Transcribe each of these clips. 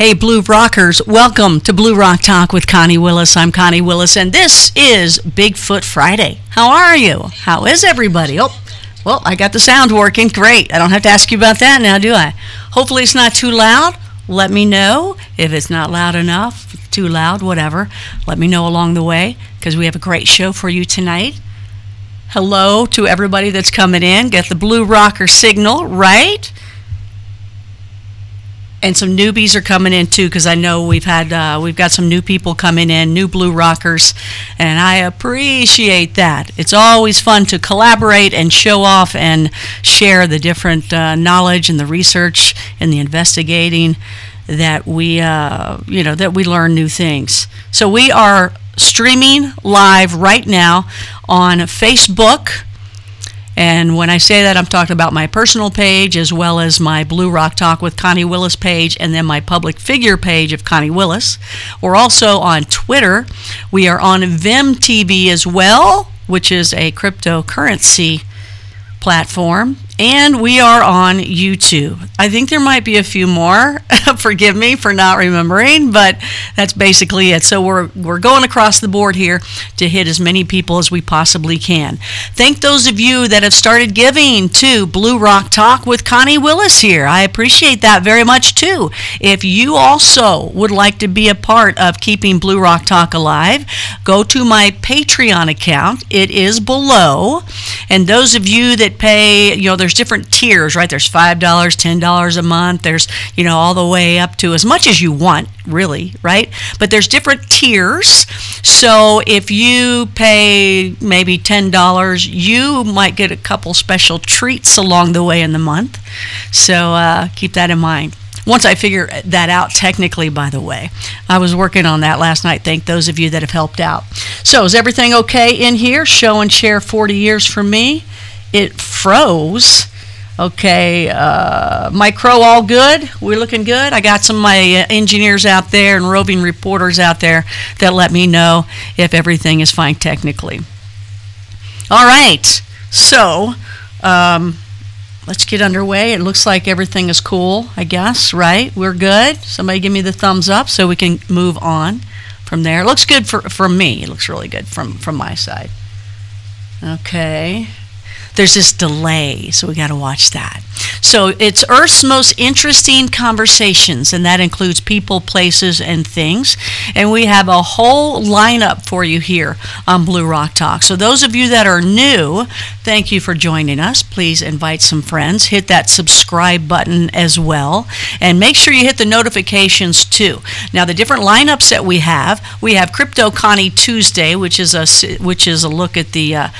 Hey, Blue Rockers, welcome to Blue Rock Talk with Connie Willis. I'm Connie Willis, and this is Bigfoot Friday. How are you? How is everybody? Oh, well, I got the sound working. Great. I don't have to ask you about that now, do I? Hopefully it's not too loud. Let me know if it's not loud enough, too loud, whatever. Let me know along the way, because we have a great show for you tonight. Hello to everybody that's coming in. Get the Blue Rocker signal, right? And some newbies are coming in too, because I know we've got some new people coming in, new Blue Rockers, and I appreciate that. It's always fun to collaborate and show off and share the different knowledge and the research and the investigating that we learn new things. So we are streaming live right now on Facebook. And when I say that, I'm talking about my personal page as well as my Blue Rock Talk with Connie Willis page and then my public figure page of Connie Willis. We're also on Twitter. We are on Vim TV as well, which is a cryptocurrency platform. And we are on YouTube. I think there might be a few more. Forgive me for not remembering, but that's basically it. So we're going across the board here to hit as many people as we possibly can. Thank those of you that have started giving to Blue Rock Talk with Connie Willis here. I appreciate that very much too. If you also would like to be a part of keeping Blue Rock Talk alive, go to my Patreon account. It is below. And those of you that pay, there's different tiers, right? There's $5, $10 a month. There's, all the way up to as much as you want, really, right? But there's different tiers. So if you pay maybe $10, you might get a couple special treats along the way in the month. So keep that in mind. Once I figure that out technically, by the way. I was working on that last night. Thank those of you that have helped out. So is everything okay in here? Show and share 40 years for me. It froze. Okay, my crow all good? We're looking good? I got some of my engineers out there and roving reporters out there that let me know if everything is fine technically. All right, so let's get underway. It looks like everything is cool, I guess, right? We're good. Somebody give me the thumbs up so we can move on from there. It looks good from me. It looks really good from my side. Okay. There's this delay, so we got to watch that. So it's Earth's most interesting conversations, and that includes people, places, and things. And we have a whole lineup for you here on Blue Rock Talk. So those of you that are new, thank you for joining us. Please invite some friends. Hit that subscribe button as well. And make sure you hit the notifications too. Now, the different lineups that we have Crypto Connie Tuesday, which is a look at the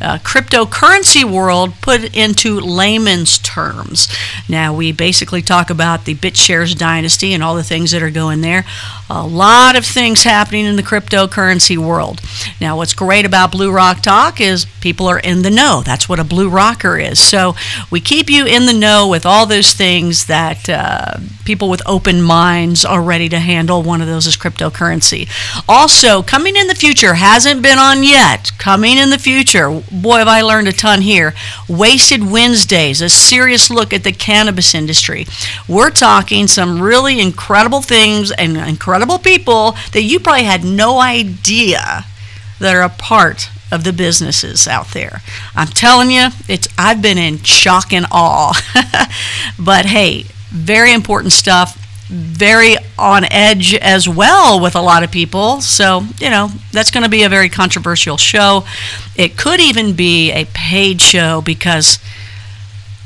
cryptocurrency world put into layman's terms. Now, we basically talk about the BitShares dynasty and all the things that are going there. A lot of things happening in the cryptocurrency world. Now, what's great about Blue Rock Talk is people are in the know. That's what a Blue Rocker is. So we keep you in the know with all those things that people with open minds are ready to handle. One of those is cryptocurrency. Also, coming in the future, hasn't been on yet. Coming in the future, boy, have I learned a ton here. Wasted Wednesdays, a serious look at the cannabis industry. We're talking some really incredible things and incredible people that you probably had no idea that are a part of the businesses out there. I'm telling you, I've been in shock and awe. But hey, very important stuff, very on edge as well with a lot of people. So, that's going to be a very controversial show. It could even be a paid show because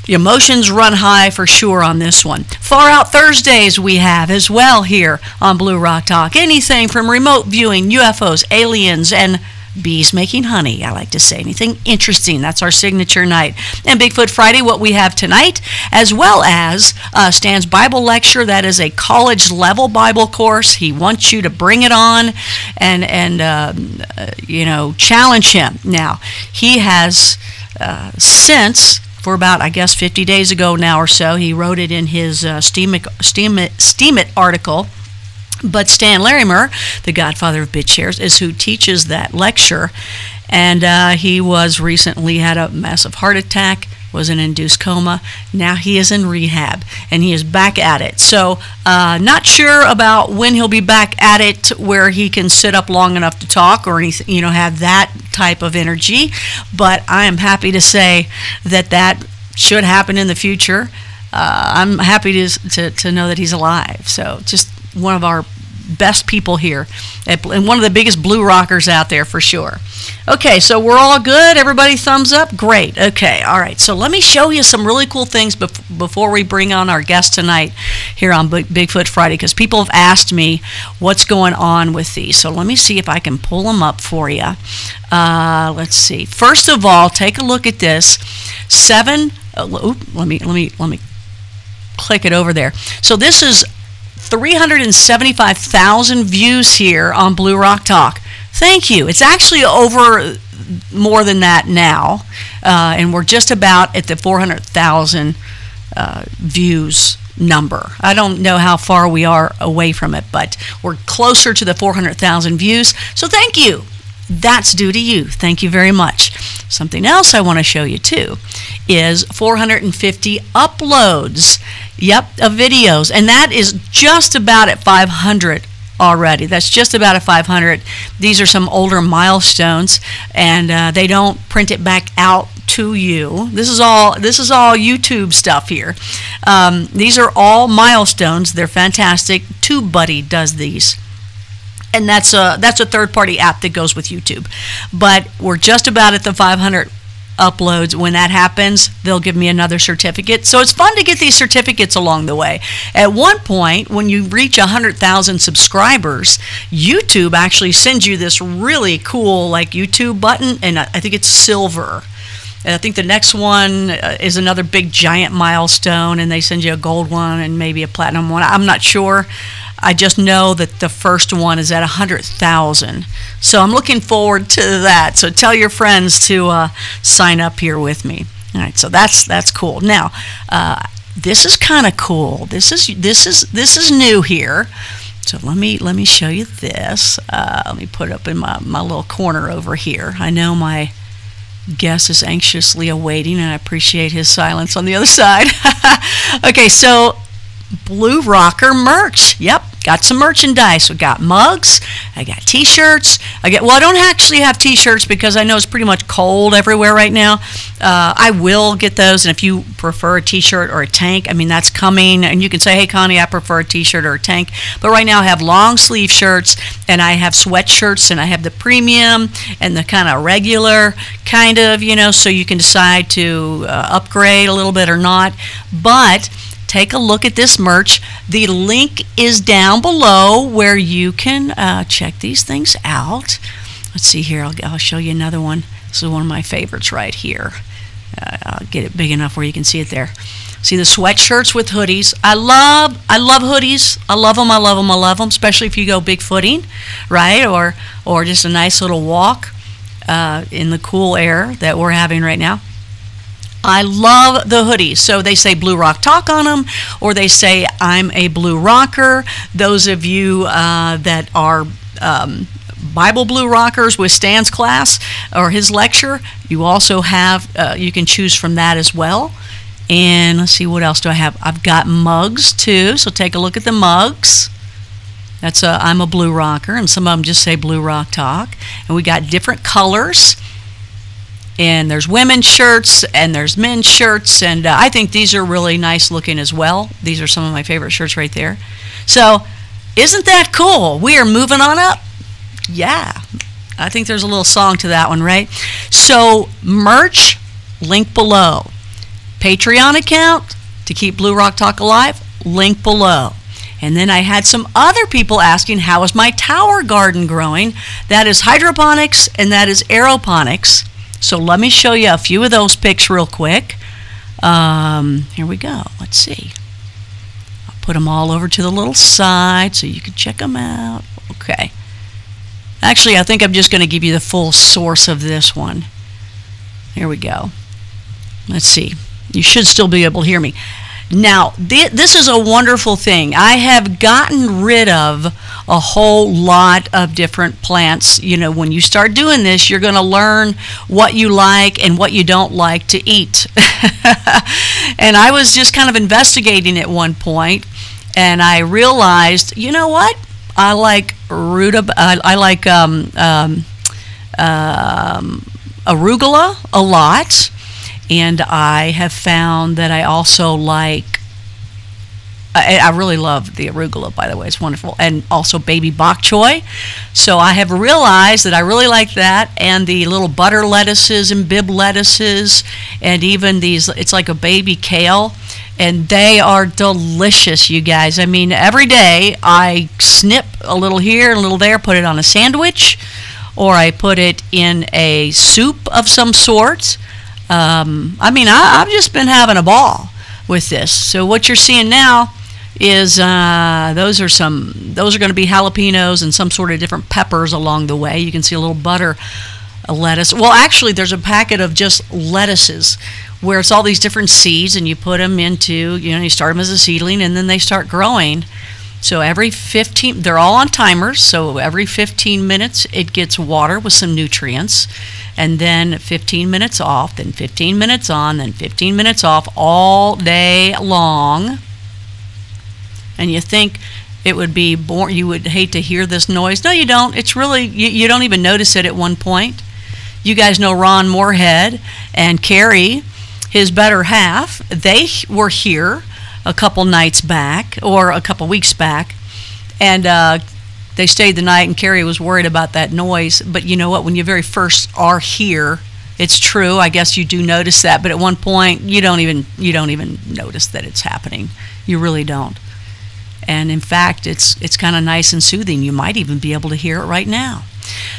the emotions run high for sure on this one. Far Out Thursdays we have as well here on Blue Rock Talk. Anything from remote viewing, UFOs, aliens, and bees making honey, I like to say. Anything interesting, that's our signature night. And Bigfoot Friday, what we have tonight, as well as Stan's Bible lecture. That is a college-level Bible course. He wants you to bring it on and challenge him. Now, he has since, for about, I guess, 50 days ago now or so, he wrote it in his Steam It article. But Stan Larimer, the godfather of BitShares, is who teaches that lecture. And he was recently had a massive heart attack, was in induced coma. Now he is in rehab, and he is back at it. So not sure about when he'll be back at it where he can sit up long enough to talk or have that type of energy. But I am happy to say that should happen in the future. I'm happy to know that he's alive. So just one of our best people here and one of the biggest blue rockers out there for sure. Okay, so we're all good. Everybody thumbs up? Great. Okay, all right. So let me show you some really cool things before we bring on our guest tonight here on Bigfoot Friday, because people have asked me what's going on with these. So let me see if I can pull them up for you. Let's see. First of all, take a look at this. Let me click it over there. So this is 375,000 views here on Blue Rock Talk. Thank you. It's actually over more than that now, and we're just about at the 400,000 views number. I don't know how far we are away from it, but we're closer to the 400,000 views. So thank you. That's due to you. Thank you very much. Something else I want to show you too is 450 uploads, of videos, and that is just about at 500 already. That's just about at 500. These are some older milestones, and they don't print it back out to you. This is all YouTube stuff here. These are all milestones. They're fantastic. TubeBuddy does these. And that's a third-party app that goes with YouTube. But we're just about at the 500 uploads. When that happens, they'll give me another certificate. So it's fun to get these certificates along the way. At one point, when you reach 100,000 subscribers, YouTube actually sends you this really cool YouTube button, and I think it's silver. And I think the next one is another big giant milestone, and they send you a gold one and maybe a platinum one. I'm not sure. I just know that the first one is at 100,000. So I'm looking forward to that. So tell your friends to sign up here with me. All right, so that's cool. Now, this is kind of cool. This is new here. So let me show you this. Let me put it up in my little corner over here. I know my guest is anxiously awaiting, and I appreciate his silence on the other side. Okay, so Blue Rocker merch. Yep, got some merchandise. We got mugs. I got t-shirts. I don't actually have t-shirts because I know it's pretty much cold everywhere right now. I will get those, and if you prefer a t-shirt or a tank, that's coming, and you can say, hey, Connie, I prefer a t-shirt or a tank. But right now I have long sleeve shirts, and I have sweatshirts, and I have the premium and the kind of regular kind of, so you can decide to upgrade a little bit or not. But take a look at this merch. The link is down below where you can check these things out. Let's see here. I'll show you another one. This is one of my favorites right here. I'll get it big enough where you can see it there. See the sweatshirts with hoodies. I love hoodies. I love them, especially if you go Bigfooting, right? Or just a nice little walk in the cool air that we're having right now. I love the hoodies. So they say Blue Rock Talk on them, or they say I'm a Blue Rocker. Those of you that are Bible Blue Rockers with Stan's class or his lecture, you also have, you can choose from that as well. And let's see, what else do I have? I've got mugs too, so take a look at the mugs. I'm a blue rocker, and some of them just say Blue Rock Talk. And we got different colors. And there's women's shirts and there's men's shirts, and I think these are really nice looking as well. These are some of my favorite shirts right there. So isn't that cool? We are moving on up. Yeah, I think there's a little song to that one, right? So merch, link below. Patreon account to keep Blue Rock Talk alive, link below. And then I had some other people asking, how is my tower garden growing? That is hydroponics and that is aeroponics. So let me show you a few of those pics real quick. Here we go. Let's see. I'll put them all over to the little side so you can check them out. Okay. Actually, I think I'm just going to give you the full source of this one. Here we go. Let's see. You should still be able to hear me. Now, this is a wonderful thing. I have gotten rid of a whole lot of different plants. You know, when you start doing this, you're going to learn what you like and what you don't like to eat. And I was just kind of investigating at one point, and I realized, you know what? I like arugula a lot. And I have found that I also like, I really love the arugula, by the way, it's wonderful, and also baby bok choy. So I have realized that I really like that, and the little butter lettuces and bib lettuces, and even these, it's like a baby kale, and they are delicious, you guys. I mean, every day I snip a little here and a little there, put it on a sandwich, or I put it in a soup of some sort. I mean, I've just been having a ball with this. So what you're seeing now is those are going to be jalapenos and some sort of different peppers along the way. You can see a little butter lettuce. Well, actually, there's a packet of just lettuces where it's all these different seeds, and you put them into, you know, you start them as a seedling, and then they start growing. So every 15, they're all on timers, so every 15 minutes it gets water with some nutrients, and then 15 minutes off, then 15 minutes on, then 15 minutes off all day long. And you think it would be boring, you would hate to hear this noise. No, you don't. It's really, you don't even notice it at one point. You guys know Ron Moorhead and Carrie, his better half. They were here a couple nights back, or a couple weeks back, and they stayed the night, and Carrie was worried about that noise. But you know what, when you very first are here, it's true, I guess you do notice that, but at one point you don't even notice that it's happening. You really don't. And in fact, it's kind of nice and soothing. You might even be able to hear it right now.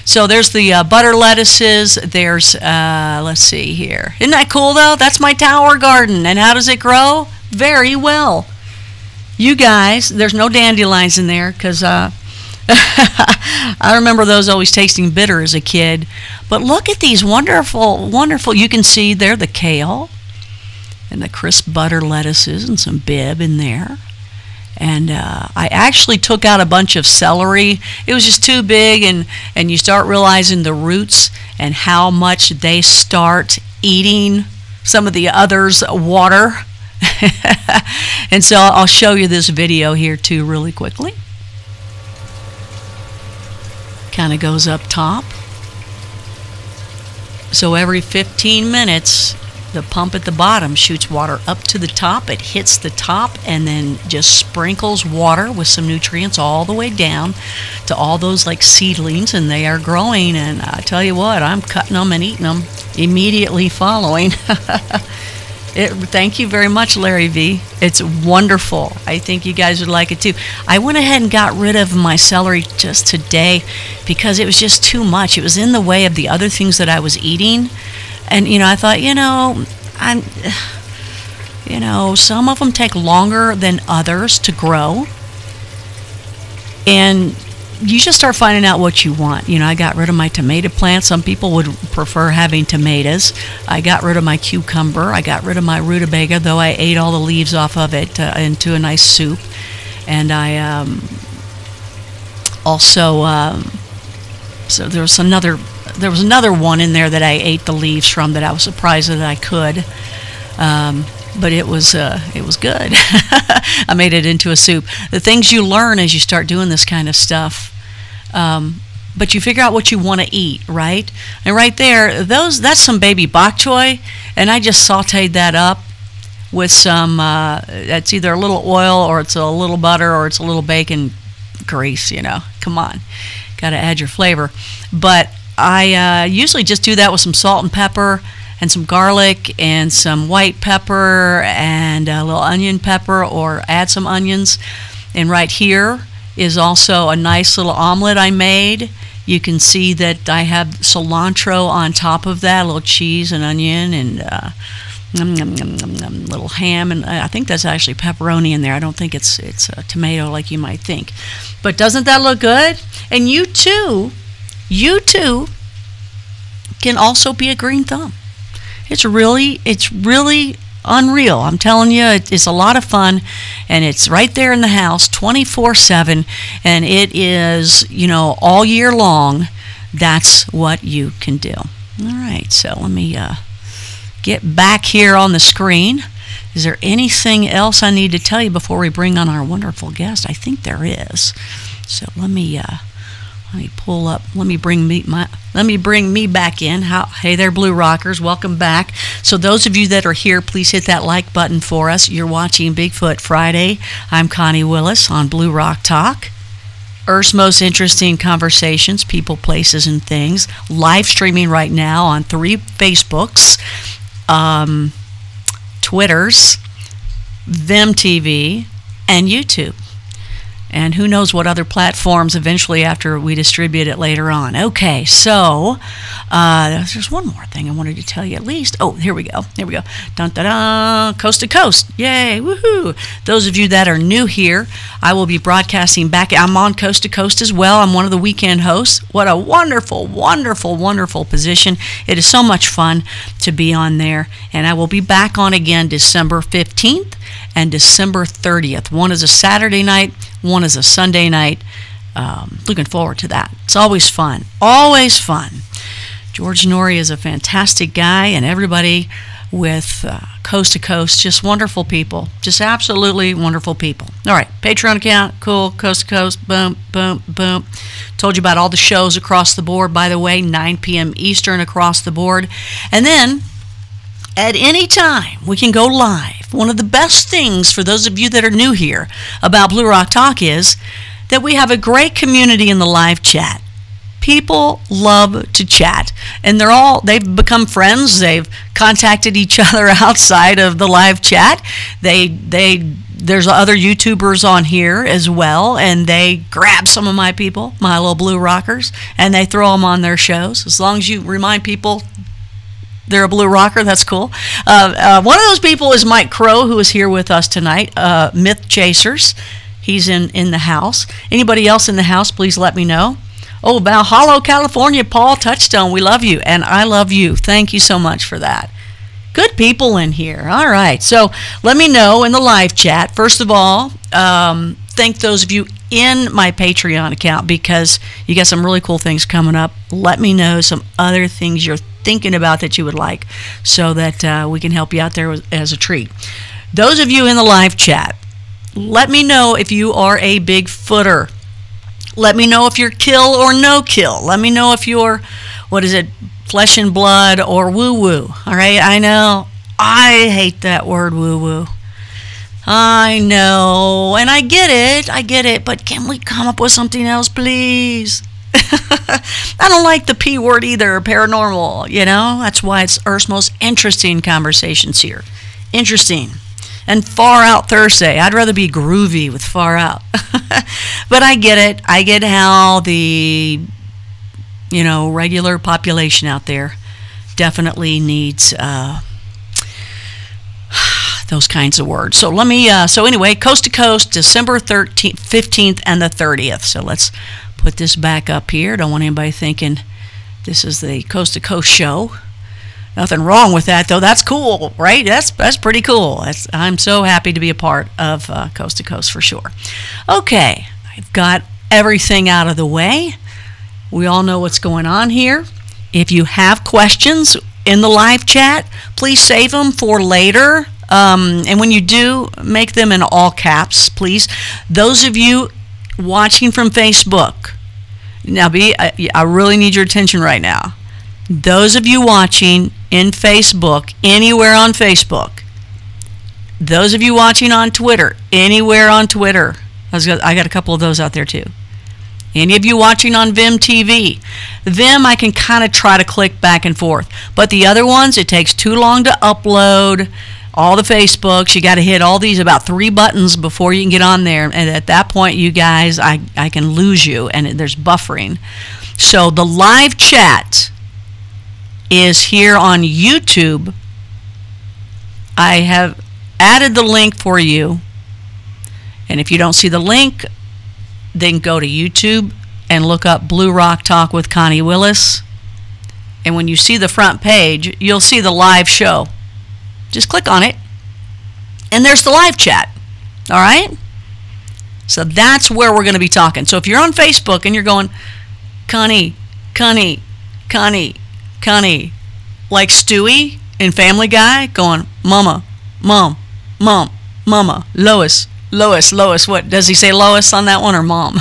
So there's the butter lettuces. There's let's see here. Isn't that cool though? That's my tower garden. And how does it grow? Very well. You guys, there's no dandelions in there because I remember those always tasting bitter as a kid. But look at these wonderful, wonderful, you can see there the kale and the crisp butter lettuces and some bib in there. And I actually took out a bunch of celery. It was just too big, and you start realizing the roots and how much they start eating some of the others' water. And so I'll show you this video here too really quickly. Kind of goes up top. So every 15 minutes the pump at the bottom shoots water up to the top. It hits the top and then just sprinkles water with some nutrients all the way down to all those like seedlings, and they are growing. And I tell you what, I'm cutting them and eating them immediately following. Thank you very much, Larry V. It's wonderful. I think you guys would like it too. I went ahead and got rid of my celery just today because it was just too much. It was in the way of the other things that I was eating. And, you know, I thought, some of them take longer than others to grow. And you just start finding out what you want. You know, I got rid of my tomato plant. Some people would prefer having tomatoes. I got rid of my cucumber. I got rid of my rutabaga, though I ate all the leaves off of it into a nice soup. And I also, so there was another one in there that I ate the leaves from that I was surprised that I could. but it was good. I made it into a soup. The things you learn as you start doing this kind of stuff. But you figure out what you want to eat, right? And right there, that's some baby bok choy, and I just sauteed that up with some, it's either a little oil or it's a little butter or it's a little bacon grease, Come on, got to add your flavor. But I usually just do that with some salt and pepper and some garlic and some white pepper and a little onion pepper, or add some onions. And right here is also a nice little omelet I made. You can see that I have cilantro on top of that, a little cheese and onion and little ham, and I think that's actually pepperoni in there. I don't think it's a tomato like you might think. But doesn't that look good? And you too can also be a green thumb. It's really unreal. I'm telling you, it's a lot of fun, and it's right there in the house 24/7, and it is, all year long. That's what you can do. All right, so let me get back here on the screen. Is there anything else I need to tell you before we bring on our wonderful guest? I think there is. So let me pull up. Let me bring me back in. Hey there, Blue Rockers. Welcome back. So those of you that are here, please hit that like button for us. You're watching Bigfoot Friday. I'm Connie Willis on Blue Rock Talk. Earth's most interesting conversations, people, places, and things. Live streaming right now on 3 Facebooks, Twitters, Vim TV, and YouTube. And who knows what other platforms eventually after we distribute it later on. Okay, so there's one more thing I wanted to tell you at least. Oh, here we go. Dun, da, da, coast to coast. Yay, woohoo. Those of you that are new here, I will be broadcasting back. I'm on Coast to Coast as well. I'm one of the weekend hosts. What a wonderful, wonderful, wonderful position. It is so much fun to be on there. And I will be back on again December 15th and December 30th. One is a Saturday night, one is a Sunday night. Looking forward to that. It's always fun. Always fun. George Norrie is a fantastic guy, and everybody with Coast to Coast, just wonderful people. Just absolutely wonderful people. All right, Patreon account, cool, Coast to Coast, boom, boom, boom. Told you about all the shows across the board, by the way, 9 p.m. Eastern across the board. And then, at any time, we can go live. One of the best things for those of you that are new here about Blue Rock Talk is that we have a great community in the live chat. People love to chat, and they've become friends. They've contacted each other outside of the live chat. There's other YouTubers on here as well, and they grab some of my people, my little Blue Rockers, and they throw them on their shows. As long as you remind people they're a Blue Rocker, that's cool. One of those people is Mike Crow, who is here with us tonight, Myth Chasers. He's in the house. Anybody else in the house, please let me know. Oh, Valhalla, California, Paul Touchstone, we love you, and I love you. Thank you so much for that. Good people in here. All right, so let me know in the live chat. First of all, thank those of you in my Patreon account, because you got some really cool things coming up. Let me know some other things you're thinking about that you would like, so that we can help you out there as a treat. Those of you in the live chat, let me know if you are a Bigfooter. Let me know if you're kill or no kill. Let me know if you're, flesh and blood or woo-woo. All right, I know. I hate that word woo-woo. I know, and I get it, but can we come up with something else, please? I don't like the P word either, paranormal, That's why it's Earth's most interesting conversations here. Interesting. And Far Out Thursday. I'd rather be groovy with Far Out. But I get it. I get how the, regular population out there definitely needs those kinds of words. So let me, anyway, Coast to Coast, December 13th, 15th, and the 30th. So let's put this back up here. Don't want anybody thinking this is the Coast to Coast show. Nothing wrong with that, though. That's cool, right? That's pretty cool. I'm so happy to be a part of Coast to Coast for sure. Okay, I've got everything out of the way. We all know what's going on here. If you have questions in the live chat, please save them for later. And when you do, make them in all caps, please. Those of you watching from Facebook, now I really need your attention right now. Those of you watching in Facebook, anywhere on Facebook, those of you watching on Twitter, anywhere on Twitter, I got a couple of those out there too. Any of you watching on Vim TV, Vim I can kind of try to click back and forth, but the other ones, it takes too long to upload. All the Facebooks, you got to hit all these about 3 buttons before you can get on there, and at that point, you guys, I can lose you, and there's buffering. So the live chat is here on YouTube. I have added the link for you, and if you don't see the link, then go to YouTube and look up Blue Rock Talk with Connie Willis, and when you see the front page, you'll see the live show. Just click on it, and there's the live chat. All right? So that's where we're going to be talking. So if you're on Facebook and you're going, Connie, like Stewie in Family Guy, going, Mama, Mom, Lois, what does he say, Lois on that one, or Mom?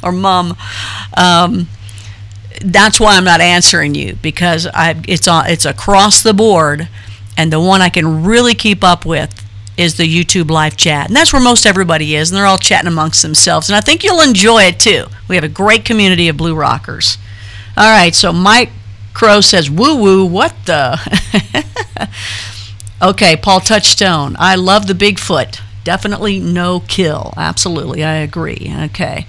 Or Mom? That's why I'm not answering you, because it's across the board, and the one I can really keep up with is the YouTube live chat, and that's where most everybody is, and they're all chatting amongst themselves, and I think you'll enjoy it too. We have a great community of Blue Rockers. All right, so Mike Crow says, woo-woo, what the? Okay, Paul Touchstone, I love the Bigfoot. Definitely no kill. Absolutely, I agree. Okay.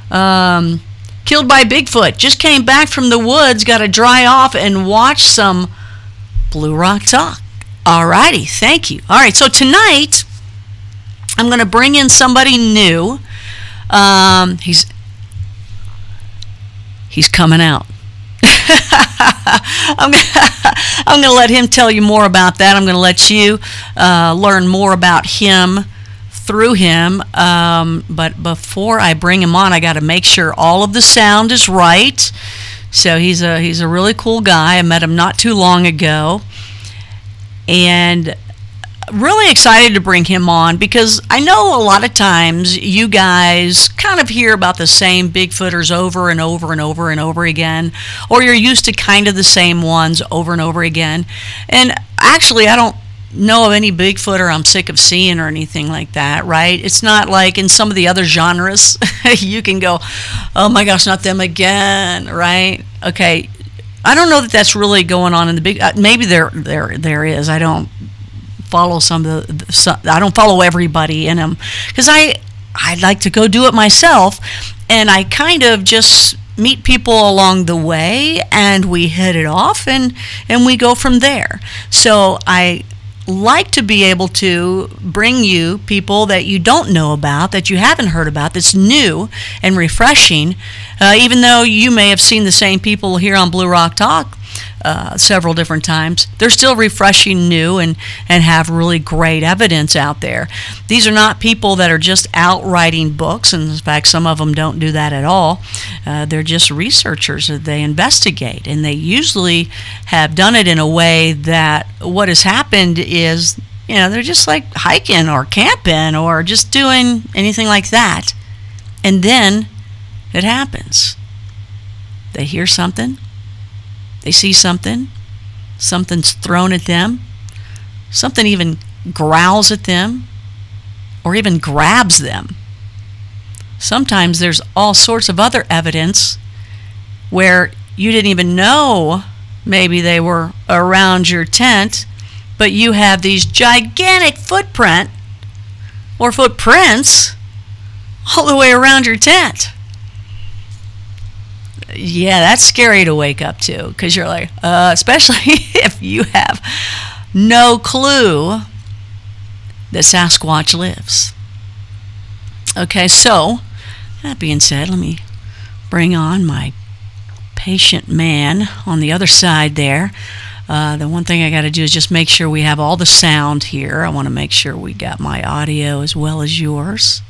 Killed by Bigfoot. Just came back from the woods, got to dry off and watch some Blue Rock Talk. All righty, thank you. All right, so tonight I'm going to bring in somebody new. He's coming out. I'm going to let him tell you more about that. I'm going to let you learn more about him through him. But before I bring him on, I got to make sure all of the sound is right. So he's a really cool guy. I met him not too long ago, and really excited to bring him on, because I know a lot of times you guys kind of hear about the same Bigfooters over and over and over and over again, or you're used to kind of the same ones over and over again. And actually, I don't know of any Bigfooter I'm sick of seeing or anything like that, right? It's not like in some of the other genres you can go, oh my gosh, not them again, right? Okay, I don't know that that's really going on in the big. Maybe there is. I don't follow I don't follow everybody in them, because I'd like to go do it myself, and I kind of just meet people along the way, and we hit it off, and we go from there. So I like to be able to bring you people that you don't know about, that you haven't heard about, that's new and refreshing, even though you may have seen the same people here on Blue Rock Talk several different times. They're still refreshing, new, and have really great evidence out there. These are not people that are just out writing books, and in fact some of them don't do that at all. They're just researchers. They investigate, and they usually have done it in a way that what has happened is, you know, they're just like hiking or camping or just doing anything like that, and then it happens. They hear something, they see something, something's thrown at them, something even growls at them or even grabs them. Sometimes there's all sorts of other evidence where you didn't even know maybe they were around your tent, but you have these gigantic footprints all the way around your tent. Yeah, that's scary to wake up to, because you're like, especially if you have no clue that Sasquatch lives. Okay, so that being said, let me bring on my patient man on the other side there. The one thing I got to do is just make sure we have all the sound here. I want to make sure we got my audio as well as yours,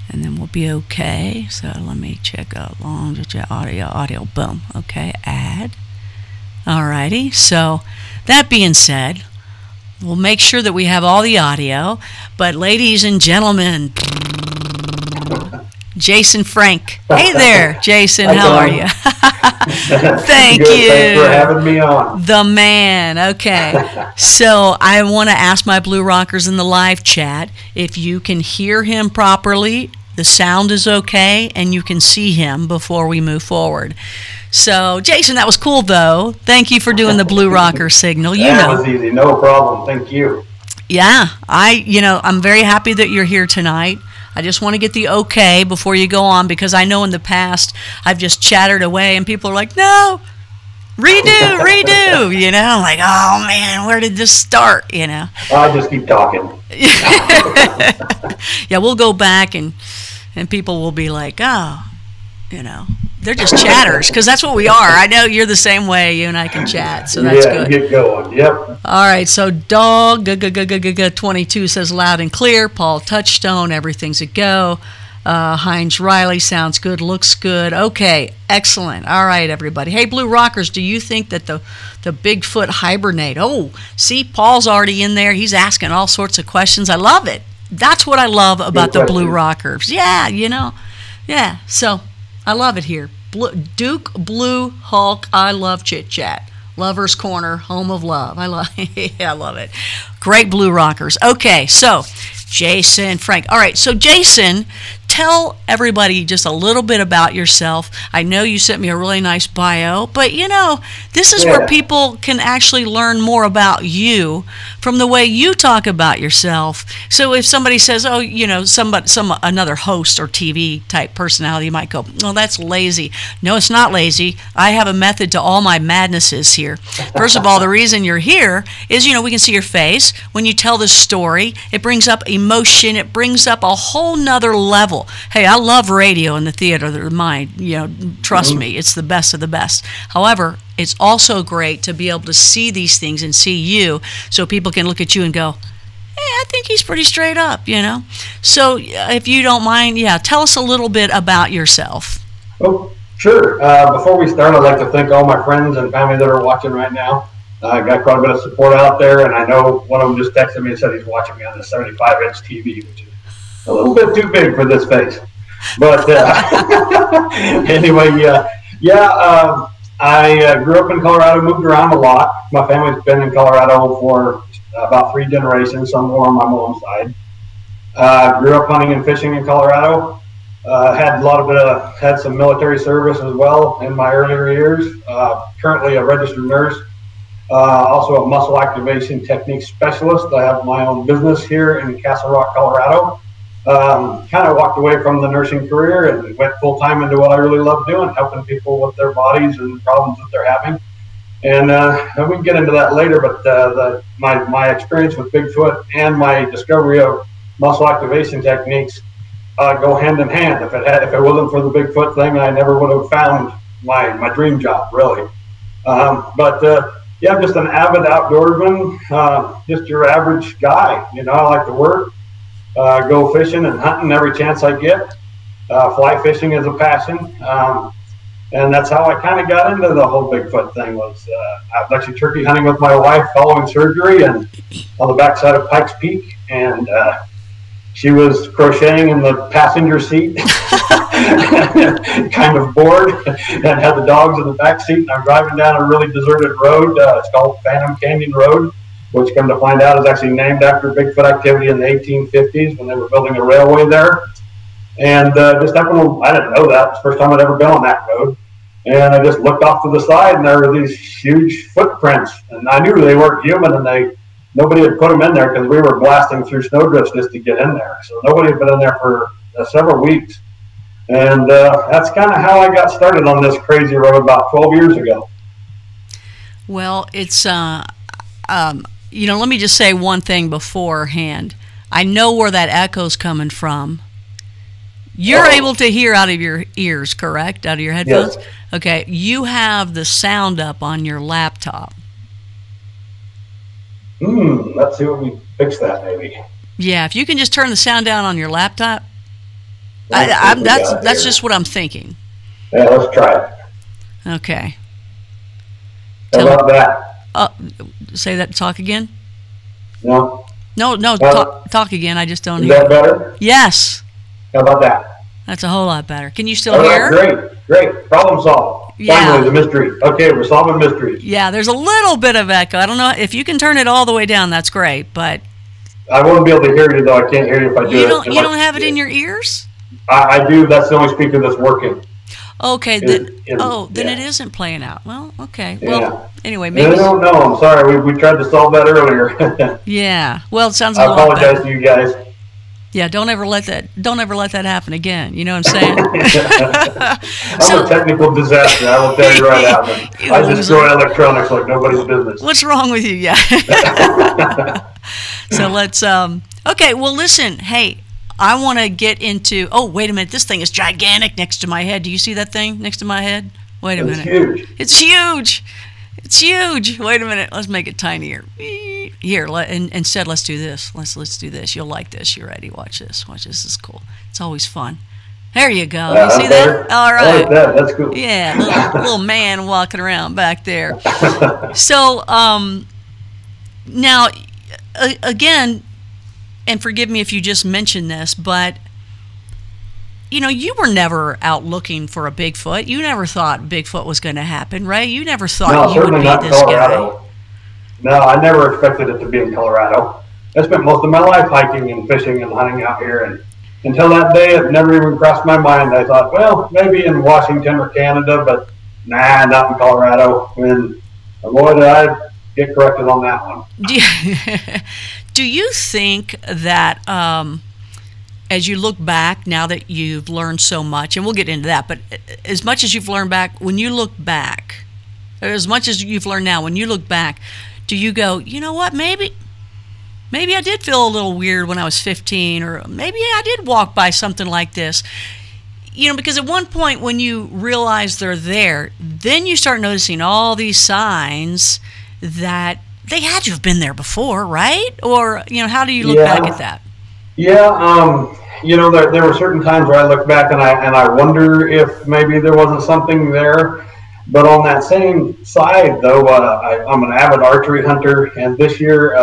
and then we'll be okay. So let me check out audio, boom. Okay, add. Alrighty, so that being said, We'll make sure that we have all the audio. But ladies and gentlemen, Jason Frank. Hey there, Jason. How are you? Thank Good. you. Thanks for having me on. The man. Okay. So I want to ask my Blue Rockers in the live chat if you can hear him properly, the sound is okay, and you can see him before we move forward. So, Jason, that was cool, though. Thank you for doing the Blue Rocker signal. That was easy. No problem. Thank you. Yeah. I'm very happy that you're here tonight. I just want to get the okay before you go on, because I know in the past I've just chattered away and people are like, no, redo, I'm like, oh man, where did this start, I just keep talking. Yeah, we'll go back and people will be like, oh, they're just chatters, because that's what we are. I know you're the same way. You and I can chat, so that's good. Get going. Yep. All right, so Dog 22 says loud and clear. Paul Touchstone, everything's a go. Heinz Riley, sounds good, looks good. Okay, excellent. All right, everybody. Hey, Blue Rockers, do you think that the Bigfoot hibernate? Oh, see, Paul's already in there. He's asking all sorts of questions. I love it. That's what I love about the Blue Rockers. Yeah, Yeah, so I love it here. Duke Blue Hulk, I love Chit Chat. Lover's Corner, home of love. I love it. Great Blue Rockers. Okay, so Jason Frank. All right, so Jason, tell everybody just a little bit about yourself. I know you sent me a really nice bio, but this is where people can actually learn more about you from the way you talk about yourself. So if somebody says, oh, another host or TV type personality, you might go, oh, that's lazy. No, it's not lazy. I have a method to all my madnesses here. First of all, the reason you're here is, we can see your face. When you tell this story, it brings up emotion. It brings up a whole nother level. Hey, I love radio and the theater of the mind. Trust me, it's the best of the best. However, it's also great to be able to see these things and see you, so people can look at you and go, hey, I think he's pretty straight up, So if you don't mind, tell us a little bit about yourself. Oh, sure. Before we start, I'd like to thank all my friends and family that are watching right now. I got quite a bit of support out there, and I know one of them just texted me and said he's watching me on the 75-inch TV, which is a little bit too big for this face. But anyway, I grew up in Colorado, moved around a lot. My family's been in Colorado for about 3 generations, some more on my mom's side. Grew up hunting and fishing in Colorado. Had some military service as well in my earlier years. Currently a registered nurse. Also a muscle activation technique specialist. I have my own business here in Castle Rock, Colorado. Kind of walked away from the nursing career and went full time into what I really love doing, helping people with their bodies and problems that they're having. And we can get into that later, but my experience with Bigfoot and my discovery of muscle activation techniques go hand in hand. If it wasn't for the Bigfoot thing, I never would have found my dream job, really. I'm just an avid outdoorsman, just your average guy. I like to work. Go fishing and hunting every chance I get. Fly fishing is a passion. And that's how I kind of got into the whole Bigfoot thing. I was actually turkey hunting with my wife following surgery and on the backside of Pikes Peak. And she was crocheting in the passenger seat, kind of bored, and had the dogs in the back seat. And I'm driving down a really deserted road. It's called Phantom Canyon Road, which, come to find out, is actually named after Bigfoot activity in the 1850s when they were building a railway there. And just happened, I didn't know that. It was the first time I'd ever been on that road. And I just looked off to the side, and there were these huge footprints. And I knew they weren't human, and nobody had put them in there because we were blasting through snowdrifts just to get in there. So nobody had been in there for several weeks. And that's kind of how I got started on this crazy road about 12 years ago. Well, it's... let me just say one thing beforehand. I know where that echo's coming from. You're able to hear out of your ears, correct? Out of your headphones? Yes. Okay. You have the sound up on your laptop. Let's see what we fix that, maybe. Yeah, if you can just turn the sound down on your laptop. That's just what I'm thinking. Yeah, let's try it. Okay. How about that? Say that. Talk again. No. No. Talk again. I just don't Is hear. that better? Yes. How about that? That's a whole lot better. Can you still All hear? right, great. Problem solved. Yeah. Finally, the mystery. Okay, we're solving mysteries. Yeah, there's a little bit of echo. I don't know if you can turn it all the way down. That's great, but I won't be able to hear you though. I can't hear you if I do it. You don't have it in your ears? I do. That's the only speaker that's working. Okay, then it isn't playing out. Well, okay. Well, anyway, maybe. I don't know. I'm sorry. We tried to solve that earlier. Yeah. Well, it sounds. I apologize to you guys. Yeah. Don't ever let that happen again. You know what I'm saying? I'm a technical disaster. I will tell you right out. I destroy electronics like nobody's business. What's wrong with you? Yeah. So let's. Okay. Well, listen. Hey. I want to get into. Oh, wait a minute! This thing is gigantic next to my head. Do you see that thing next to my head? Wait a minute. Huge. It's huge. It's huge. Wait a minute. Let's make it tinier. Here, instead, let's do this. Let's do this. You'll like this. You ready? Watch this. Watch this. This is cool. It's always fun. There you go. You see that? All right. I like that. That's cool. Yeah, little man walking around back there. So, now, again. And forgive me if you just mentioned this, but, you were never out looking for a Bigfoot. You never thought Bigfoot was going to happen, right? You never thought you would be this guy. No, I never expected it to be in Colorado. I spent most of my life hiking and fishing and hunting out here. And until that day, it never even crossed my mind. I thought, well, maybe in Washington or Canada, but nah, not in Colorado. And boy, did I get corrected on that one. Do you think that as you look back, now that you've learned so much, and we'll get into that, but as much as you've learned back, when you look back, as much as you've learned now, when you look back, do you go, you know what, maybe I did feel a little weird when I was 15, or maybe I did walk by something like this? Because at one point when you realize they're there, then you start noticing all these signs that they had to have been there before, right? Or, how do you look back at that? Yeah, there were certain times where I look back and I wonder if maybe there wasn't something there. But on that same side, though, I'm an avid archery hunter, and this year,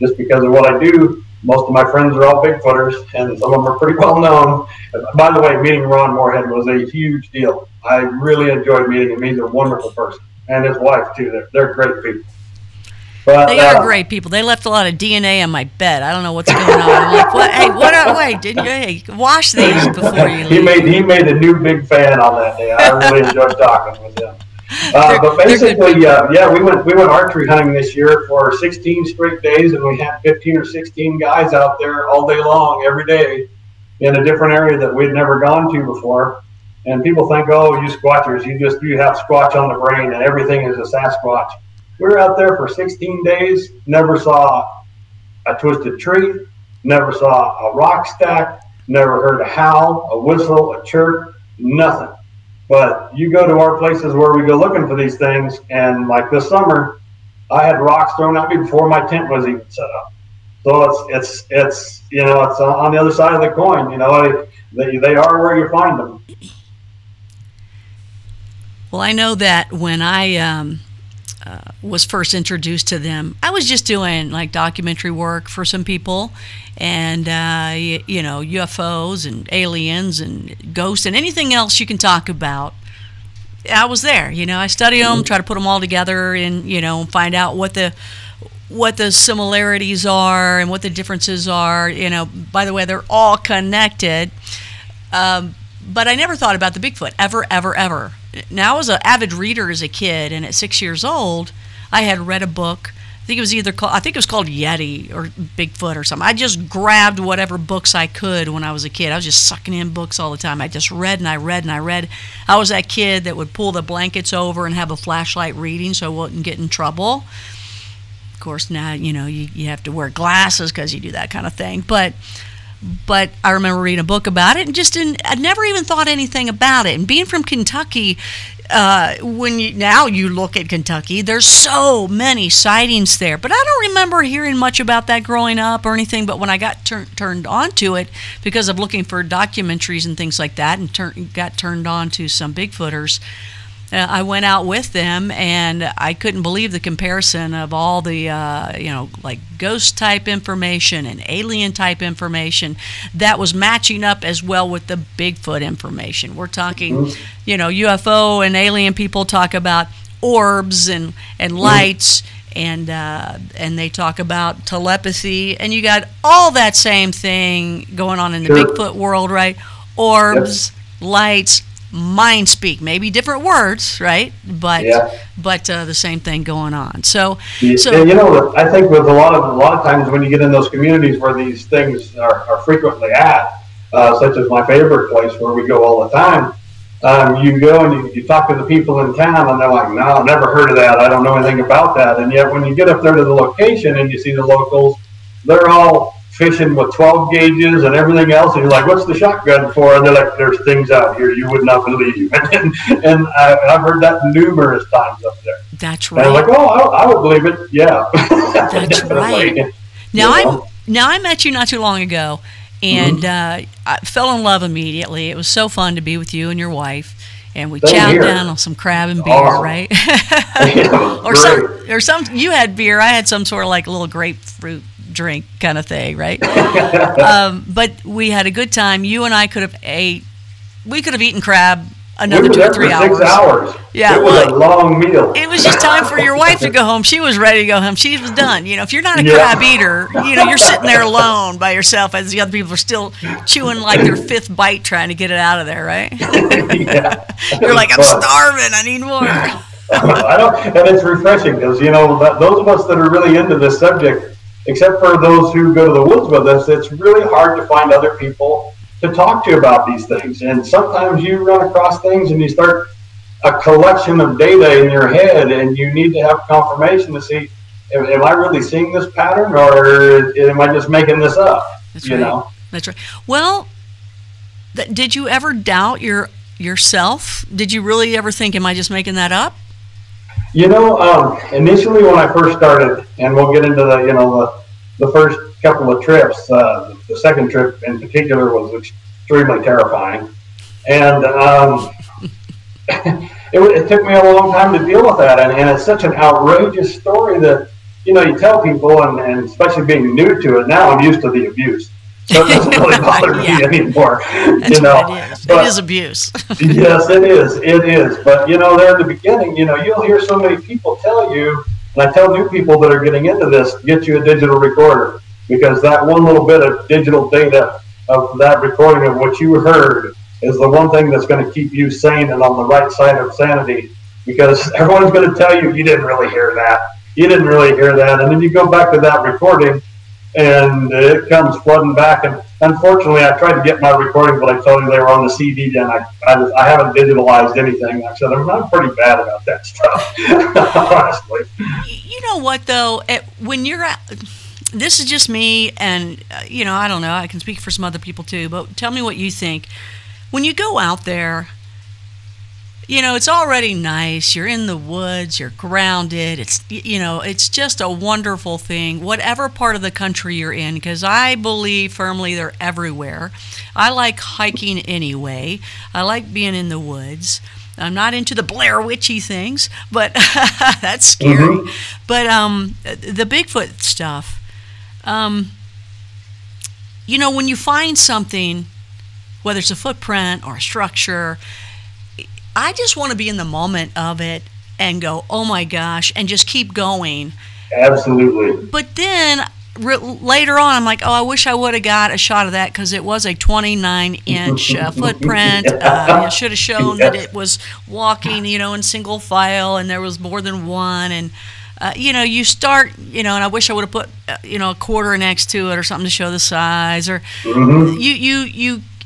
just because of what I do, most of my friends are all Bigfooters, and some of them are pretty well known. By the way, meeting Ron Moorhead was a huge deal. I really enjoyed meeting him. He's a wonderful person, and his wife too. They're great people. But, they are great people. They left a lot of DNA on my bed. I don't know what's going on. I'm like, what? Hey, wait, didn't you? Hey, wash these before you leave. He made a new big fan on that day. I really enjoyed talking with him. But basically, we went archery hunting this year for 16 straight days, and we had 15 or 16 guys out there all day long, every day, in a different area that we'd never gone to before. And people think, oh, you squatchers, you have squatch on the brain, and everything is a Sasquatch. We were out there for 16 days, never saw a twisted tree, never saw a rock stack, never heard a howl, a whistle, a chirp, nothing. But you go to our places where we go looking for these things, and like this summer, I had rocks thrown at me before my tent was even set up. So it's on the other side of the coin. They are where you find them. Well, I know that when I was first introduced to them, I was just doing like documentary work for some people, and UFOs and aliens and ghosts and anything else you can talk about. I was there. I study them, try to put them all together, and find out what the similarities are and what the differences are. By the way, they're all connected. But I never thought about the Bigfoot, ever. Now, I was an avid reader as a kid, and at 6 years old, I had read a book. I think it was called Yeti or Bigfoot or something. I just grabbed whatever books I could when I was a kid. I was just sucking in books all the time. I just read and I read and I read. I was that kid that would pull the blankets over and have a flashlight reading so I wouldn't get in trouble. Of course, now, you have to wear glasses because you do that kind of thing. But I remember reading a book about it and I'd never even thought anything about it. And being from Kentucky, when you look at Kentucky, there's so many sightings there. But I don't remember hearing much about that growing up or anything. But when I got turned on to it because of looking for documentaries and things like that, and got turned on to some Bigfooters, I went out with them, and I couldn't believe the comparison of all the, like ghost type information and alien type information that was matching up as well with the Bigfoot information. We're talking, UFO and alien people talk about orbs and lights, and they talk about telepathy, and you got all that same thing going on in the Bigfoot world, right? Orbs, lights, mind speak, maybe different words, right? But the same thing going on. So and, I think with a lot of times when you get in those communities where these things are frequently at, such as my favorite place where we go all the time, you go and you talk to the people in town, and they're like, "No, I've never heard of that. I don't know anything about that." And yet when you get up there to the location and you see the locals, they're all fishing with 12 gauges and everything else, and you're like, "What's the shotgun for?" And they're like, "There's things out here you would not believe." And I've heard that numerous times up there. That's right. And I'm like, "Oh, I would believe it." Yeah. That's right. Now I met you not too long ago, and I fell in love immediately. It was so fun to be with you and your wife, and we chowed down on some crab and beer, right? or some. You had beer. I had some sort of like a little grapefruit drink kind of thing, right? But we had a good time. You and I could have eaten crab another 2 or 3 hours. 6 hours. Yeah, it was a long meal. It was just time for your wife to go home. She was ready to go home. She was done. If you're not a crab eater, you're sitting there alone by yourself as the other people are still chewing like their 5th bite trying to get it out of there, right? You're like, I'm starving. I need more. And it's refreshing because, those of us that are really into this subject, except for those who go to the woods with us, it's really hard to find other people to talk to about these things. And sometimes you run across things and you start a collection of data in your head, and you need to have confirmation to see, am I really seeing this pattern, or am I just making this up? That's right. That's right. Well, did you ever doubt yourself? Did you really ever think, am I just making that up? Initially when I first started, and we'll get into the first couple of trips, the second trip in particular was extremely terrifying. And it took me a long time to deal with that. And it's such an outrageous story that, you tell people, and especially being new to it, now I'm used to the abuse. So it doesn't really bother me anymore. That's what it is. It is abuse. Yes, it is. It is. But, there at the beginning, you'll hear so many people tell you, and I tell new people that are getting into this, get you a digital recorder, because that one little bit of digital data of that recording of what you heard is the one thing that's going to keep you sane and on the right side of sanity, because everyone's going to tell you didn't really hear that. You didn't really hear that. And then you go back to that recording, and it comes flooding back. And unfortunately, I tried to get my recordings, but I told you they were on the CD, and I haven't digitalized anything. I said, I'm pretty bad about that stuff, honestly. You know what, though? When you're at, this is just me, and, I don't know. I can speak for some other people, too, but tell me what you think. When you go out there, it's already nice. You're in the woods. You're grounded. It's just a wonderful thing, whatever part of the country you're in, because I believe firmly they're everywhere. I like hiking anyway. I like being in the woods. I'm not into the Blair Witchy things, but that's scary. Mm-hmm. But the Bigfoot stuff, when you find something, whether it's a footprint or a structure, I just want to be in the moment of it and go, oh my gosh, and just keep going. Absolutely. But then later on, I'm like, oh, I wish I would have got a shot of that, because it was a 29-inch footprint. It should have shown that it was walking, in single file, and there was more than one. And you start, and I wish I would have put, a quarter next to it or something to show the size. Or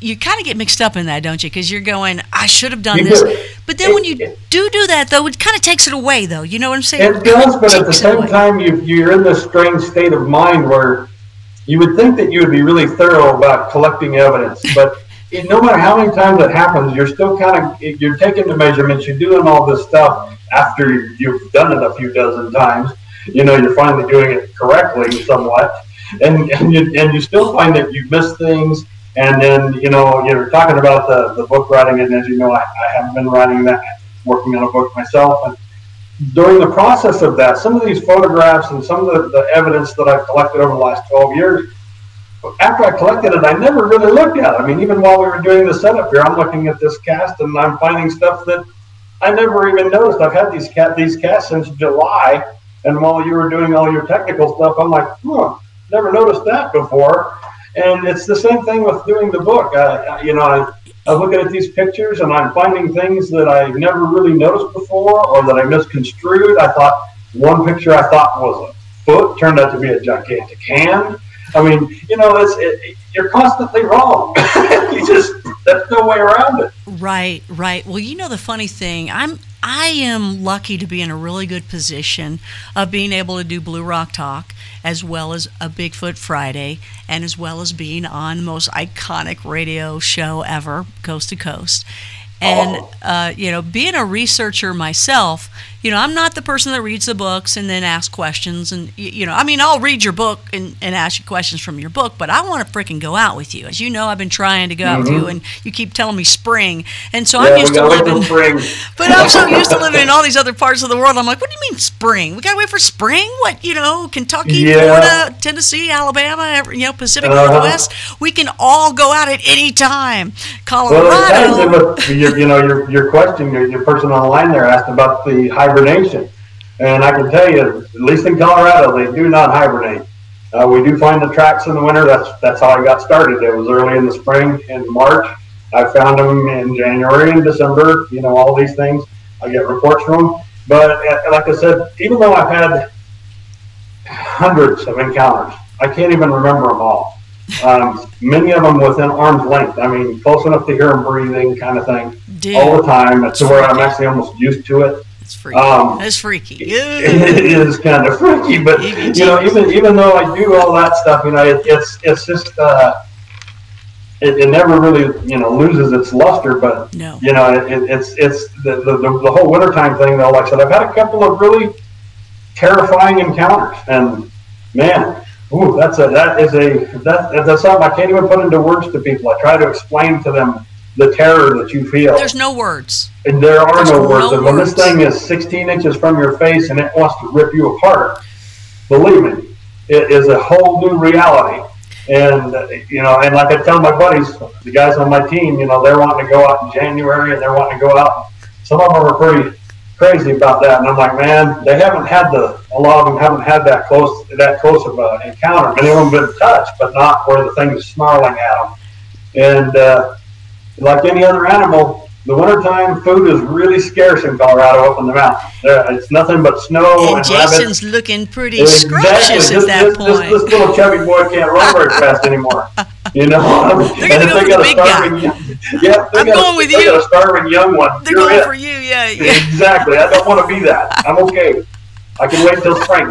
you kind of get mixed up in that, don't you? Because you're going, I should have done this. But then when you do that, though, it kind of takes it away, though. You know what I'm saying? It does, but at the same time, you're in this strange state of mind where you would think that you would be really thorough about collecting evidence. But no matter how many times it happens, you're still you're taking the measurements, you're doing all this stuff after you've done it a few dozen times. You're finally doing it correctly somewhat. And you still find that you miss things. And then, you're talking about the book writing, and as you know, I haven't been writing that working on a book myself. And during the process of that, some of these photographs and some of the evidence that I've collected over the last 12 years, after I collected it, I never really looked at it. I mean, even while we were doing the setup here, I'm looking at this cast and I'm finding stuff that I never even noticed. I've had these casts since July, and while you were doing all your technical stuff, I'm like, never noticed that before. And it's the same thing with doing the book. I'm looking at these pictures and I'm finding things that I never really noticed before or that I misconstrued. I thought one picture I thought was a foot turned out to be a gigantic hand. I mean, you're constantly wrong. There's no way around it. Right. Well, the funny thing, I am lucky to be in a really good position of being able to do Blue Rock Talk, as well as a Bigfoot Friday, and as well as being on the most iconic radio show ever, Coast to Coast. And, being a researcher myself, I'm not the person that reads the books and then asks questions. And, I'll read your book and ask you questions from your book, but I want to freaking go out with you. As you know, I've been trying to go out with you, and you keep telling me spring. And so I'm used to living, but I'm so used to living in all these other parts of the world. I'm like, what do you mean spring? We got to wait for spring? What, Kentucky, Florida, Tennessee, Alabama, Pacific Northwest? We can all go out at any time. Colorado. Well, your question, your person on the line there asked about the hibernation, and I can tell you, at least in Colorado, they do not hibernate. We do find the tracks in the winter. That's how I got started. It was early in the spring, in March. I found them in January and December. All these things. I get reports from them. But like I said, even though I've had hundreds of encounters, I can't even remember them all. Many of them within arm's length. I mean, close enough to hear them breathing, kind of thing, all the time. To where I'm actually almost used to it. It's freaky. It's freaky. It is kind of freaky, but even though I do all that stuff, it's just it never really loses its luster. But no. It's the whole wintertime thing though. Like I said, I've had a couple of really terrifying encounters, and man. Ooh, that's something I can't even put into words to people. I try to explain to them the terror that you feel. There's no words. And there are no words. And when this thing is 16 inches from your face and it wants to rip you apart, believe me, it is a whole new reality. And and like I tell my buddies, the guys on my team, they're wanting to go out in January and they're wanting to go out. Some of them are pretty crazy about that, and I'm like, man, they haven't had a lot of them haven't had that close of an encounter. Many of them have been touched, but not where the thing is snarling at them. And like any other animal, the wintertime food is really scarce in Colorado up in the mountains. It's nothing but snow and Jason's rabbits. looking pretty scrumptious at that point. This little chubby boy can't run very fast anymore. They're going to go for the big guy. I'm going with you. They got a starving young one. They're going for you, yeah. Exactly. I don't want to be that. I'm okay. I can wait until spring.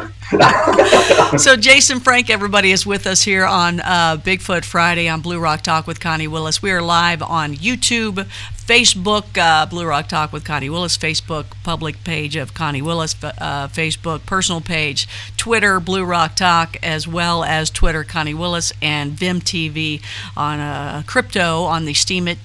So Jason Frank, everybody, is with us here on Bigfoot Friday on Blue Rock Talk with Connie Willis. We are live on YouTube, Facebook, Blue Rock Talk with Connie Willis, Facebook public page of Connie Willis, Facebook personal page, Twitter, Blue Rock Talk, as well as Twitter, Connie Willis, and Vim TV on crypto on the Steemit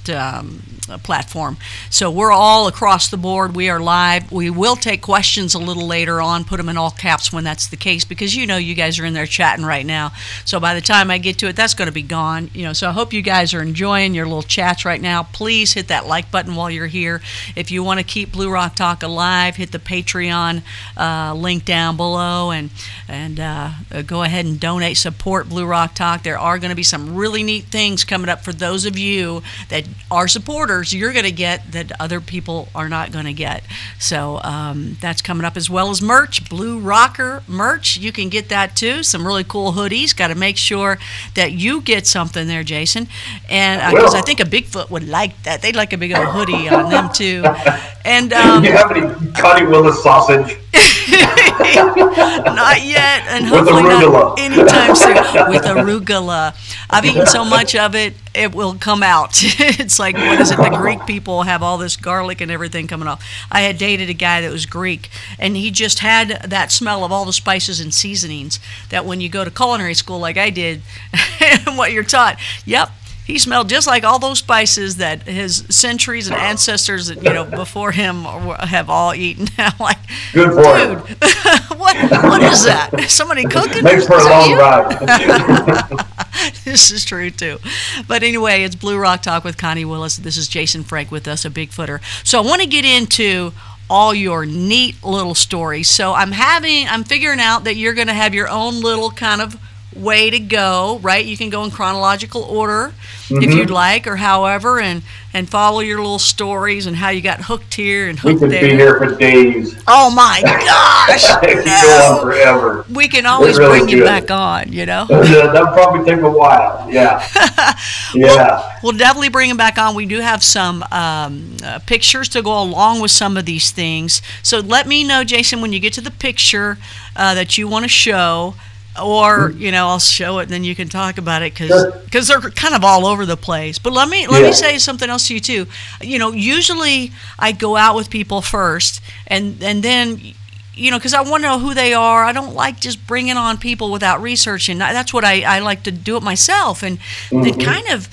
platform. So we're all across the board. We are live. We will take questions a little later on, put them in all caps when that's the case, because you guys are in there chatting right now. So by the time I get to it, that's going to be gone. So I hope you guys are enjoying your little chats right now. Please hit that like button while you're here. If you want to keep Blue Rock Talk alive, hit the Patreon link down below and go ahead and donate, support Blue Rock Talk. There are going to be some really neat things coming up for those of you that are supporters. You're going to get that other people are not going to get. So that's coming up, as well as merch, Blue Rocker merch. You can get that too. Some really cool hoodies. Got to make sure that you get something there, Jason. And because I think a Bigfoot would like that. They'd like a big old hoodie on them too. And do you have any Connie Willis sausage? Not yet, and hopefully not anytime soon. With arugula. I've eaten so much of it, it will come out. It's like, what is it? The Greek people have all this garlic and everything coming off. I had dated a guy that was Greek, and he just had that smell of all the spices and seasonings that when you go to culinary school like I did, and what you're taught, yep, he smelled just like all those spices that his centuries and ancestors, before him have all eaten. I'm like, good for him. what is that? Somebody cooking? Makes for a long ride. This is true too. But anyway, it's Blue Rock Talk with Connie Willis. This is Jason Frank with us, a Bigfooter. So I want to get into all your neat little stories. So I'm figuring out that you're going to have your own little kind of way to go, right? You can go in chronological order if you'd like, or however, and follow your little stories and how you got hooked here and hooked there. We could be here for days. Oh my gosh! It could go on forever. We can always really bring you back on, That'll probably take a while. Yeah. Yeah. We'll definitely bring him back on. We do have some pictures to go along with some of these things. So let me know, Jason, when you get to the picture that you want to show. Or I'll show it and then you can talk about it because they're kind of all over the place. But let me say something else to you too. Usually I go out with people first and then because I want to know who they are. I don't like just bringing on people without researching. That's what I like to do it myself. And then kind of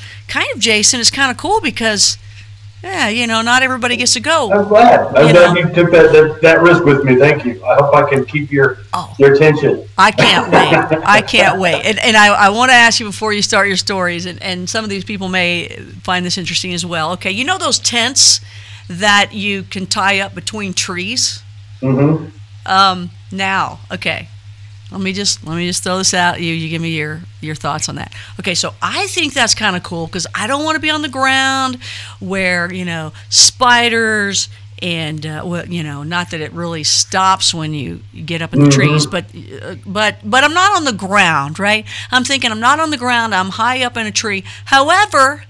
Jason is kind of cool because. Yeah, not everybody gets to go. I'm glad. I'm glad you took that risk with me. Thank you. I hope I can keep your attention. I can't wait. I can't wait. And I want to ask you before you start your stories, and some of these people may find this interesting as well. Okay, those tents that you can tie up between trees? Mm-hmm. Now, okay. Let me just throw this out. You give me your thoughts on that. Okay, so I think that's kind of cool because I don't want to be on the ground where spiders and not that it really stops when you get up in the trees, but I'm not on the ground, right? I'm thinking I'm not on the ground. I'm high up in a tree. However,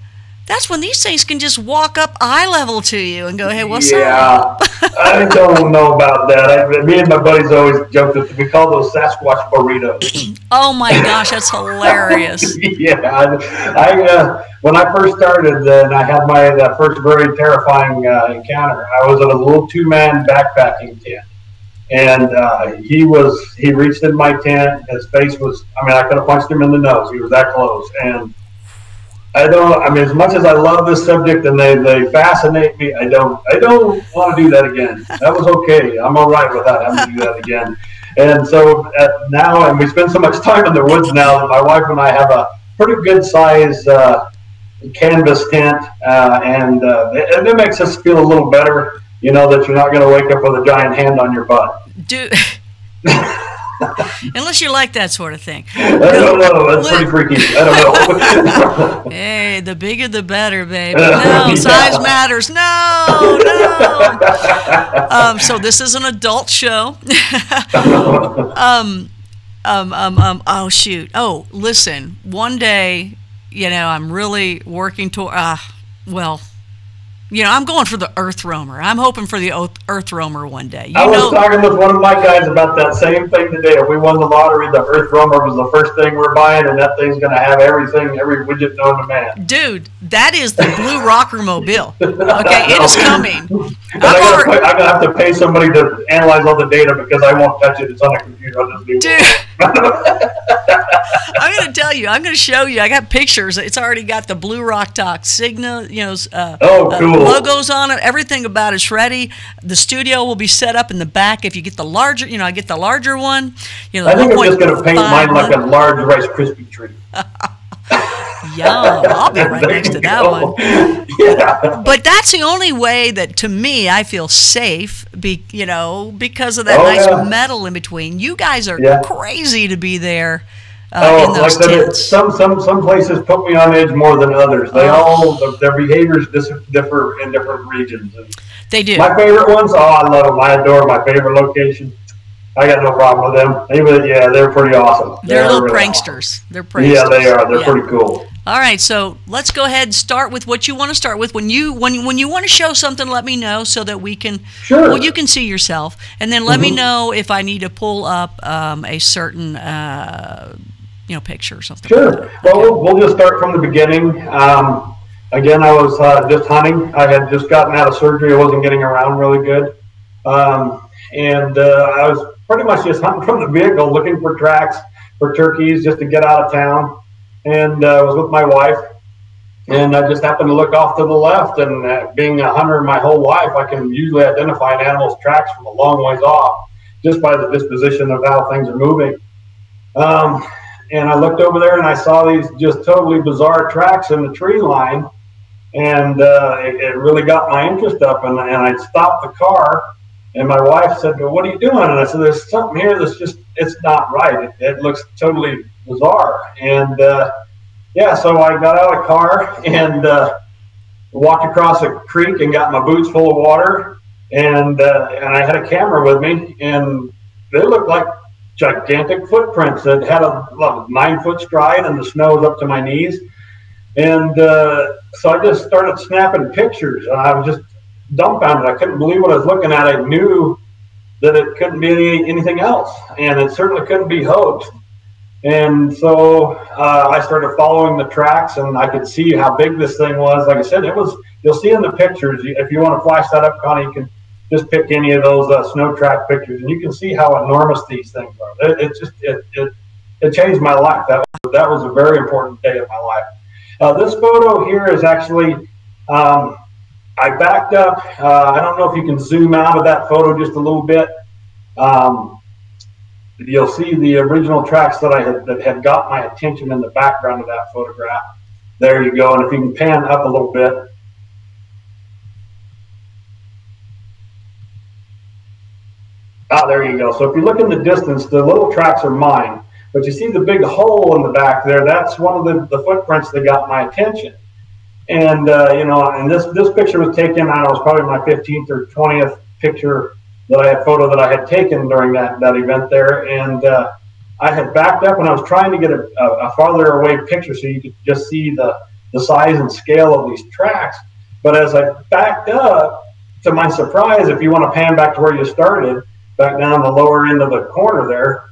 that's when these things can just walk up eye level to you and go, hey, what's up? I don't know about that. Me and my buddies always joke that we call those Sasquatch burritos. Oh, my gosh, that's hilarious. Yeah. When I first started and I had my first very terrifying encounter, I was in a little two-man backpacking tent. And he reached in my tent. His face was, I could have punched him in the nose. He was that close. And as much as I love this subject and they fascinate me, I don't want to do that again. That was okay. I'm all right with that. I'm going to do that again. And so now, and we spend so much time in the woods now that my wife and I have a pretty good size canvas tent, and it makes us feel a little better, that you're not going to wake up with a giant hand on your butt. Dude. Unless you like that sort of thing. I don't know. That's pretty freaky. I don't know. Hey, the bigger the better, baby. No, size matters. No. So this is an adult show. Oh, shoot. Oh, listen. One day, I'm really working toward. I'm going for the Earth Roamer. I'm hoping for the Earth Roamer one day. I was talking with one of my guys about that same thing today. If we won the lottery, the Earth Roamer was the first thing we're buying, and that thing's going to have every widget known to man. Dude, that is the Blue Rocker Mobile. Okay, it is coming. I'm going to have to pay somebody to analyze all the data because I won't touch it. It's on a computer. I'll just do it. I'm going to tell you. I'm going to show you. I got pictures. It's already got the Blue Rock Talk signal, cool. Logos on it. Everything about it's ready. The studio will be set up in the back. If you get the larger, I get the larger one. I think I'm just going to paint mine like a large Rice Krispie treat. Yum! I'll be right next to that one. Yeah. But that's the only way that, to me, I feel safe. Because of that nice metal in between. You guys are crazy to be there. In those tents. Some places put me on edge more than others. Their behaviors differ in different regions. And they do. My favorite ones, I love them. I adore my favorite location. I got no problem with them. They're pretty awesome. They're little really pranksters. Awesome. They're pranksters. Yeah, they are. They're pretty cool. All right, so let's go ahead and start with what you want to start with. When you want to show something, let me know so that we can. Sure. Well, you can see yourself, and then let me know if I need to pull up a certain picture or something. Sure. Like that. Well, we'll just start from the beginning. Again, I was just hunting. I had just gotten out of surgery. I wasn't getting around really good, and I was pretty much just hunting from the vehicle, looking for tracks for turkeys just to get out of town. And I was with my wife, And I just happened to look off to the left, and being a hunter my whole life, I can usually identify an animal's tracks from a long ways off just by the disposition of how things are moving. And I looked over there and I saw these just totally bizarre tracks in the tree line, and it really got my interest up, and I stopped the car, and my wife said, well, what are you doing? And I said, there's something here that's just, it's not right. It looks totally bizarre. And yeah, so I got out of the car and walked across a creek and got my boots full of water, and I had a camera with me, and they looked like gigantic footprints that had a 9-foot stride, and the snow was up to my knees. And so I just started snapping pictures. I was just dumbfounded. I couldn't believe what I was looking at. I knew that it couldn't be anything else, and it certainly couldn't be hoaxed. And so I started following the tracks, and I could see how big this thing was. Like I said, it was, you'll see in the pictures, if you want to flash that up, Connie, you can just pick any of those snow track pictures, and you can see how enormous these things are. It changed my life. That was a very important day of my life. This photo here is actually, I backed up. I don't know if you can zoom out of that photo just a little bit. You'll see the original tracks that had got my attention in the background of that photograph. There you go. And if you can pan up a little bit. Ah, there you go. So if you look in the distance, the little tracks are mine. But you see the big hole in the back there, that's one of the footprints that got my attention. And, you know, and this picture was taken, I don't know, it was probably my 15th or 20th picture photo that I had taken during that event there. And I had backed up, and I was trying to get a farther away picture so you could just see the size and scale of these tracks. But as I backed up, to my surprise, if you want to pan back to where you started, back down the lower end of the corner there,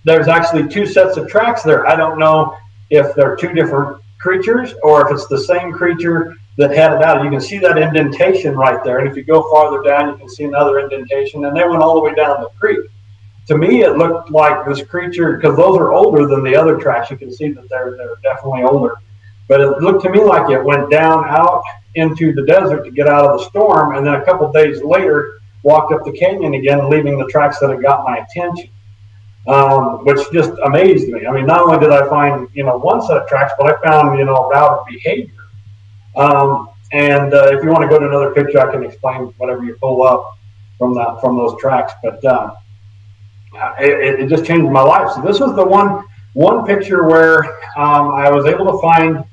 there's actually 2 sets of tracks there. I don't know if they're 2 different creatures or if it's the same creature that had it out. You can see that indentation right there, and if you go farther down, you can see another indentation, and they went all the way down the creek. To me, it looked like this creature, because those are older than the other tracks. You can see that they're definitely older, but it looked to me like it went down out into the desert to get out of the storm, and then a couple days later walked up the canyon again, leaving the tracks that had got my attention, which just amazed me. I mean, not only did I find, you know, one set of tracks, but I found, you know, a route of behavior. And if you want to go to another picture, I can explain whatever you pull up from those tracks. But it just changed my life. So this was the one picture where I was able to find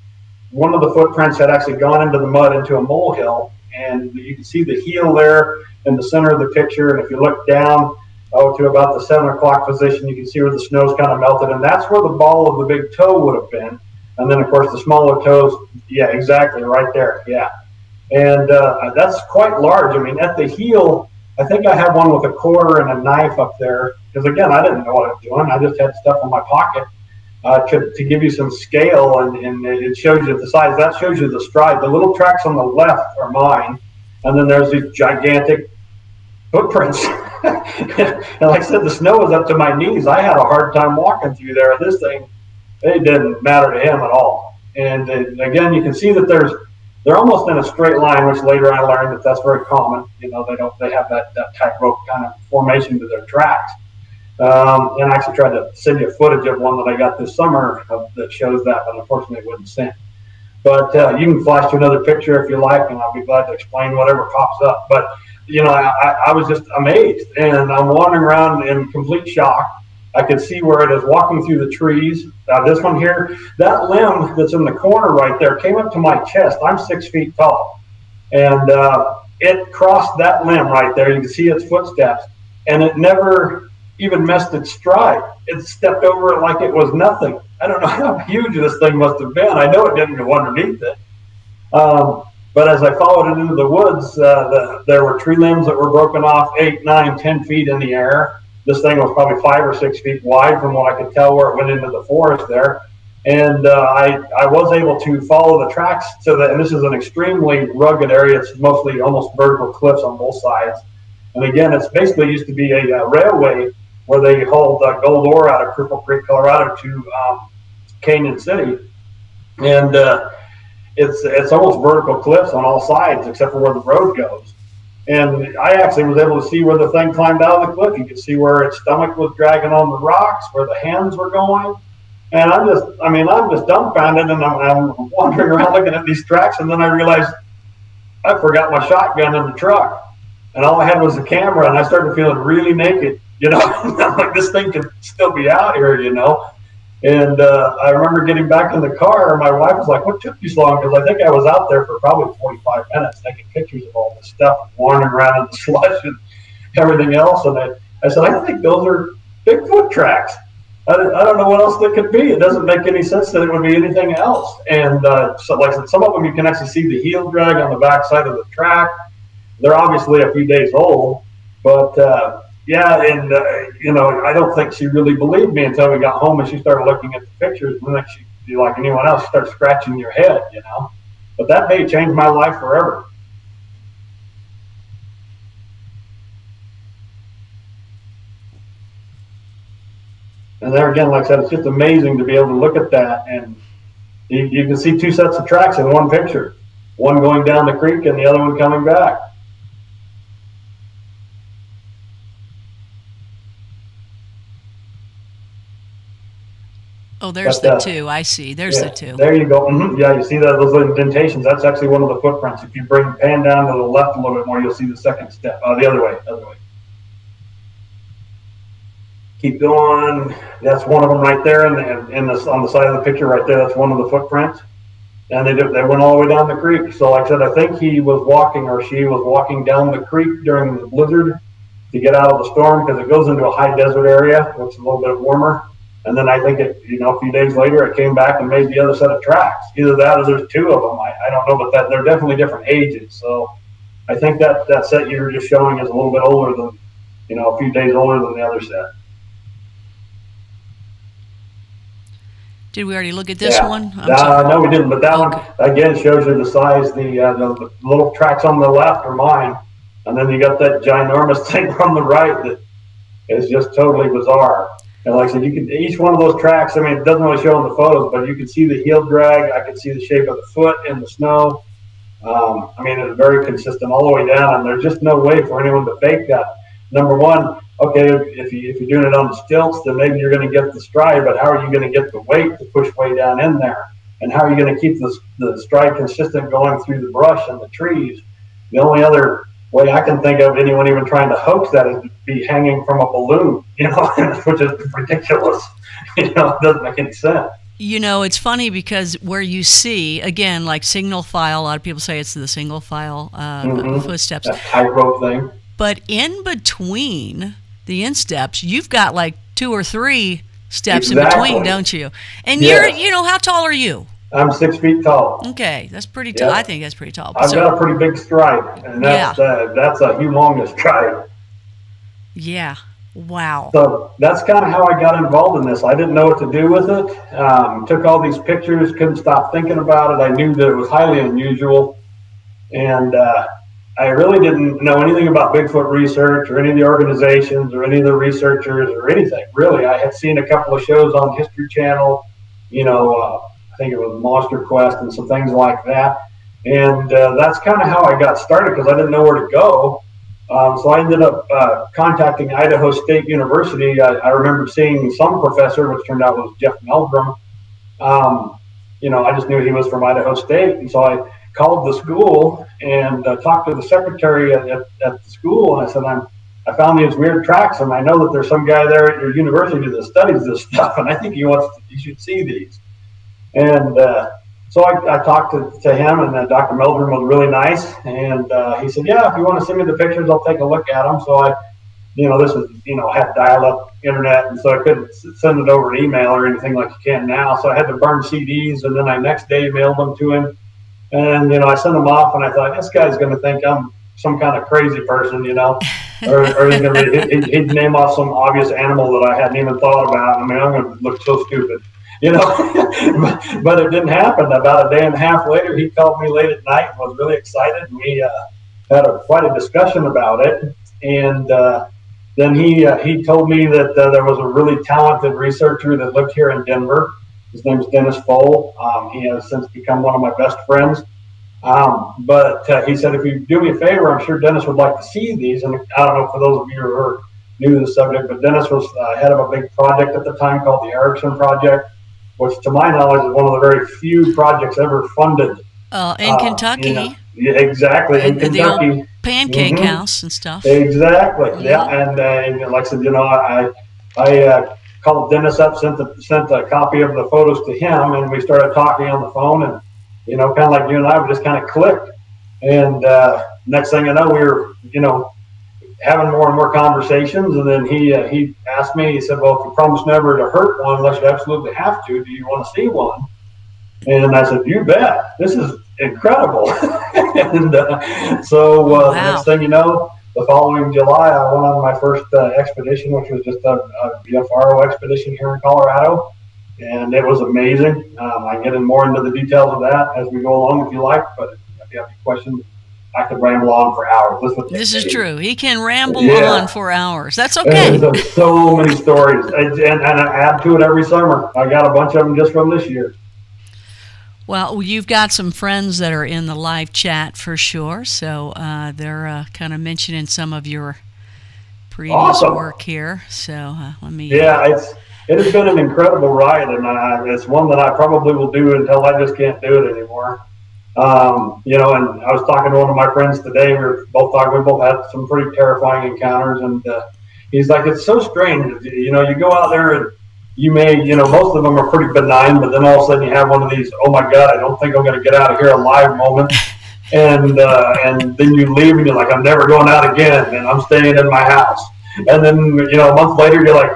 one of the footprints had actually gone into the mud into a molehill, and you can see the heel there in the center of the picture. And if you look down to about the 7 o'clock position, you can see where the snow's kind of melted, and that's where the ball of the big toe would have been. And then, of course, the smaller toes, yeah, exactly, right there, yeah. And that's quite large. I mean, at the heel, I think I have one with a quarter and a knife up there, because, again, I didn't know what I was doing. I just had stuff in my pocket to give you some scale, and it shows you the size. That shows you the stride. The little tracks on the left are mine, and then there's these gigantic footprints. And like I said, the snow was up to my knees. I had a hard time walking through there. This thing, it didn't matter to him at all. And again, you can see that they're almost in a straight line, which later I learned that's very common. You know, they have that tightrope kind of formation to their tracks. And I actually tried to send you footage of one that I got this summer that shows that, but unfortunately it wouldn't send. But you can flash to another picture if you like, and I'll be glad to explain whatever pops up. But you know, I was just amazed, and I'm wandering around in complete shock. I could see where it is walking through the trees. This one here, that limb that's in the corner right there came up to my chest. I'm 6 feet tall, and it crossed that limb right there. You can see its footsteps, and it never even messed its stride. It stepped over it like it was nothing. I don't know how huge this thing must have been. I know it didn't go underneath it. But as I followed it into the woods, there were tree limbs that were broken off 8, 9, 10 feet in the air. This thing was probably 5 or 6 feet wide from what I could tell where it went into the forest there. And I was able to follow the tracks to and this is an extremely rugged area. It's mostly almost vertical cliffs on both sides. And again, it's basically used to be a railway where they hauled gold ore out of Cripple Creek, Colorado to Canyon City. And it's almost vertical cliffs on all sides except for where the road goes. And I actually was able to see where the thing climbed out of the cliff. You could see where its stomach was dragging on the rocks, where the hands were going. And I'm just dumbfounded, and I'm wandering around looking at these tracks, and then I realized I forgot my shotgun in the truck, and all I had was the camera, and I started feeling really naked, you know. I'm like, this thing could still be out here, you know. And I remember getting back in the car, and my wife was like, "What took you so long?" Because I think I was out there for probably 45 minutes taking pictures of all this stuff, wandering around in the slush and everything else. And I said, "I think those are Bigfoot tracks. I don't know what else they could be. It doesn't make any sense that it would be anything else." And so, like I said, some of them you can actually see the heel drag on the back side of the track. They're obviously a few days old, but yeah, and you know, I don't think she really believed me until we got home and she started looking at the pictures. And then she, like anyone else, starts scratching your head, you know. But that day changed my life forever. And there again, like I said, it's just amazing to be able to look at that, and you can see two sets of tracks in one picture, one going down the creek and the other one coming back. Oh, there's the two. I see. There's the two. There you go. Yeah, you see those indentations. That's actually one of the footprints. If you bring the pan down to the left a little bit more, you'll see the second step. The other way. Keep going. That's one of them right there, and on the side of the picture right there. That's one of the footprints. And they went all the way down the creek. So, like I said, I think he was walking, or she was walking down the creek during the blizzard to get out of the storm, because it goes into a high desert area, which is a little bit warmer. And then I think a few days later, it came back and made the other set of tracks. Either that or there's two of them. I don't know, but they're definitely different ages. So I think that set you were just showing is a little bit older than, a few days older than the other set. Did we already look at this one? No, we didn't. But that one, again, shows you the size. The little tracks on the left are mine. And then you got that ginormous thing on the right that is just totally bizarre. And like I said, each one of those tracks, I mean, it doesn't really show in the photos, but you can see the heel drag. I can see the shape of the foot in the snow. I mean, it's very consistent all the way down, and there's just no way for anyone to fake that. Number one, okay, if you're doing it on the stilts, then maybe you're going to get the stride, but how are you going to get the weight to push way down in there? And how are you going to keep the stride consistent going through the brush and the trees? The only other way I can think of anyone even trying to hoax that is to be hanging from a balloon, which is ridiculous. It doesn't make any sense. It's funny because where you see, again, like single file, a lot of people say it's the single file footsteps. That tightrope thing. But in between the insteps, you've got like 2 or 3 steps in between, don't you? And you're, how tall are you? I'm 6 feet tall. Okay, that's pretty tall. Yeah. I think that's pretty tall. I've got a pretty big stride, and that's a humongous stride. Yeah. Wow. So that's kind of how I got involved in this. I didn't know what to do with it. Took all these pictures, couldn't stop thinking about it. I knew that it was highly unusual, and I really didn't know anything about Bigfoot research or any of the organizations or any of the researchers or anything. Really, I had seen a couple of shows on History Channel, I think it was Monster Quest and some things like that. And that's kind of how I got started, because I didn't know where to go. So I ended up contacting Idaho State University. I remember seeing some professor, which turned out was Jeff Meldrum. I just knew he was from Idaho State. And so I called the school and talked to the secretary at the school. And I said, I found these weird tracks, and I know that there's some guy there at your university that studies this stuff, and I think you should see these. And so I talked to him, and Dr. Meldrum was really nice. And he said, yeah, if you want to send me the pictures, I'll take a look at them. So this was, had dial-up internet, and so I couldn't send it over an email or anything like you can now. So I had to burn CDs, and then I next day mailed them to him. And, I sent them off, and I thought, this guy's going to think I'm some kind of crazy person, or he'd name off some obvious animal that I hadn't even thought about. I mean, I'm going to look so stupid. But it didn't happen. About a day and a half later, he called me late at night and was really excited. And we had quite a discussion about it. And then he told me that there was a really talented researcher that lived here in Denver. His name is Dennis Fole. He has since become one of my best friends. But he said, if you do me a favor, I'm sure Dennis would like to see these. And I don't know, for those of you who are new to the subject, but Dennis was head of a big project at the time called the Erickson Project, which to my knowledge is one of the very few projects ever funded. In Kentucky. You know, yeah, exactly, in Kentucky. The old pancake house and stuff. Exactly, yeah. And like I said, you know, I called Dennis up, sent a copy of the photos to him, and we started talking on the phone, and you know, kind of like you and I, we just kind of clicked. And next thing I know, we were, you know, having more and more conversations. And then he asked me, he said, well, if you promise never to hurt one unless you absolutely have to, do you want to see one? And I said, you bet. This is incredible. And so wow. The next thing you know, the following July, I went on my first expedition, which was just a BFRO expedition here in Colorado. And it was amazing. I can get more into the details of that as we go along if you like. But if you have any questions, I could ramble on for hours. This is true. He can ramble on for hours. That's okay. There's so many stories. And I add to it every summer. I got a bunch of them just from this year. Well, you've got some friends that are in the live chat for sure. So they're kind of mentioning some of your previous work here. So let me... Yeah, it has been an incredible ride, and it's one that I probably will do until I just can't do it anymore. You know, and I was talking to one of my friends today. We both had some pretty terrifying encounters, and he's like, it's so strange. You know, you go out there and you may, you know, most of them are pretty benign, but then all of a sudden you have one of these, oh my God, I don't think I'm going to get out of here alive moment. And then you leave and you're like, I'm never going out again, and I'm staying in my house. And then, you know, a month later, you're like,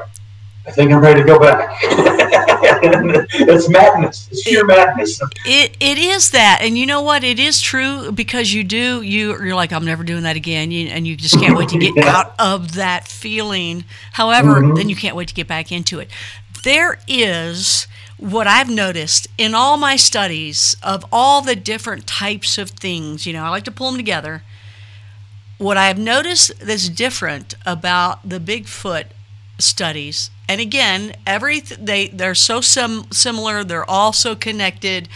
I think I'm ready to go back. It's madness. It's sheer madness. It is that, and you know what? It is true because you're like, I'm never doing that again, and you just can't wait to get out of that feeling. However, then you can't wait to get back into it. There is what I've noticed in all my studies of all the different types of things. You know, I like to pull them together. What I've noticed that's different about the Bigfoot studies, and again, they're so similar. They're all so connected.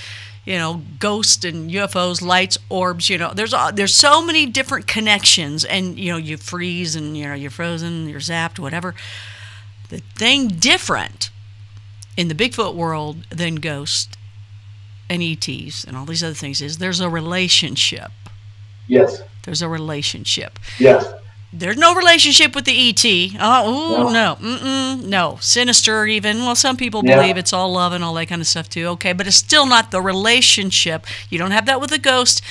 You know, ghosts and UFOs, lights, orbs. You know, there's so many different connections, and you know, you freeze, and you know, you're frozen, you're zapped, whatever. The thing different in the Bigfoot world than ghosts and ETs and all these other things is there's a relationship. Yes. There's a relationship. Yes. There's no relationship with the ET. Oh, no. Sinister even. Well, some people believe it's all love and all that kind of stuff too. Okay, but it's still not the relationship. You don't have that with a ghost.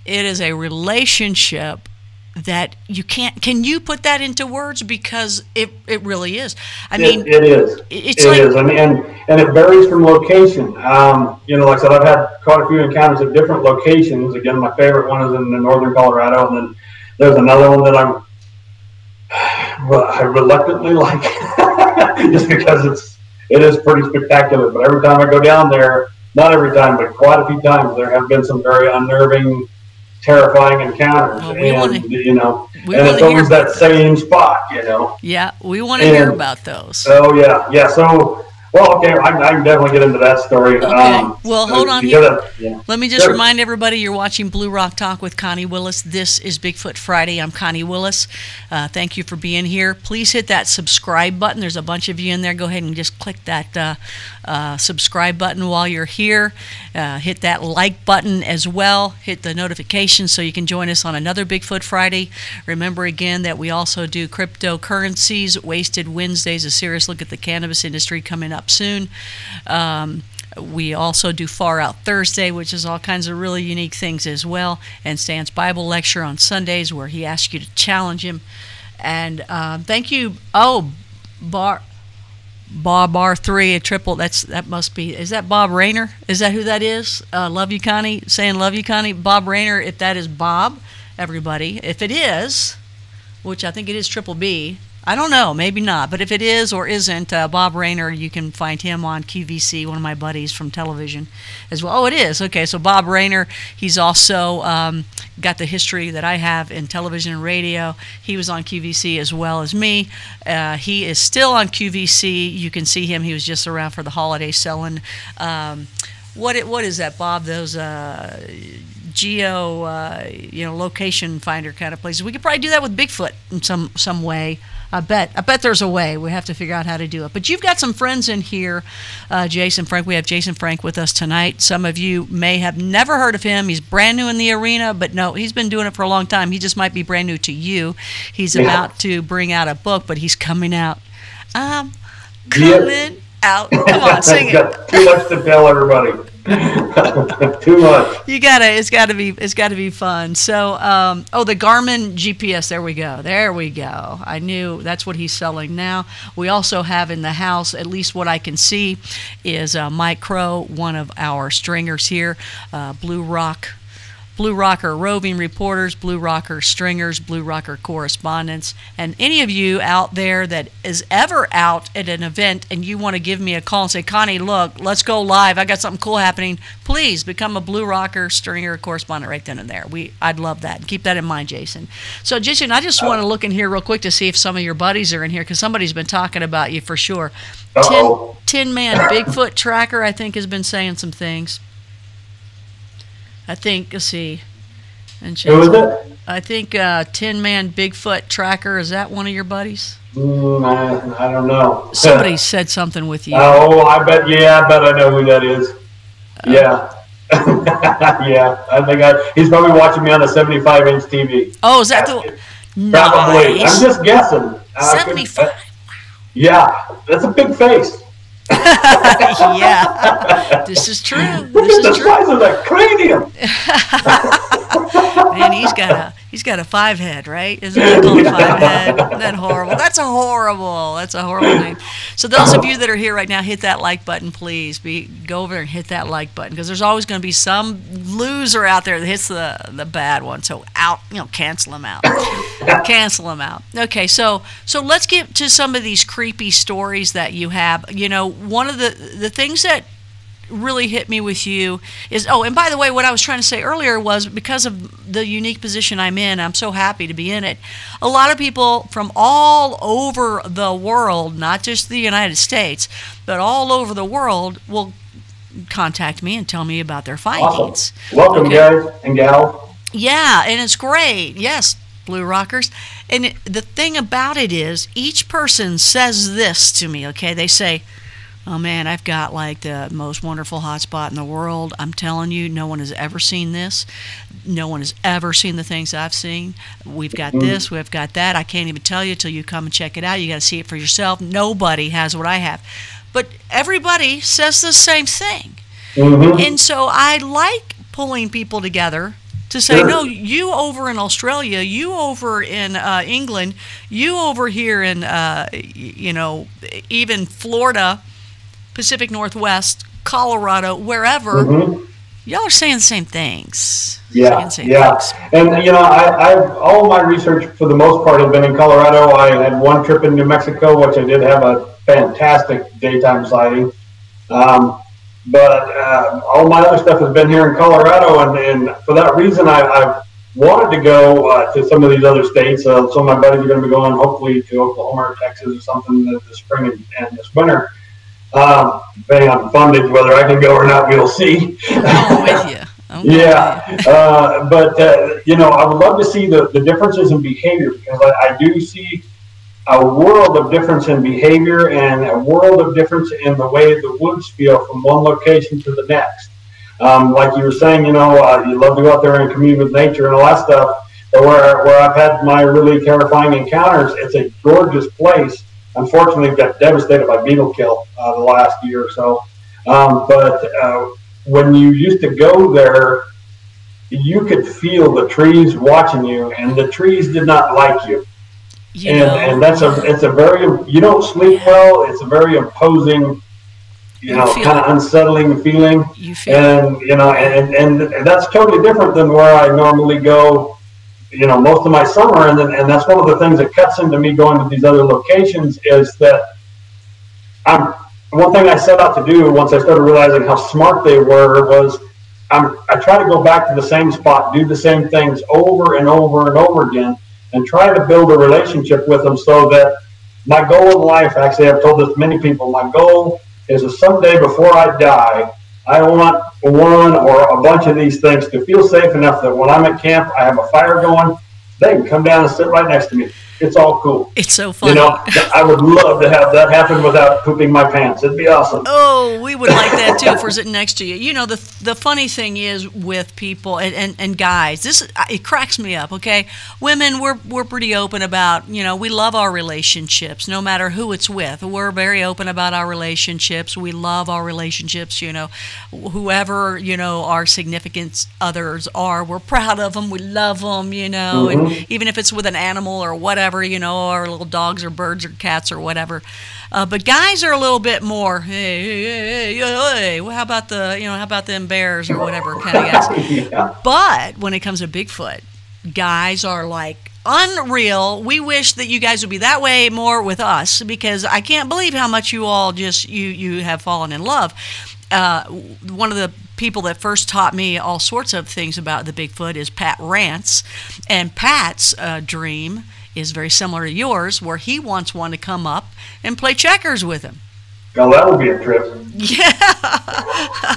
It is a relationship that you can't. Can you put that into words? Because it really is. I mean, it is. It is. I mean, and it varies from location. You know, like I said, I've had quite a few encounters at different locations. Again, my favorite one is in northern Colorado, and then there's another one that I reluctantly like, just because it is pretty spectacular. But every time I go down there, not every time, but quite a few times, there have been some very unnerving, terrifying encounters. You know, and it's always that same spot, you know. Yeah, we want to hear about those. Oh yeah. So, well, okay, I can definitely get into that story. Okay. Well, hold on here. Let me just remind everybody you're watching Blue Rock Talk with Connie Willis. This is Bigfoot Friday. I'm Connie Willis. Thank you for being here. Please hit that subscribe button. There's a bunch of you in there. Go ahead and just click that subscribe button while you're here. Hit that like button as well. Hit the notifications so you can join us on another Bigfoot Friday. Remember again that we also do cryptocurrencies, Wasted Wednesdays, a serious look at the cannabis industry coming up soon. We also do Far Out Thursday, which is all kinds of really unique things as well, and Stan's Bible lecture on Sundays where he asks you to challenge him. And thank you. Oh, Bob R3 a triple. That must be. Is that Bob Rayner? Is that who that is? Love you, Connie. Saying love you, Connie. Bob Rayner. If that is Bob, everybody. If it is, which I think it is triple B. I don't know, maybe not. But if it is or isn't, Bob Rayner, you can find him on QVC, one of my buddies from television as well. Oh, it is. Okay, so Bob Rayner, he's also got the history that I have in television and radio. He was on QVC as well as me. He is still on QVC. You can see him. He was just around for the holiday selling. What is that, Bob? Those geo, location finder kind of places. We could probably do that with Bigfoot in some way. I bet there's a way. We have to figure out how to do it. But you've got some friends in here, Jason Frank. We have Jason Frank with us tonight. Some of you may have never heard of him. He's brand new in the arena, but no, he's been doing it for a long time. He just might be brand new to you. He's about to bring out a book, but he's coming out. Coming out. Come on, sing it. Got too much to tell everybody. Too much. It's gotta be fun. So, the Garmin GPS. There we go. I knew that's what he's selling now. We also have in the house, at least what I can see, is Mike Crow, one of our stringers here, Blue Rocker roving reporters, Blue Rocker stringers, Blue Rocker correspondents, and any of you out there that is ever out at an event and you want to give me a call and say, Connie, look, let's go live. I got something cool happening. Please become a Blue Rocker stringer correspondent right then and there. I'd love that. Keep that in mind, Jason. So, Jason, I just want to look in here real quick to see if some of your buddies are in here because somebody's been talking about you for sure. Tin Man Bigfoot Tracker, I think, has been saying some things. I think, let's see. Who is it? I think Tin Man Bigfoot Tracker. Is that one of your buddies? I don't know. Somebody said something with you. Oh, I bet I know who that is. Yeah. Yeah. I think he's probably watching me on a 75-inch TV. Oh, is that the... Probably. Nice. I'm just guessing. 75. Yeah. That's a big face. Yeah, this is true. Look at the size of that cranium. Man, he's got a 5-head, right? Isn't that called a 5-head? Isn't that horrible? That's a horrible name. So those of you that are here right now, hit that like button, please. Go over there and hit that like button because there's always going to be some loser out there that hits the bad one. So cancel them out. Cancel them out. Okay, so let's get to some of these creepy stories that you have. One of the things that really hit me with you is, and by the way, what I was trying to say earlier was because of the unique position I'm in, I'm so happy to be in it. A lot of people from all over the world, not just the United States, but all over the world will contact me and tell me about their findings. Awesome. Welcome, guys and gals. Yeah, and it's great. Yes, Blue Rockers. And the thing about it is each person says this to me, okay? They say, oh man, I've got like the most wonderful hotspot in the world. I'm telling you, no one has ever seen this. No one has ever seen the things I've seen. We've got this, we've got that. I can't even tell you till you come and check it out. You got to see it for yourself. Nobody has what I have. But everybody says the same thing. Mm-hmm. And so I like pulling people together to say, no, you over in Australia, you over in England, you over here in, even Florida, Pacific Northwest, Colorado, wherever, y'all are saying the same things. Yeah. And, I've all my research for the most part has been in Colorado. I had one trip in New Mexico, which I did have a fantastic daytime sighting. But all my other stuff has been here in Colorado, and for that reason, I've wanted to go to some of these other states. Some of my buddies are going to be going, hopefully, to Oklahoma or Texas or something this spring and this winter. Depending on funding, whether I can go or not, we'll see. I'm with you. But I would love to see the differences in behavior because I do see a world of difference in behavior and a world of difference in the way the woods feel from one location to the next. Like you were saying, you love to go out there and commune with nature and all that stuff. But where I've had my really terrifying encounters, it's a gorgeous place. Unfortunately, got devastated by beetle kill the last year or so. But when you used to go there, you could feel the trees watching you, and the trees did not like you. And it's a very, you don't sleep well. It's a very imposing, kind of unsettling feeling. And that's totally different than where I normally go most of my summer, and that's one of the things that cuts into me going to these other locations is that one thing I set out to do once I started realizing how smart they were was I try to go back to the same spot, do the same things over and over and over again, and try to build a relationship with them so that my goal in life, actually I've told this to many people, my goal is that someday before I die, I want one or a bunch of these things to feel safe enough that when I'm at camp, I have a fire going, they can come down and sit right next to me. It's all cool. It's so funny. I would love to have that happen without pooping my pants. It'd be awesome. Oh, we would like that too if we're sitting next to you. The funny thing is with people and guys, it cracks me up. Okay, women, we're pretty open about. We love our relationships, no matter who it's with. We're very open about our relationships. We love our relationships. Whoever our significant others are, we're proud of them. We love them. And even if it's with an animal or whatever. Or little dogs or birds or cats or whatever, but guys are a little bit more. Hey, well, how about them bears or whatever kind of guys? Yeah. But when it comes to Bigfoot, guys are like unreal. We wish that you guys would be that way more with us because I can't believe how much you all you have fallen in love. One of the people that first taught me all sorts of things about the Bigfoot is Pat Rance, and Pat's dream is very similar to yours, where he wants one to come up and play checkers with him. Oh, that would be a trip. Yeah.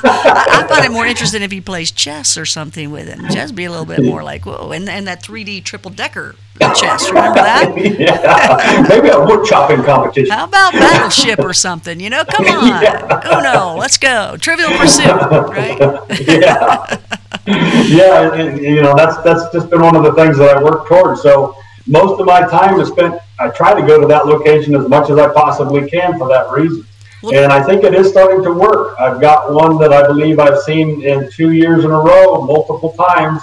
I find it more interesting if he plays chess or something with him. Chess would be a little bit more like, whoa, and that 3D triple-decker chess, remember that? Yeah, maybe a wood chopping competition. How about Battleship or something, come on. Yeah. Uno, let's go. Trivial Pursuit, right? Yeah. Yeah, and that's just been one of the things that I work towards. So most of my time is spent, I try to go to that location as much as I possibly can for that reason. And I think it is starting to work. I've got one that I believe I've seen in 2 years in a row, multiple times,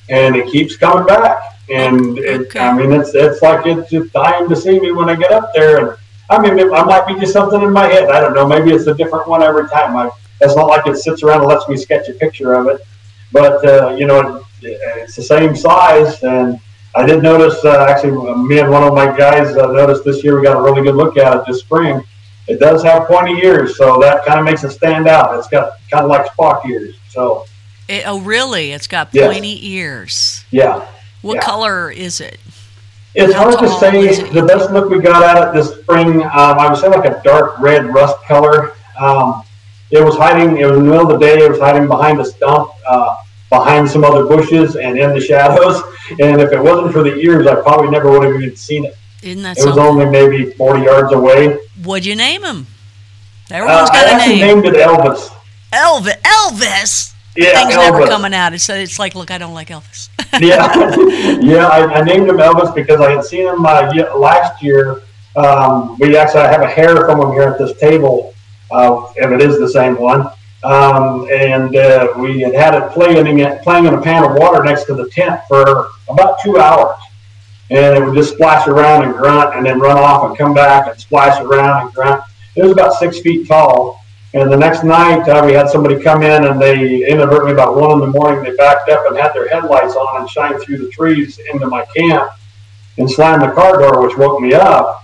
and it keeps coming back. And it's like it's just dying to see me when I get up there. And it might be just something in my head. I don't know. Maybe it's a different one every time. It's not like it sits around and lets me sketch a picture of it. But, it's the same size. And I did notice, actually, me and one of my guys noticed this year we got a really good look at it this spring. It does have pointy ears, so that kind of makes it stand out. It's got kind of like Spock ears. So. Oh, really? It's got pointy ears. Yeah. What color is it? It's hard to say. The best look we got at it this spring, I would say like a dark red rust color. It was hiding. It was in the middle of the day. It was hiding behind a stump, behind some other bushes, and in the shadows. And if it wasn't for the ears, I probably never would have even seen it. Isn't that It was only maybe 40 yards away. What'd you name him? Everyone's got a name. I named it Elvis. Elvis? Yeah, Things Elvis. never coming out. It's like, look, I don't like Elvis. Yeah. I named him Elvis because I had seen him last year. We actually have a hair from him here at this table, if it is the same one. And we had it playing in a pan of water next to the tent for about 2 hours. And it would just splash around and grunt and then run off and come back and splash around and grunt. It was about 6 feet tall. And the next night, we had somebody come in, and they inadvertently, about 1 in the morning, they backed up and had their headlights on and shined through the trees into my camp and slammed the car door, which woke me up.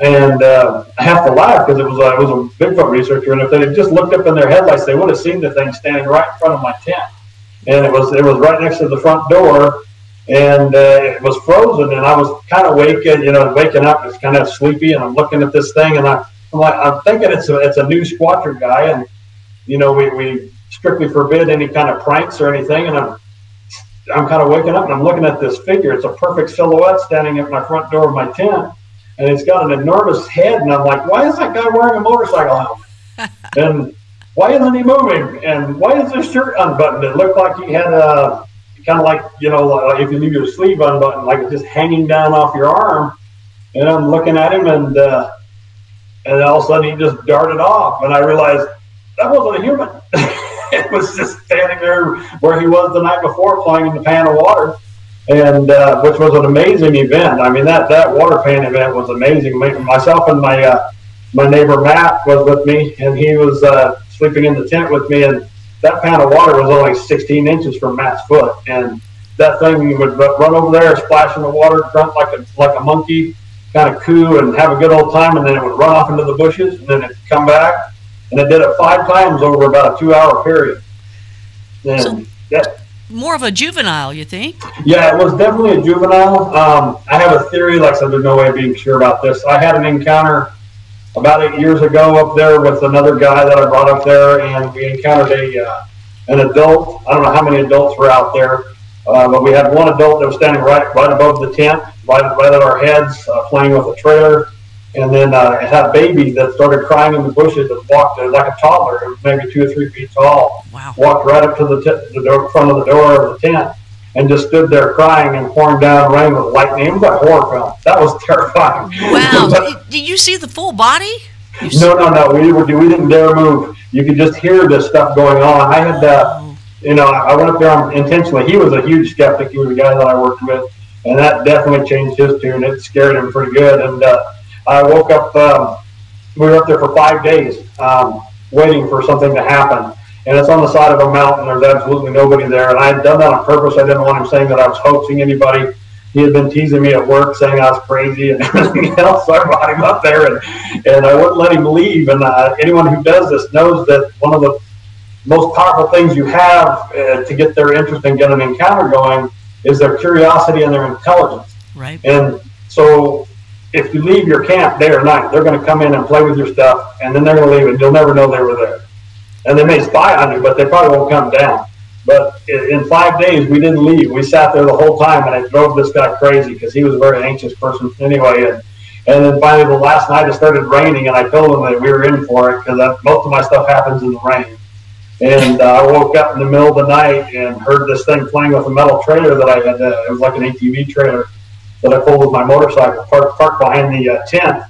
And I have to laugh because it was a Bigfoot researcher, and if they had just looked up in their headlights, they would have seen the thing standing right in front of my tent. And it was right next to the front door. And it was frozen, and I was kind of waking up, it's kind of sleepy, and I'm looking at this thing, and I'm thinking it's a new squatter guy, and we strictly forbid any kind of pranks or anything, and I'm kind of waking up, and I'm looking at this figure. It's a perfect silhouette standing at my front door of my tent, and it's got an enormous head, and I'm like, why is that guy wearing a motorcycle helmet? And why isn't he moving? And why is his shirt unbuttoned? It looked like he had a kind of like, if you leave your sleeve unbuttoned, like it's just hanging down off your arm. And I'm looking at him, and all of a sudden he just darted off. And I realized that wasn't a human. It was just standing there where he was the night before, playing in the pan of water, and which was an amazing event. I mean, that water pan event was amazing. Myself and my neighbor Matt was with me, and he was sleeping in the tent with me, and that pan of water was only 16 inches from Matt's foot, and that thing would run over there, splash in the water, grunt like a monkey, kind of coo and have a good old time, and then it would run off into the bushes, and then it'd come back. And it did it 5 times over about a 2-hour period. And more of a juvenile, you think? Yeah, it was definitely a juvenile. I have a theory, like I said, there's no way of being sure about this. I had an encounter about 8 years ago up there with another guy that I brought up there, and we encountered an adult. I don't know how many adults were out there, but we had one adult that was standing right above the tent, right at our heads, playing with a trailer. And then it had a baby that started crying in the bushes and walked like a toddler, maybe 2 or 3 feet tall. Wow. Walked right up to the front of the door of the tent and just stood there crying and pouring down rain with lightning. It was like a horror film. That was terrifying. Wow. Did you see the full body? No. We didn't dare move. You could just hear this stuff going on. I had, I went up there intentionally. He was a huge skeptic. He was a guy that I worked with, and that definitely changed his tune. It scared him pretty good. And I woke up, we were up there for 5 days waiting for something to happen. And it's on the side of a mountain. There's absolutely nobody there. And I had done that on purpose. I didn't want him saying that I was hoaxing anybody. He had been teasing me at work, saying I was crazy and everything else. So I brought him up there, and I wouldn't let him leave. And anyone who does this knows that one of the most powerful things you have to get their interest and get an encounter going is their curiosity and their intelligence. Right. And so if you leave your camp day or night, they're going to come in and play with your stuff, and then they're going to leave, and you'll never know they were there. And they may spy on you, but they probably won't come down. But in 5 days, we didn't leave. We sat there the whole time, and it drove this guy crazy because he was a very anxious person anyway. And then finally, the last night, it started raining, and I told him that we were in for it because most of my stuff happens in the rain. And I woke up in the middle of the night and heard this thing playing with a metal trailer that I had. It was like an ATV trailer that I pulled with my motorcycle, parked behind the tent.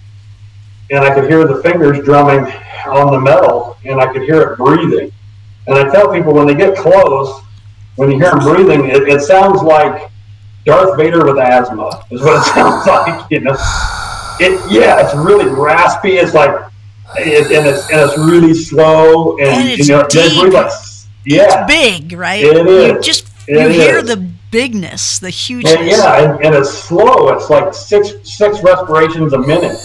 And I could hear the fingers drumming on the metal, and I could hear it breathing. And I tell people when they get close, when you hear them breathing, it sounds like Darth Vader with asthma, is what it sounds like, it's really raspy. It's like, it's really slow, and it's deep. It's big, right? It is. You hear the bigness, the hugeness. And it's slow. It's like six respirations a minute.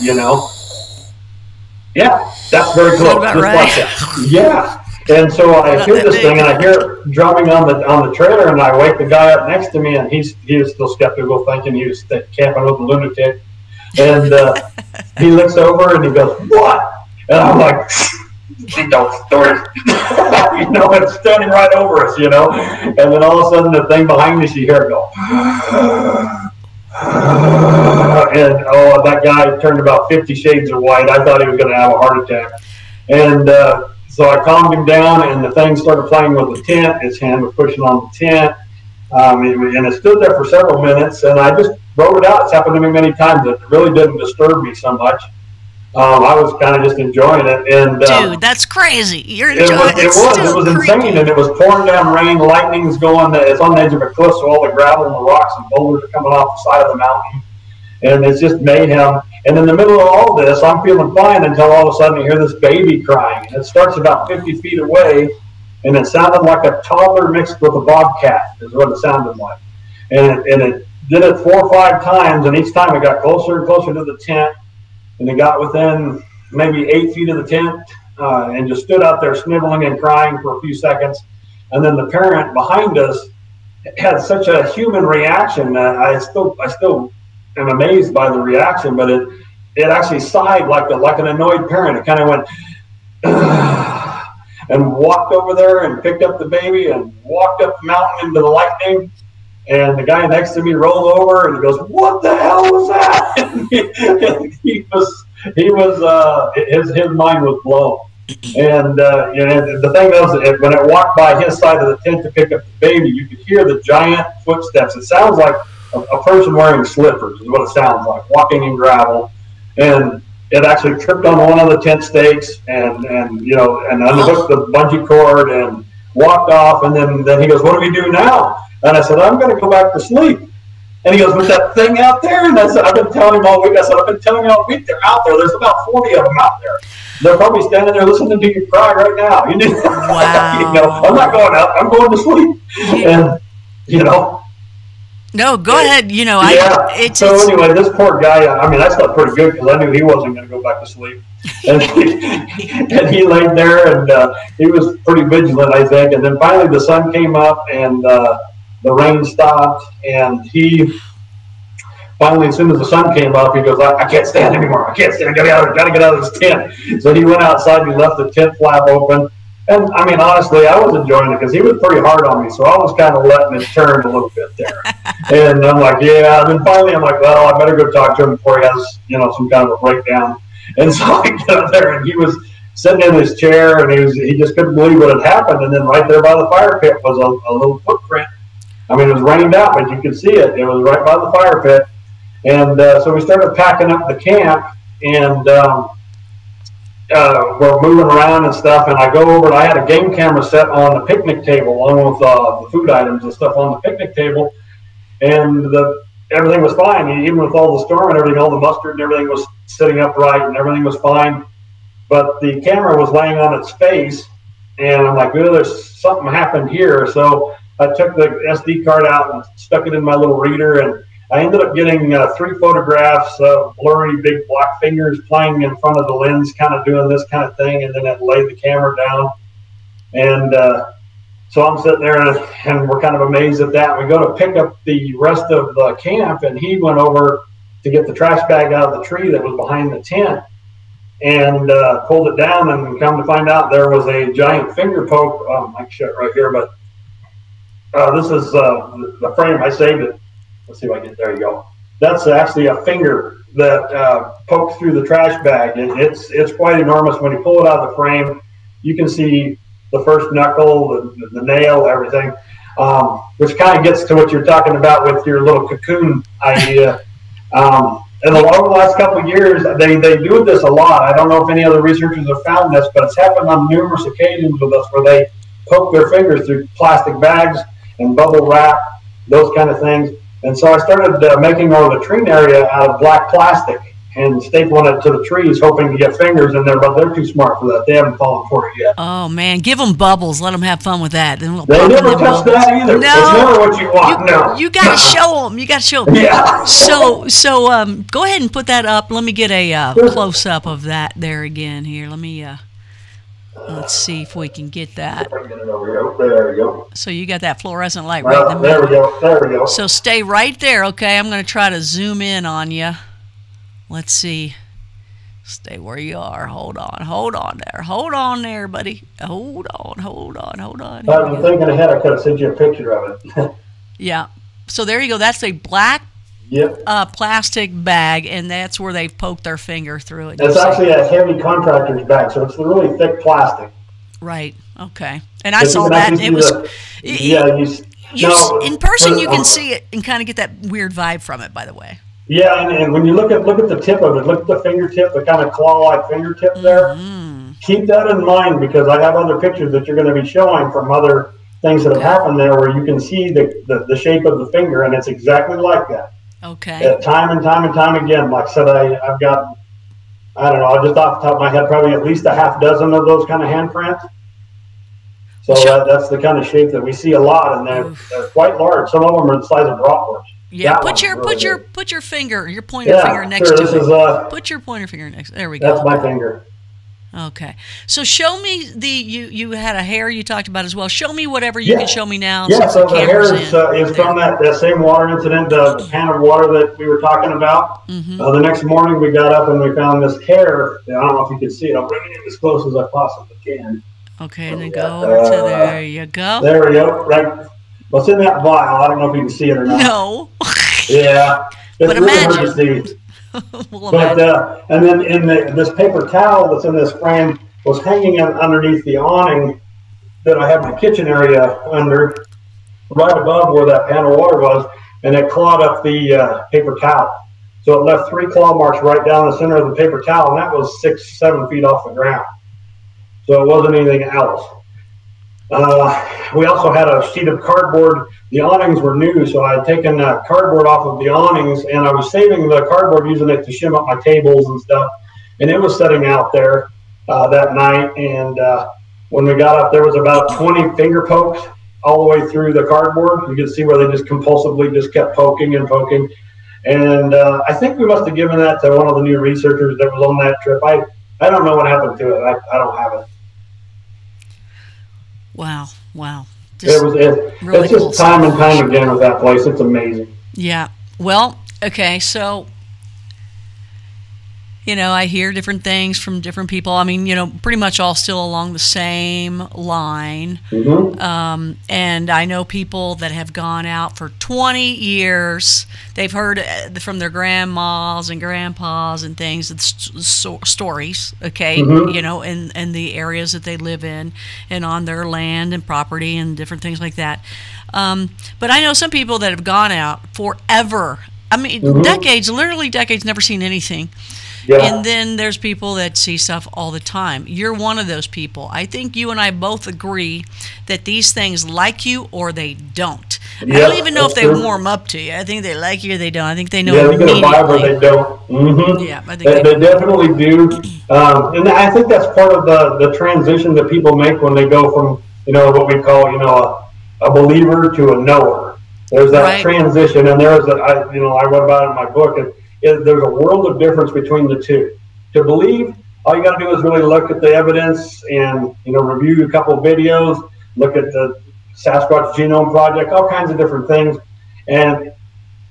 Yeah, that's very close. About just right? Like that. Yeah. And so I hear this thing, and I hear it drumming on the trailer, and I wake the guy up next to me, and he was still skeptical, thinking he was camping with a lunatic. And he looks over and he goes, "What?" And I'm like, "Don't start." It's standing right over us, And then all of a sudden, the thing behind me, you hear it go. And that guy turned about 50 shades of white. I thought he was going to have a heart attack. And so I calmed him down, and the thing started playing with the tent. His hand was pushing on the tent. And it stood there for several minutes, and I just wrote it out. It's happened to me many times. It really didn't disturb me so much. I was kind of just enjoying it. And dude, that's crazy. You're enjoying it. It was insane, and it was pouring down rain. Lightning's going. It's on the edge of a cliff, so all the gravel and the rocks and boulders are coming off the side of the mountain, and it's just mayhem. And in the middle of all this, I'm feeling fine until all of a sudden you hear this baby crying. And it starts about 50 feet away, and it sounded like a toddler mixed with a bobcat is what it sounded like. And it did it 4 or 5 times, and each time it got closer and closer to the tent, and it got within maybe 8 feet of the tent, and just stood out there sniveling and crying for a few seconds. And then the parent behind us had such a human reaction. I still am amazed by the reaction, but it actually sighed like an annoyed parent. It kind of went and walked over there and picked up the baby and walked up the mountain into the lightning. And the guy next to me rolled over and he goes, "What the hell was that?" And his mind was blown. And the thing was, when it walked by his side of the tent to pick up the baby, you could hear the giant footsteps. It sounds like a person wearing slippers is what it sounds like, walking in gravel. And it actually tripped on one of the tent stakes and unhooked the bungee cord and walked off. And then he goes, "What do we do now?" And I said, "I'm going to go back to sleep." And he goes, "With that thing out there?" And I said, "I've been telling him all week." I said, "I've been telling you all week they're out there. There's about 40 of them out there. They're probably standing there listening to you cry right now." Wow. I'm not going out. I'm going to sleep. Yeah. And, No, go ahead. You know, Anyway, this poor guy, I mean, I slept pretty good because I knew he wasn't going to go back to sleep. And he laid there, and he was pretty vigilant, I think. And then finally the sun came up, and the rain stopped, and he finally, as soon as the sun came up, he goes, I can't stand anymore. I can't stand. I gotta get out of this tent. So he went outside and he left the tent flap open. And I mean, honestly, I was enjoying it because he was pretty hard on me. So I was kind of letting it turn a little bit there. And I'm like, yeah. And then finally I'm like, well, I better go talk to him before he has, some kind of a breakdown. And so I get up there, and he was sitting in his chair, and he just couldn't believe what had happened. And then right there by the fire pit was a little footprint. I mean, it was rained out, but you could see it. It was right by the fire pit. And so we started packing up the camp, and we're moving around and stuff. And I go over, and I had a game camera set on the picnic table, along with the food items and stuff on the picnic table. And everything was fine, even with all the storm and everything, all the mustard and everything was sitting upright, and everything was fine. But the camera was laying on its face, and I'm like, oh, there's something happened here. So I took the SD card out and stuck it in my little reader, and I ended up getting 3 photographs of blurry big black fingers playing in front of the lens, kind of doing this kind of thing, and then I'd lay the camera down. And so I'm sitting there, and we're kind of amazed at that. We go to pick up the rest of the camp, and he went over to get the trash bag out of the tree that was behind the tent, and pulled it down, and come to find out there was a giant finger poke. I can show it right here, but this is the frame. I saved it. Let's see if I get, there you go. That's actually a finger that pokes through the trash bag. It's quite enormous. When you pull it out of the frame, you can see the first knuckle, the nail, everything, which kind of gets to what you're talking about with your little cocoon idea. And over the last couple of years, they do this a lot. I don't know if any other researchers have found this, but it's happened on numerous occasions with us where they poke their fingers through plastic bags and bubble wrap, those kind of things. And so I started making all the tree area out of black plastic and stapling it to the trees, hoping to get fingers in there, but they're too smart for that. They haven't fallen for it yet. Oh, man. Give them bubbles. Let them have fun with that. Then we'll they never touch that either. No. It's never what you want. You got to show them. You got to show them. Yeah. So go ahead and put that up. Let me get a close-up of that there again here. Let me... let's see if we can get that. There we go. So you got that fluorescent light right in the middle. There we go. So stay right there, okay? I'm going to try to zoom in on you. Let's see. Stay where you are. Hold on there. Hold on there, buddy. Hold on. I'm thinking ahead. I could have sent you a picture of it. Yeah. So there you go. That's a black plastic bag, and that's where they've poked their finger through it. It's actually a heavy contractor's bag, so it's really thick plastic. Right. Okay. And I saw that. And it was. In person, you can see it and kind of get that weird vibe from it. By the way. Yeah, and when you look at the tip of it, look at the fingertip, the kind of claw-like fingertip there. Keep that in mind, because I have other pictures that you're going to be showing from other things that have happened there, where you can see the shape of the finger, and it's exactly like that. Okay. Time and time again. Like I said, I've got, I don't know, just off the top of my head, probably at least a half dozen of those kind of handprints. So that's the kind of shape that we see a lot, and they're quite large. Some of them are the size of droplets. Yeah, put your finger, your pointer finger next to it. Put your pointer finger next. There we go. That's my finger. Okay. So show me you had a hair you talked about as well. Show me whatever you can show me now. Yeah, so the hair is from that same water incident, the pan of water that we were talking about. The next morning we got up and we found this hair. I don't know if you can see it. I'll bring it in as close as I possibly can. Okay, and then go over to there you go. There we go. Right. What's in that vial? I don't know if you can see it or not. No. Yeah. It's but really imagine. hard to see. And then in this paper towel that's in this frame was hanging underneath the awning that I had my kitchen area under, right above where that pan of water was, and it clawed up the paper towel. So it left 3 claw marks right down the center of the paper towel, and that was 6-7 feet off the ground. So it wasn't anything else. We also had a sheet of cardboard. The awnings were new, so I had taken cardboard off of the awnings, and I was saving the cardboard, using it to shim up my tables and stuff. And it was sitting out there that night, and when we got up, there was about 20 finger pokes all the way through the cardboard. You can see where they just compulsively just kept poking and poking. And I think we must have given that to one of the new researchers that was on that trip. I don't know what happened to it. I don't have it. Wow. It's just time and time again with that place. It's amazing. Yeah. Well, okay. So, I hear different things from different people. I mean, pretty much all still along the same line. Mm-hmm. And I know people that have gone out for 20 years. They've heard from their grandmas and grandpas and things, stories, okay, Mm-hmm. in the areas that they live in and on their land and property and different things like that. But I know some people that have gone out forever. I mean, Mm-hmm. literally decades, never seen anything. Yeah. And then there's people that see stuff all the time. You're one of those people. I think you and I both agree that these things like you or they don't. Yeah, I don't even know if they true. warm up to you. I think they like you or they don't. I think they know Yeah, they get a immediately. vibe or they don't. Mm-hmm. Yeah, I think they definitely do. And I think that's part of the transition that people make when they go from, what we call, a believer to a knower. There's that Right. transition, and there's that, I wrote about it in my book, and there's a world of difference between the two. To believe, all you got to do is really look at the evidence and, review a couple of videos, look at the Sasquatch Genome Project, all kinds of different things. And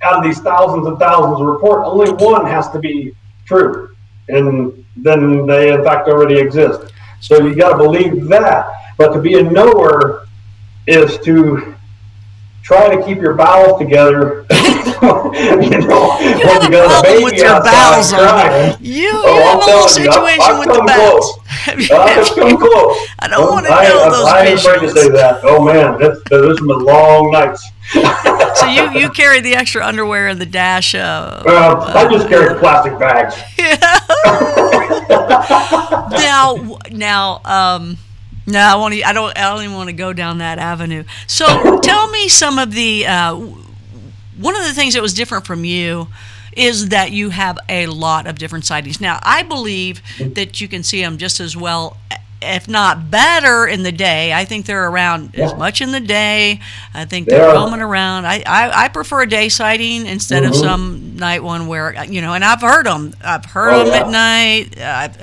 out of these thousands and thousands of reports, only one has to be true. And then they, in fact, already exist. So you got to believe that. But to be a knower is to try to keep your bowels together. You have a problem with your bowels on you. You have a little situation with the bowels. I've come close. I don't want to know those I ain't afraid to say that. Oh man, there's some long nights. So you carry the extra underwear in the dash. I just carry plastic bags. Yeah. No, I don't even want to go down that avenue. So tell me some of the. One of the things that was different from you is that you have a lot of different sightings. Now, I believe that you can see them just as well, if not better, in the day. I think they're around as much in the day. I think they're roaming around. I prefer a day sighting instead of some night one where, and I've heard them. I've heard them at night. I've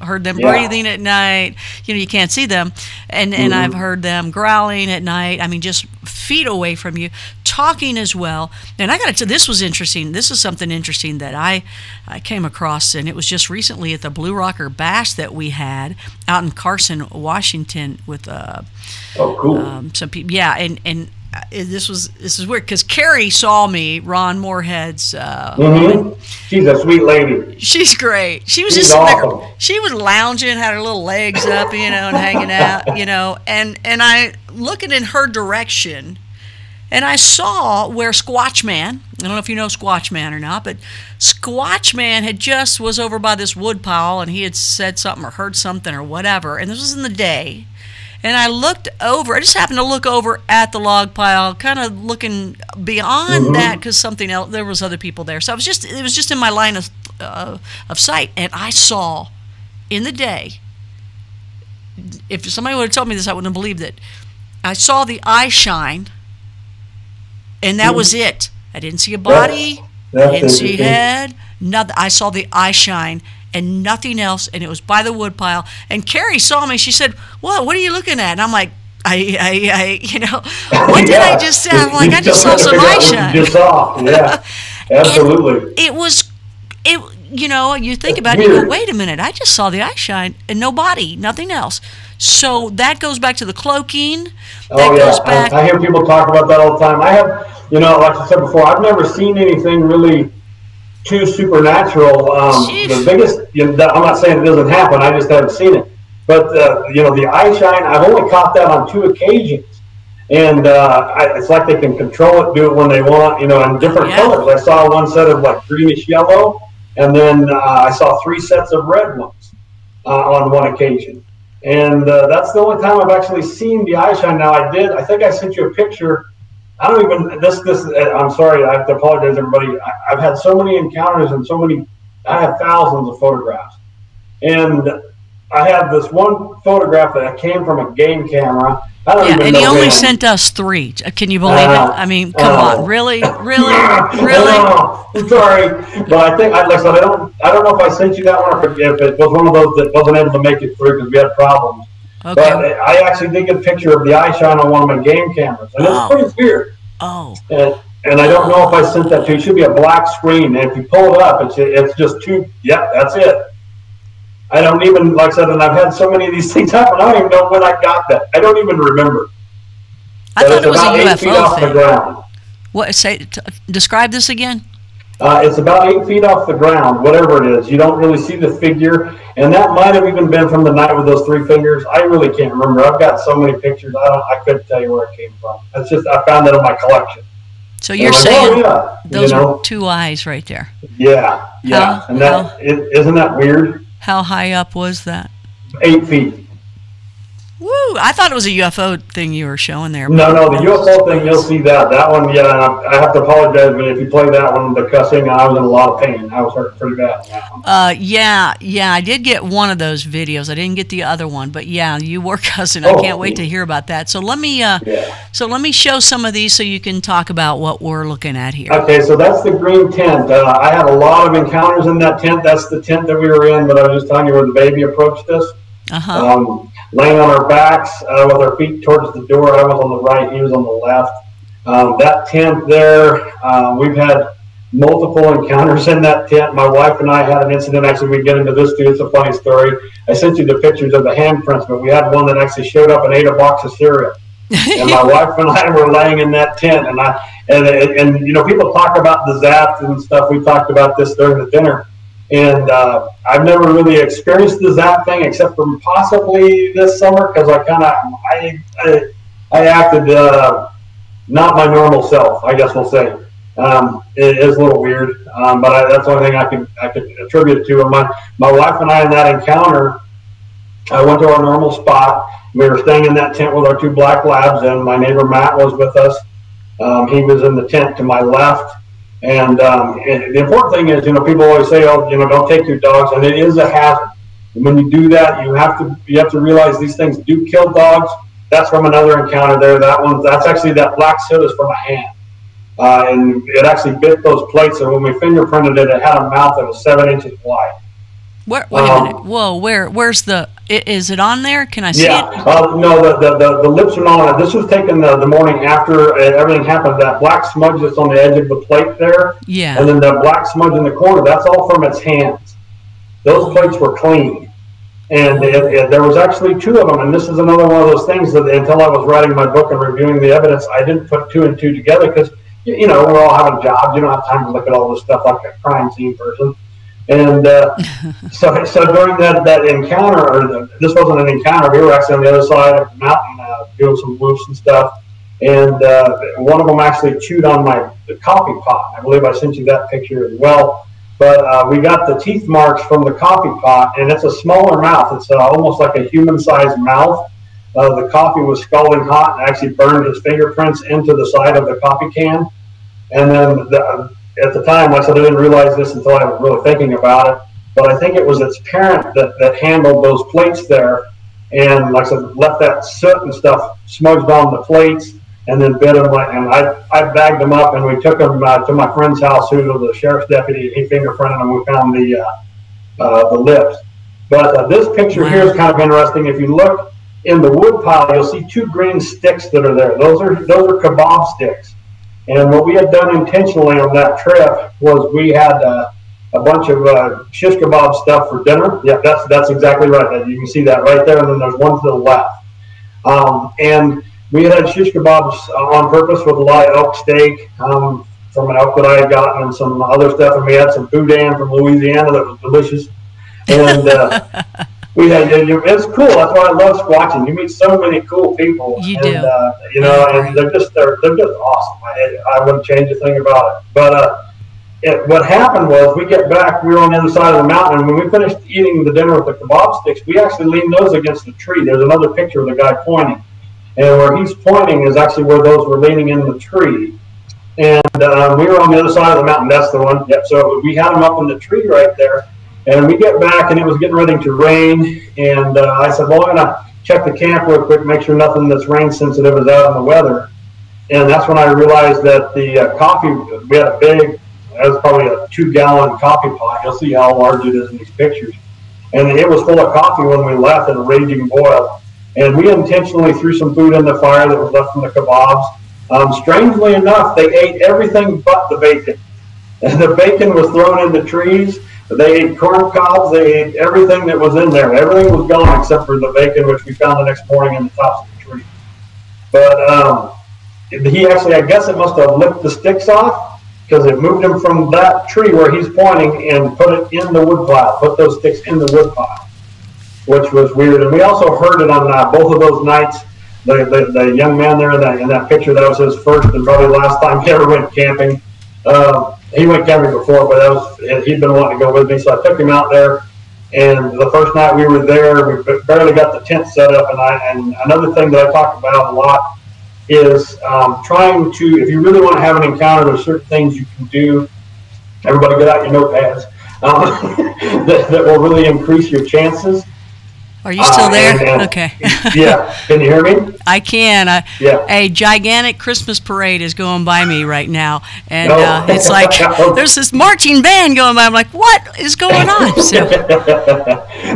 heard them breathing at night. You can't see them. And I've heard them growling at night. I mean, just feet away from you, talking as well. And I got to tell you, this was interesting. This is something interesting that I came across, and it was just recently at the Blue Rocker Bash that we had out in Carson, Washington, with some people. Yeah, and this is weird because Carrie saw me, Ron Moorhead's woman. She's a sweet lady. She's great. She was She's just awesome. there. She was lounging, had her little legs up, and hanging out, and I looking in her direction, and I saw where Squatch Man, I don't know if you know Squatch Man or not, but Squatch Man was over by this wood pile, and he had said something or heard something or whatever, and this was in the day. And I looked over. I just happened to look over at the log pile, kind of looking beyond that because something else. There was other people there, so it was just in my line of sight. And I saw, in the day. If somebody would have told me this, I wouldn't have believed it. I saw the eye shine, and that was it. I didn't see a body. I didn't see a head. Nothing. I saw the eye shine. And nothing else, and it was by the wood pile. And Carrie saw me. She said, "What are you looking at?" And I'm like, what did I just say? I'm like, I just saw some eye shine. You saw, yeah, absolutely. And you think about it, you go, wait a minute, I just saw the eye shine, and no body, nothing else. So that goes back to the cloaking. Goes back. I hear people talk about that all the time. I have, like I said before, I've never seen anything really too supernatural. The biggest, I'm not saying it doesn't happen, I just haven't seen it. But, the eye shine, I've only caught that on 2 occasions. And it's like they can control it, do it when they want, in different colors. I saw one set of like greenish yellow, and then I saw 3 sets of red ones on one occasion. And that's the only time I've actually seen the eye shine. Now, I think I sent you a picture. I don't even, I'm sorry, I have to apologize, everybody. I've had so many encounters and I have thousands of photographs. And I have this one photograph that came from a game camera. I don't even know. And he only sent us 3. Can you believe it? I mean, come on, really? I'm sorry, but I think, like I said, I don't know if I sent you that one or if it was one of those that wasn't able to make it through because we had problems. Okay. But I actually did get a picture of the eye shine on one of my game cameras, and it's pretty weird. And I don't know if I sent that to you. It should be a black screen, and if you pull it up, it's just 2. Yeah, that's it. I don't even, like I said, and I've had so many of these things happen, I don't even know when I got that. I don't even remember. I thought it was a UFO 8 feet off the ground. What? Describe this again. It's about 8 feet off the ground, whatever it is. You don't really see the figure, and that might have even been from the night with those 3 fingers. I really can't remember. I've got so many pictures. I couldn't tell you where it came from. It's just I found that in my collection. So you're saying those are 2 eyes right there? Yeah. And isn't that weird? How high up was that? 8 feet. Woo! I thought it was a UFO thing you were showing there. No, the UFO thing, you'll see that. That one, yeah, I have to apologize, but if you play that one, the cussing, I was in a lot of pain. I was hurt pretty bad on that one. Yeah, I did get one of those videos. I didn't get the other one, but yeah, you were cussing. I can't wait to hear about that. So let me show some of these so you can talk about what we're looking at here. Okay, so that's the green tent. I had a lot of encounters in that tent. That's the tent that we were in, but I was just telling you where the baby approached us. Laying on our backs with our feet towards the door. I was on the right, he was on the left. That tent there, we've had multiple encounters in that tent. My wife and I had an incident. Actually, we get into this too. It's a funny story. I sent you the pictures of the handprints, but we had one that actually showed up and ate a box of cereal. And my wife and I were laying in that tent, and you know, people talk about the zaps and stuff. We talked about this during the dinner. And I've never really experienced the zap thing except for possibly this summer because I acted not my normal self, I guess we'll say. It is a little weird, but that's the only thing I could attribute it to. And my wife and I in that encounter, I went to our normal spot. We were staying in that tent with our 2 black labs, and my neighbor Matt was with us. He was in the tent to my left. And the important thing is, you know, people always say, oh, you know, don't take your dogs, and it is a hazard. And when you do that, you have to realize these things do kill dogs. That's from another encounter there. That's actually that black soot is from a hand, and it actually bit those plates. And when we fingerprinted it, it had a mouth that was 7 inches wide. Wait a minute. Whoa, where's the? Is it on there? Can I see it? No, the lips are not on it. This was taken the morning after everything happened. That black smudge that's on the edge of the plate there. Yeah. And then the black smudge in the corner. That's all from its hands. Those plates were clean, and there was actually 2 of them. And this is another one of those things that until I was writing my book and reviewing the evidence, I didn't put 2 and 2 together because you know we're all having jobs. You don't have time to look at all this stuff like a crime scene person. And so during that encounter, this wasn't an encounter. We were actually on the other side of the mountain doing some whoops and stuff. And one of them actually chewed on the coffee pot. I believe I sent you that picture as well. But we got the teeth marks from the coffee pot, and it's a smaller mouth. It's almost like a human-sized mouth. The coffee was scalding hot and actually burned his fingerprints into the side of the coffee can. And then at the time, like I said, I didn't realize this until I was really thinking about it, but I think it was its parent that handled those plates there, and like I said, left that soot and stuff smudged on the plates, and then bit them. And I bagged them up, and we took them to my friend's house, who was a sheriff's deputy, and he fingerprinted them. We found the lips. But this picture here is kind of interesting. If you look in the wood pile, you'll see 2 green sticks that are there. Those are kebab sticks. And what we had done intentionally on that trip was we had a bunch of shish kebab stuff for dinner. Yeah, that's exactly right. You can see that right there, and then there's one to the left. And we had shish kebabs on purpose with a lot of elk steak from an elk that I had gotten and some other stuff. And we had some boudin from Louisiana that was delicious. And it's cool. That's why I love squatching. You meet so many cool people. You do. You know, and they're just awesome. I wouldn't change a thing about it. But what happened was we get back. We were on the other side of the mountain, and when we finished eating the dinner with the kebab sticks, we actually leaned those against the tree. There's another picture of the guy pointing, and where he's pointing is actually where those were leaning in the tree. And we were on the other side of the mountain. That's the one. Yep. So we had them up in the tree right there. And we get back, and it was getting ready to rain. And I said, well, I'm going to check the camp real quick, make sure nothing that's rain sensitive is out in the weather. And that's when I realized that the coffee, we had a big, that was probably a 2-gallon coffee pot. You'll see how large it is in these pictures. And it was full of coffee when we left in a raging boil. And we intentionally threw some food in the fire that was left from the kebabs. Strangely enough, they ate everything but the bacon. And the bacon was thrown into trees. They ate corn cobs. They ate everything that was in there. Everything was gone except for the bacon, which we found the next morning in the tops of the tree. But he actually, I guess it must have licked the sticks off, because it moved him from that tree where he's pointing and put it in the wood pile, put those sticks in the wood pile, which was weird. And we also heard it on both of those nights. The young man there in that picture, that was his first and probably last time he ever went camping. He went camping before, but he'd been wanting to go with me, so I took him out there. And the first night we were there, we barely got the tent set up. And another thing that I talk about a lot is trying to, if you really want to have an encounter, there's certain things you can do. Everybody get out your notepads that will really increase your chances. Are you still there? Okay. Yeah. Can you hear me? I can. Yeah. A gigantic Christmas parade is going by me right now. And it's like, there's this marching band going by. I'm like, what is going on? So.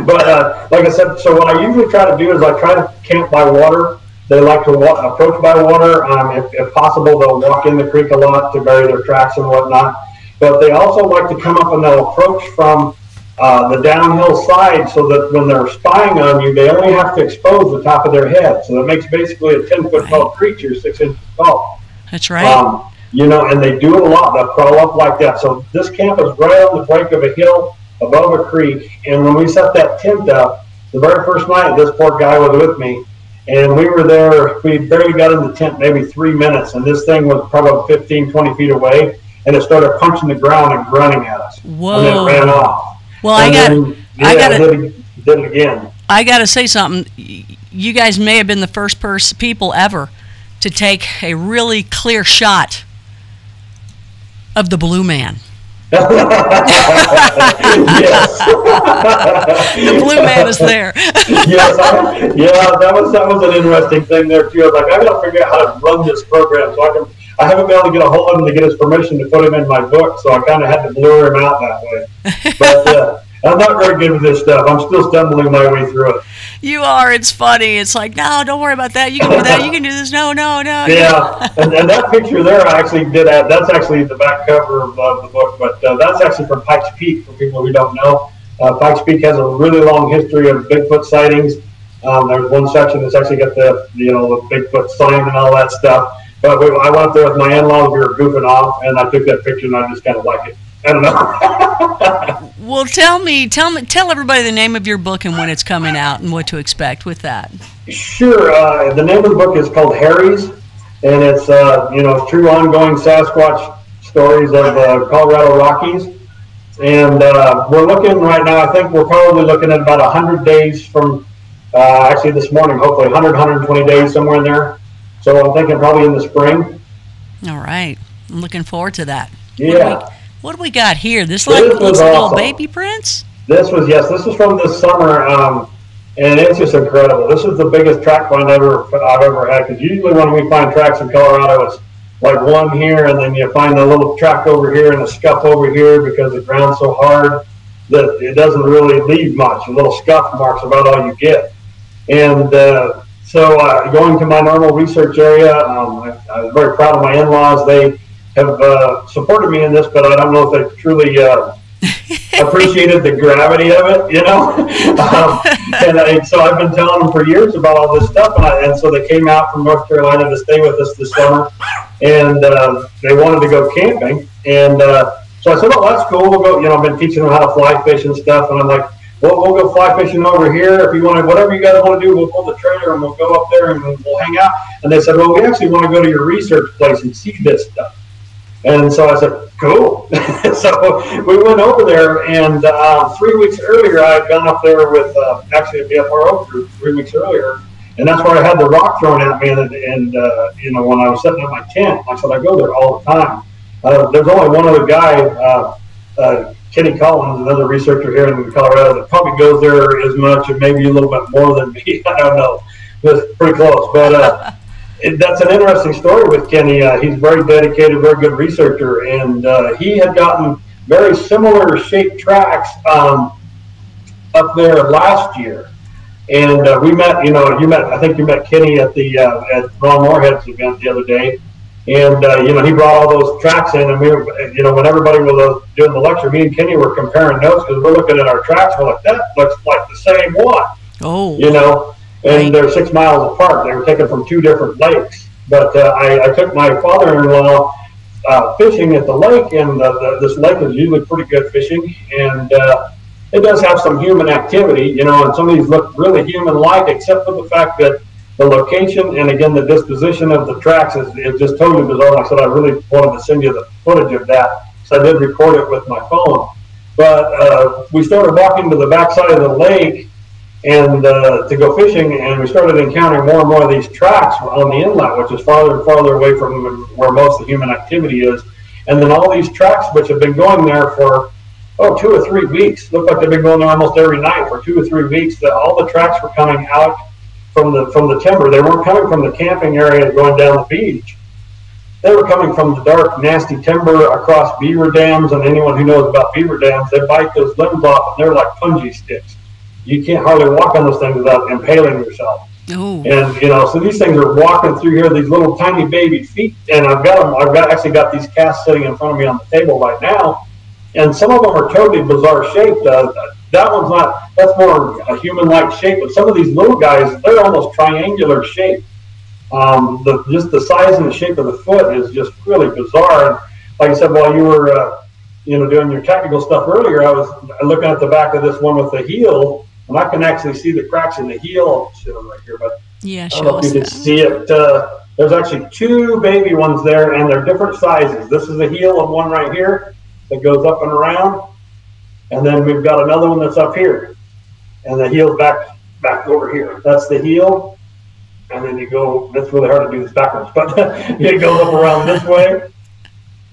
But like I said, so what I usually try to do is I try to camp by water. They like to approach by water. If possible, they'll walk in the creek a lot to bury their tracks and whatnot. But they also like to come up and they'll approach from the downhill side, so that when they're spying on you, they only have to expose the top of their head. So that makes basically a 10-foot tall creature 6 inches tall. That's right. And they do it a lot. They'll crawl up like that. So this camp is right on the break of a hill above a creek. And when we set that tent up, the very first night, this poor guy was with me. And we were there, we barely got in the tent maybe 3 minutes. And this thing was probably 15, 20 feet away. And it started punching the ground and grunting at us. Whoa. And then ran off. Well, did it again. I got to say something. You guys may have been the first people ever to take a really clear shot of the Blue Man. Yes. The Blue Man is there. Yes, that was an interesting thing there too. I was like, I got to figure out how to run this program, so I haven't been able to get a hold of him to get his permission to put him in my book, so I kind of had to lure him out that way. But I'm not very good with this stuff. I'm still stumbling my way through it. You are. It's funny. It's like, no, don't worry about that. You can do that. You can do this. No. Yeah, and that picture there, I actually did. That's actually the back cover of the book, but that's actually from Pikes Peak, for people who don't know. Pikes Peak has a really long history of Bigfoot sightings. There's one section that's actually got the Bigfoot sign and all that stuff. But I went up there with my in-laws. We were goofing off, and I took that picture, and I just kind of like it. I don't know. Well, tell everybody the name of your book and when it's coming out and what to expect with that. Sure. The name of the book is called Harry's, and it's true ongoing Sasquatch stories of Colorado Rockies. And we're looking right now. I think we're probably looking at about 100 days from actually this morning. Hopefully 120 days, somewhere in there. So I'm thinking probably in the spring. All right. I'm looking forward to that. Yeah. What do we got here? This looks like little baby prints? This was from this summer, and it's just incredible. This is the biggest track find I've ever had, because usually when we find tracks in Colorado, it's like one here, and then you find a little track over here and a scuff over here because the ground's so hard that it doesn't really leave much. A little scuff marks about all you get. And so going to my normal research area, I was very proud of my in-laws. They have supported me in this, but I don't know if they truly appreciated the gravity of it, and so I've been telling them for years about all this stuff, and so they came out from North Carolina to stay with us this summer, and they wanted to go camping, and so I said, "Oh, that's cool. We'll go." I've been teaching them how to fly fish and stuff, and I'm like, "Well, we'll go fly fishing over here. If you want to, whatever you guys want to do, we'll pull the trailer and we'll go up there and we'll hang out." And they said, "Well, we actually want to go to your research place and see this stuff." And so I said, cool. So we went over there, and 3 weeks earlier, I had gone up there with actually a BFRO group 3 weeks earlier, and that's where I had the rock thrown at me. And when I was setting up my tent, I said I go there all the time. There's only one other guy Kenny Collins, another researcher here in Colorado, that probably goes there as much and maybe a little bit more than me. I don't know. It's pretty close. But that's an interesting story with Kenny. He's very dedicated, very good researcher. And he had gotten very similar shaped tracks up there last year. And we met, I think you met Kenny at the at Ron Moorhead's event the other day. And, he brought all those tracks in, and we were, when everybody was doing the lecture, me and Kenny were comparing notes because we're looking at our tracks. We're like, that looks like the same one. Oh. And they're 6 miles apart. They were taken from 2 different lakes. But I took my father-in-law fishing at the lake, and this lake is usually pretty good fishing. And it does have some human activity, and some of these look really human-like, except for the fact that the location and, again, the disposition of the tracks is just totally bizarre. Like I said, I really wanted to send you the footage of that, so I did record it with my phone. But we started walking to the backside of the lake and to go fishing, and we started encountering more and more of these tracks on the inlet, which is farther and farther away from where most of the human activity is. And then all these tracks, which have been going there for 2 or 3 weeks, look like they've been going there almost every night for 2 or 3 weeks, that all the tracks were coming out from the timber. They weren't coming from the camping area going down the beach. They were coming from the dark, nasty timber across beaver dams, and anyone who knows about beaver dams, they bite those limbs off, and they're like punji sticks. You can't hardly walk on those things without impaling yourself. Oh. And, so these things are walking through here, these little tiny baby feet, and I've actually got these casts sitting in front of me on the table right now, and some of them are totally bizarre shaped. That one's not, that's more a human-like shape, but some of these little guys, they're almost triangular shaped. Just the size and the shape of the foot is just really bizarre. And like I said, while you were, doing your technical stuff earlier, I was looking at the back of this one with the heel, and I can actually see the cracks in the heel. I'll sit them right here, but yeah, I don't know if you can see it. There's actually 2 baby ones there, and they're different sizes. This is the heel of one right here that goes up and around. And then we've got another one that's up here, and the heel's back over here. That's the heel, and then you go. That's really hard to do this backwards, but it goes up around this way.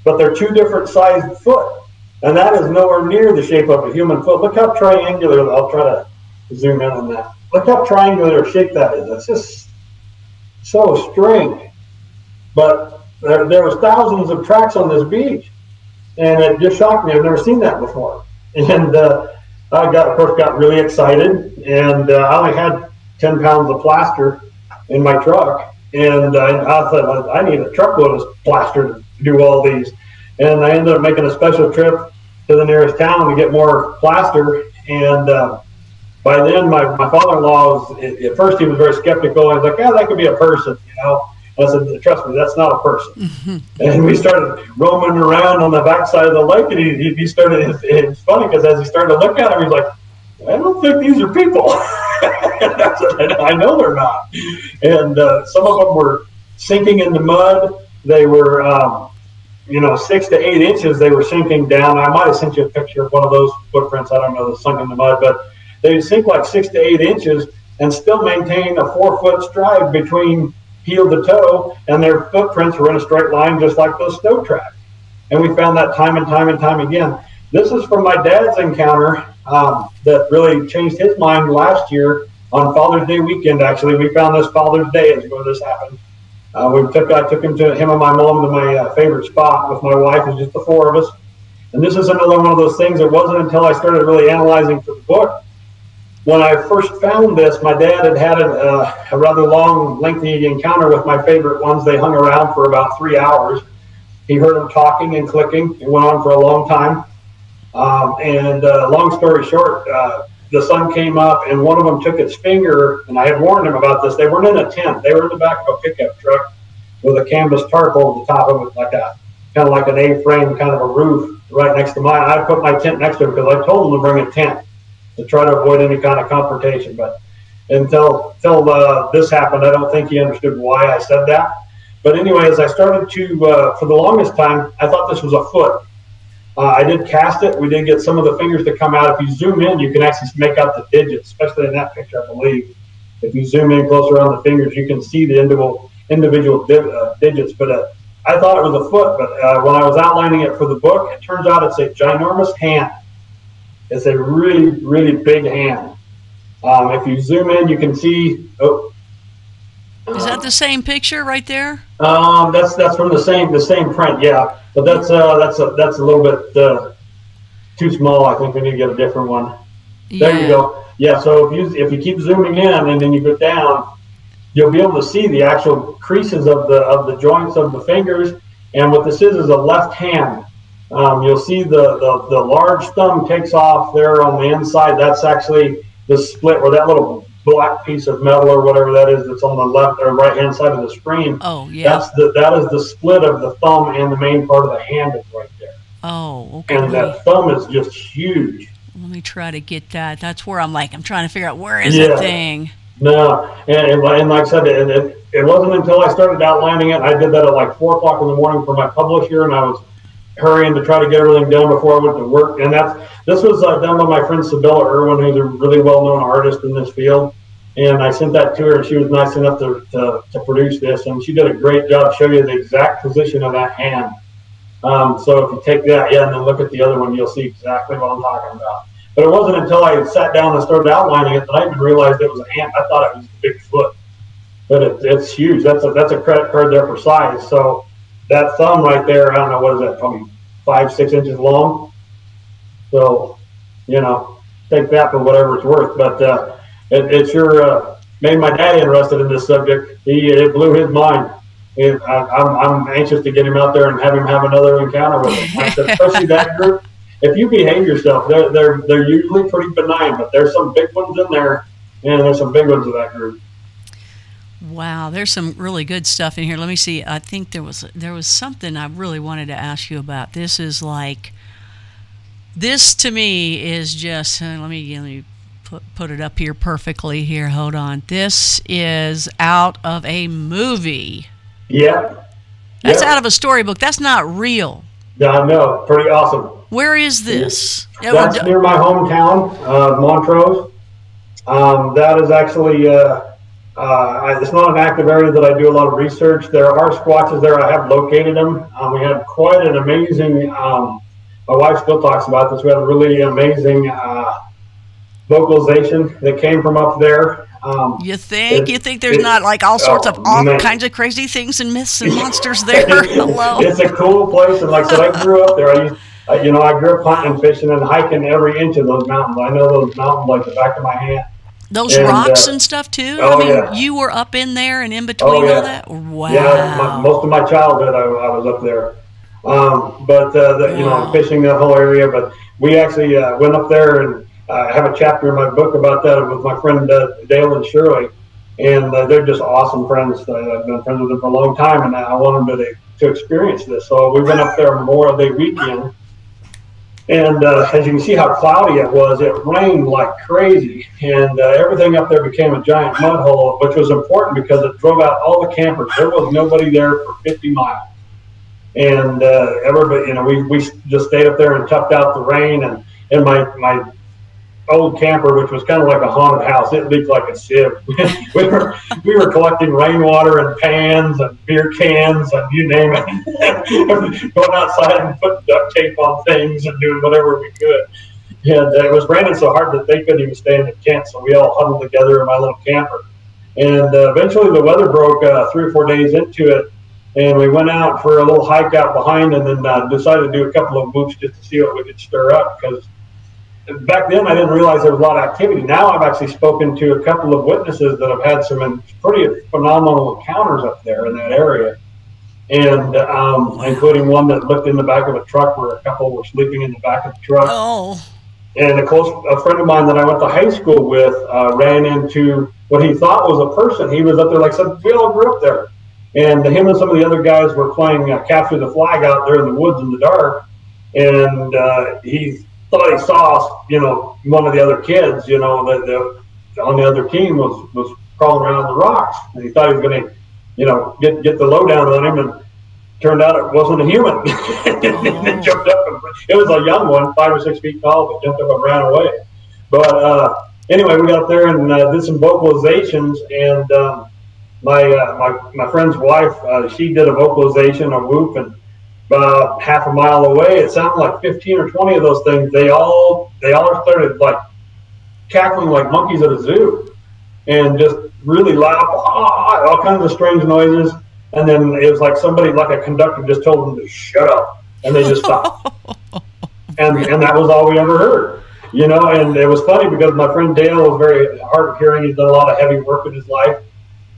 But they're 2 different sized foot, and that is nowhere near the shape of a human foot. Look how triangular. I'll try to zoom in on that. Look how triangular shape that is. It's just so strange. But there was thousands of tracks on this beach, and it just shocked me. I've never seen that before. And I got really excited, and I only had 10 pounds of plaster in my truck, and I thought I need a truckload of plaster to do all these. And I ended up making a special trip to the nearest town to get more plaster. And by then, my father-in-law at first he was very skeptical. He was like, "Yeah, that could be a person," I said, "Trust me, that's not a person." Mm-hmm. And we started roaming around on the backside of the lake, and he started. It's funny because as he started to look at him, he's like, "I don't think these are people." I said, "I know they're not." And some of them were sinking in the mud. They were, 6 to 8 inches. They were sinking down. I might have sent you a picture of one of those footprints. I don't know, that sunk in the mud, but they sink like 6 to 8 inches and still maintain a 4-foot stride between heel to toe, and their footprints were in a straight line just like those snow tracks. And we found that time and time and time again. This is from my dad's encounter that really changed his mind last year on Father's Day weekend. Actually, we found this Father's Day is where this happened. I took him and my mom to my favorite spot with my wife. It was just the 4 of us. And this is another one of those things. It wasn't until I started really analyzing for the book. When I first found this, my dad had a rather long, lengthy encounter with my favorite ones. They hung around for about 3 hours. He heard them talking and clicking. It went on for a long time. Long story short, the sun came up, and one of them took its finger, and I had warned him about this. They weren't in a tent. They were in the back of a pickup truck with a canvas tarp over the top of it, kind of like an A-frame, kind of a roof right next to mine. I put my tent next to him because I told him to bring a tent to try to avoid any kind of confrontation. But until this happened, I don't think he understood why I said that. But anyway, as I started to, for the longest time, I thought this was a foot. I did cast it. We did get some of the fingers to come out. If you zoom in, you can actually make out the digits, especially in that picture, I believe. If you zoom in closer on the fingers, you can see the individual digits. But I thought it was a foot, but when I was outlining it for the book, it turns out it's a ginormous hand. It's a really, really big hand. If you zoom in, you can see. Oh, is that the same picture right there? That's from the same print, yeah. But that's a little bit too small. I think we need to get a different one. There you go. Yeah. So if you keep zooming in and then you go down, you'll be able to see the actual creases of the joints of the fingers. And what this is a left hand. You'll see the large thumb takes off there on the inside. That's actually the split, or that little black piece of metal or whatever that is that's on the left or right hand side of the screen. Oh, yeah. That is the split of the thumb, and the main part of the hand is right there. Oh, okay. And that thumb is just huge. Let me try to get that. That's where I'm trying to figure out where is that thing. No, and like I said, it wasn't until I started outlining it. I did that at like 4 o'clock in the morning for my publisher, and I was hurrying to try to get everything done before I went to work. And this was done by my friend Sibylla Irwin, who's a really well-known artist in this field. And I sent that to her, and she was nice enough to produce this. And she did a great job showing you the exact position of that hand. So if you take that, and then look at the other one, you'll see exactly what I'm talking about. But it wasn't until I sat down and started outlining it that I even realized it was a hand. I thought it was a big foot. But it's huge. That's a credit card there for size. So that thumb right there, I don't know, what is that, probably 5-6 inches long. So, take that for whatever it's worth. But it sure made my dad interested in this subject. It blew his mind. I'm anxious to get him out there and have him have another encounter with it. Like, especially that group. If you behave yourself, they're usually pretty benign, but there's some big ones in there, and there's some big ones in that group. Wow, there's some really good stuff in here. Let me see. I think there was something I really wanted to ask you about. This to me is just. Let me put it up here perfectly. Here, hold on. This is out of a movie. Yeah. That's out of a storybook. That's not real. Yeah, I know. Pretty awesome. Where is this? That's near my hometown, Montrose. That is actually. It's not an active area that I do a lot of research. There are squatches there. I have located them. We had quite an amazing, my wife still talks about this. We had a really amazing vocalization that came from up there. You think there's not like all sorts of kinds of crazy things and myths and monsters there? Hello. It's a cool place. And like I said, I grew up there. I grew up hunting and fishing and hiking every inch of those mountains. I know those mountains like the back of my hand. Those rocks and stuff too. You were up in there and in between all that. Wow. Yeah, most of my childhood I was up there. I'm fishing that whole area. But we actually went up there, and I have a chapter in my book about that with my friend Dale and Shirley, and they're just awesome friends. I've been friends with them for a long time, and I want them to experience this. So we went up there Memorial Day weekend. And as you can see how cloudy it was, it rained like crazy. And everything up there became a giant mud hole, which was important because it drove out all the campers. There was nobody there for 50 miles. And everybody, we just stayed up there and toughed out the rain. And my old camper, which was kind of like a haunted house, it leaked like a sieve. we were collecting rainwater and pans and beer cans and you name it, going outside and putting duct tape on things and doing whatever we could. And it was raining so hard that they couldn't even stay in the tent, so we all huddled together in my little camper. And eventually the weather broke 3 or 4 days into it, and we went out for a little hike out behind, and then decided to do a couple of whoops just to see what we could stir up, because back then I didn't realize there was a lot of activity. Now I've actually spoken to a couple of witnesses that have had some pretty phenomenal encounters up there in that area, and including one that looked in the back of a truck where a couple were sleeping in the back of the truck. Oh. And a friend of mine that I went to high school with ran into what he thought was a person. He was up there, like I said, we all grew up there. And him and some of the other guys were playing capture the flag out there in the woods in the dark. And he thought he saw, one of the other kids, that on the other team was crawling around the rocks. And he thought he was going to, get the lowdown on him, and turned out it wasn't a human. It jumped up. It was a young one, 5 or 6 feet tall, but jumped up and ran away. But anyway, we got up there and did some vocalizations, and my friend's wife, she did a vocalization, a whoop, and about half a mile away, it sounded like 15 or 20 of those things. They all started like cackling like monkeys at a zoo, and just really loud, all kinds of strange noises. And then it was like somebody, like a conductor, just told them to shut up, and they just stopped. And that was all we ever heard, you know. And it was funny because my friend Dale was very hard of hearing. He's done a lot of heavy work in his life,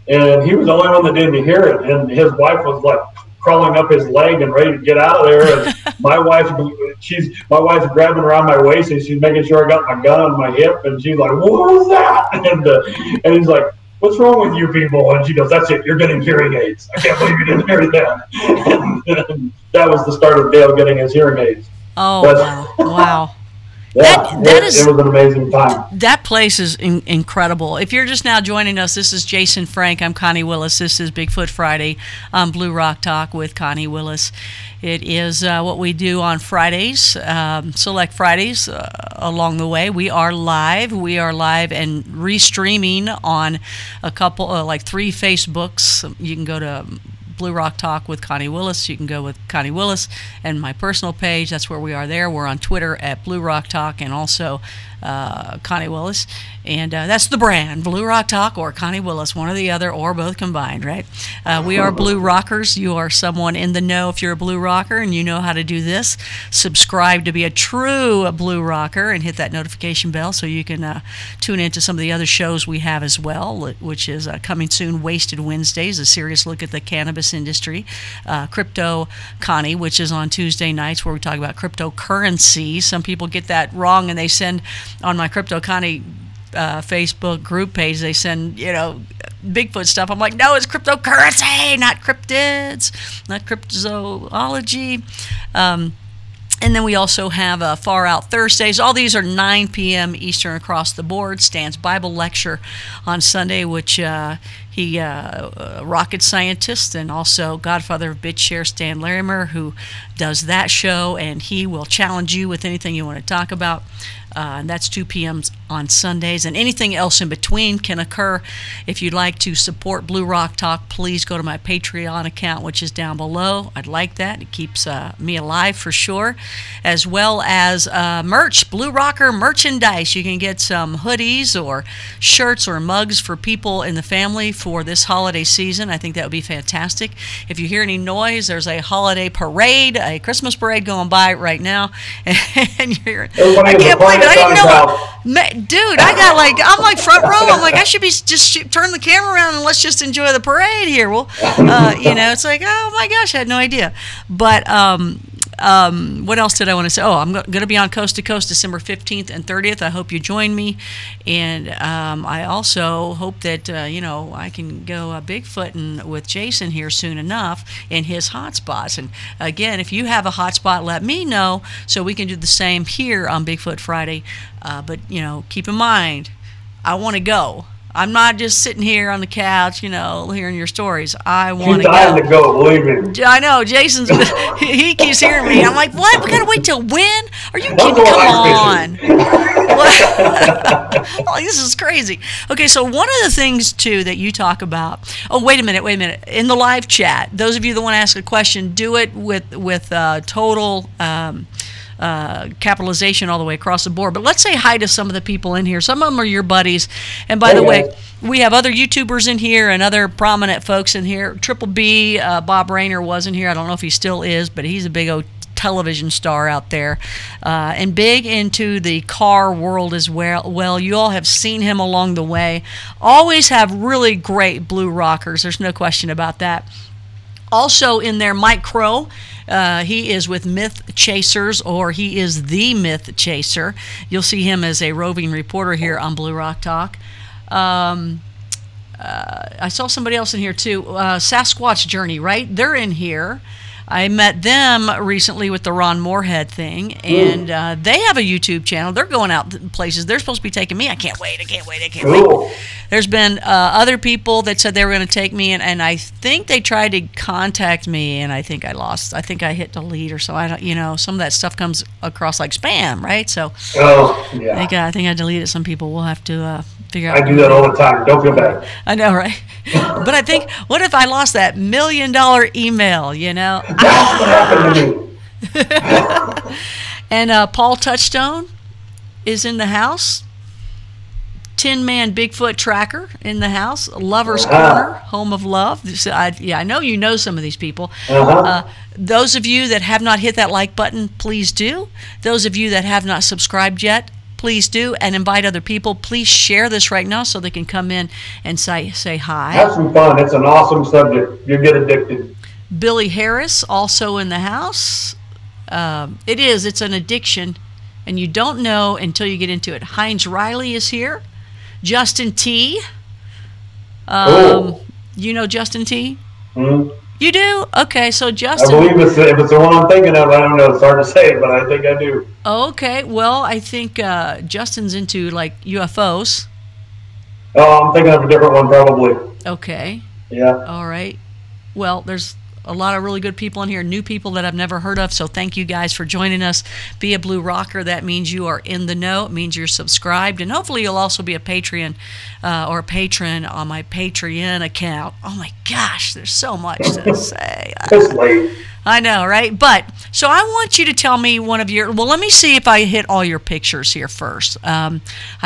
and he was the only one that didn't hear it. And his wife was like crawling up his leg and ready to get out of there. And my wife's grabbing around my waist, and she's making sure I got my gun on my hip. And she's like, "What was that?" And he's like, "What's wrong with you people?" And she goes, "That's it. You're getting hearing aids. I can't believe you didn't hear that." And that was the start of Dale getting his hearing aids. Oh, wow. Wow. Yeah, it was an amazing time. That place is incredible. If you're just now joining us, this is Jason Frank. I'm Connie Willis. This is Bigfoot Friday on Blue Rock Talk with Connie Willis. It is what we do on Fridays, select Fridays along the way. We are live. We are live and restreaming on a couple, like 3 Facebooks. You can go to Blue Rock Talk with Connie Willis. You can go with Connie Willis and my personal page. That's where we are there. We're on Twitter at Blue Rock Talk and also Connie Willis. And that's the brand, Blue Rock Talk or Connie Willis, one or the other or both combined, right? We are Blue Rockers. You are someone in the know if you're a Blue Rocker and you know how to do this. Subscribe to be a true Blue Rocker and hit that notification bell so you can tune into some of the other shows we have as well, which is coming soon, Wasted Wednesdays, a serious look at the cannabis industry. Crypto Connie, which is on Tuesday nights where we talk about cryptocurrency. Some people get that wrong and they send on my Crypto Connie Facebook group page, they send, you know, Bigfoot stuff. I'm like, no, it's cryptocurrency, not cryptids, not cryptozoology. And then we also have Far Out Thursdays. All these are 9 p.m. Eastern across the board. Stan's Bible lecture on Sunday, which he rocket scientist and also godfather of BitShare, Stan Larimer, who does that show, and he will challenge you with anything you want to talk about. And that's 2 p.m. on Sundays. And anything else in between can occur. If you'd like to support Blue Rock Talk, please go to my Patreon account, which is down below. I'd like that. It keeps me alive for sure. As well as merch, Blue Rocker merchandise. You can get some hoodies or shirts or mugs for people in the family for this holiday season. I think that would be fantastic. If you hear any noise, there's a holiday parade, a Christmas parade going by right now. And you're hearing, I can't believe it. I didn't know. Dude, I'm like front row. I'm like, I should be just turn the camera around and let's just enjoy the parade here. Well, you know, it's like, oh my gosh, I had no idea. But what else did I want to say? Oh, I'm going to be on Coast to Coast December 15th and 30th. I hope you join me. And I also hope that, you know, I can go Bigfooting with Jason here soon enough in his hotspots. And again, if you have a hotspot, let me know so we can do the same here on Bigfoot Friday. But, you know, keep in mind, I want to go. I'm not just sitting here on the couch, you know, hearing your stories. I want to go. She's dying to go, believe me. I know, Jason's, he keeps hearing me. I'm like, what? We got to wait till when? Are you kidding? Come on. Like, this is crazy. Okay, so one of the things, too, that you talk about. Oh, wait a minute. In the live chat, those of you that want to ask a question, do it with total capitalization all the way across the board. But let's say hi to some of the people in here. Some of them are your buddies. And by the way, we have other YouTubers in here and other prominent folks in here. Triple B, Bob Rayner was in here. I don't know if he still is, but he's a big old television star out there. And big into the car world as well. You all have seen him along the way. Always have really great Blue Rockers. There's no question about that. Also in there, Mike Crow. He is with Myth Chasers, or he is the Myth Chaser. You'll see him as a roving reporter here on Blue Rock Talk. I saw somebody else in here too. Sasquatch Journey, right? They're in here. I met them recently with the Ron Moorhead thing, and they have a YouTube channel. They're going out places. They're supposed to be taking me. I can't wait. Wait. There's been other people that said they were going to take me, and I think they tried to contact me, and I think I lost. I think I hit delete or so. I don't, you know, some of that stuff comes across like spam, right? So yeah. I think I deleted some people. We'll have to Figure out. I do that all the time. Don't feel bad. I know, right? But I think, what if I lost that $1 million email, you know? That's what happened to me. And Paul Touchstone is in the house. Tin Man Bigfoot Tracker in the house. Lover's Corner, Home of Love. So I know you know some of these people. Those of you that have not hit that like button, please do. Those of you that have not subscribed yet, please do, and invite other people. Please share this right now so they can come in and say hi. Have some fun. It's an awesome subject. You get addicted. Billy Harris also in the house. It's an addiction, and you don't know until you get into it. Heinz Riley is here. Justin T. You know Justin T? Mm-hmm. You do? Okay, so Justin. I believe if it's the one I'm thinking of. I don't know. It's hard to say, but I think I do. Okay, well, I think Justin's into like UFOs. Oh, I'm thinking of a different one, probably. Okay. Yeah. All right. Well, there's a lot of really good people in here, new people that I've never heard of, so thank you guys for joining us. Be a Blue Rocker. That means you are in the know. It means you're subscribed, and hopefully you'll also be a Patreon or a patron on my Patreon account. Oh my gosh, there's so much to say. It's late. I know, right? But, so I want you to tell me one of your, well, let me see if I hit all your pictures here first. I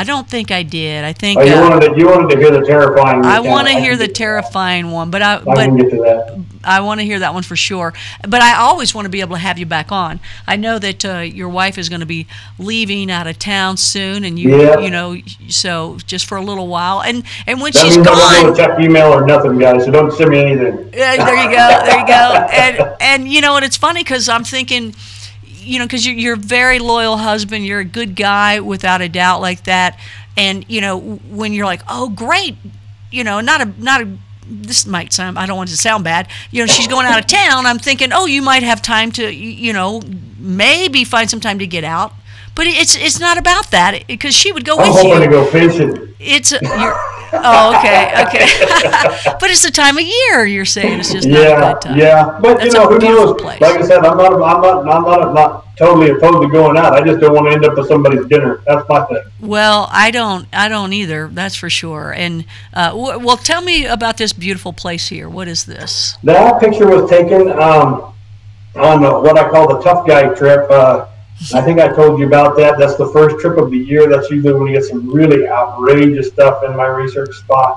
don't think I did. I think... you wanted to hear the terrifying one. I want to hear the terrifying one, but I can get to that. I want to hear that one for sure. But I always want to be able to have you back on. I know that your wife is going to be leaving out of town soon, and you know, so just for a little while. And when she's gone... I don't check email or nothing, guys, so don't send me anything. There you go. There you go. And you know, and it's funny because I'm thinking, you know, because you're a very loyal husband, you're a good guy without a doubt like that. And you know, when you're like, oh great, you know, not a this might sound, I don't want it to sound bad, you know, she's going out of town, I'm thinking, oh, you might have time to, you know, maybe find some time to get out. But it's not about that, because she would go with you. I'm hoping to go fishing. Oh, okay. But it's the time of year, you're saying. It's just not a good time. Yeah, but That's you know, who knows? Place. Like I said, I'm not totally opposed to going out. I just don't want to end up with somebody's dinner. That's my thing. Well, I don't either. That's for sure. And well, tell me about this beautiful place here. What is this? That picture was taken on what I call the tough guy trip. I think I told you about that. That's the first trip of the year. That's usually when you get some really outrageous stuff in my research spot.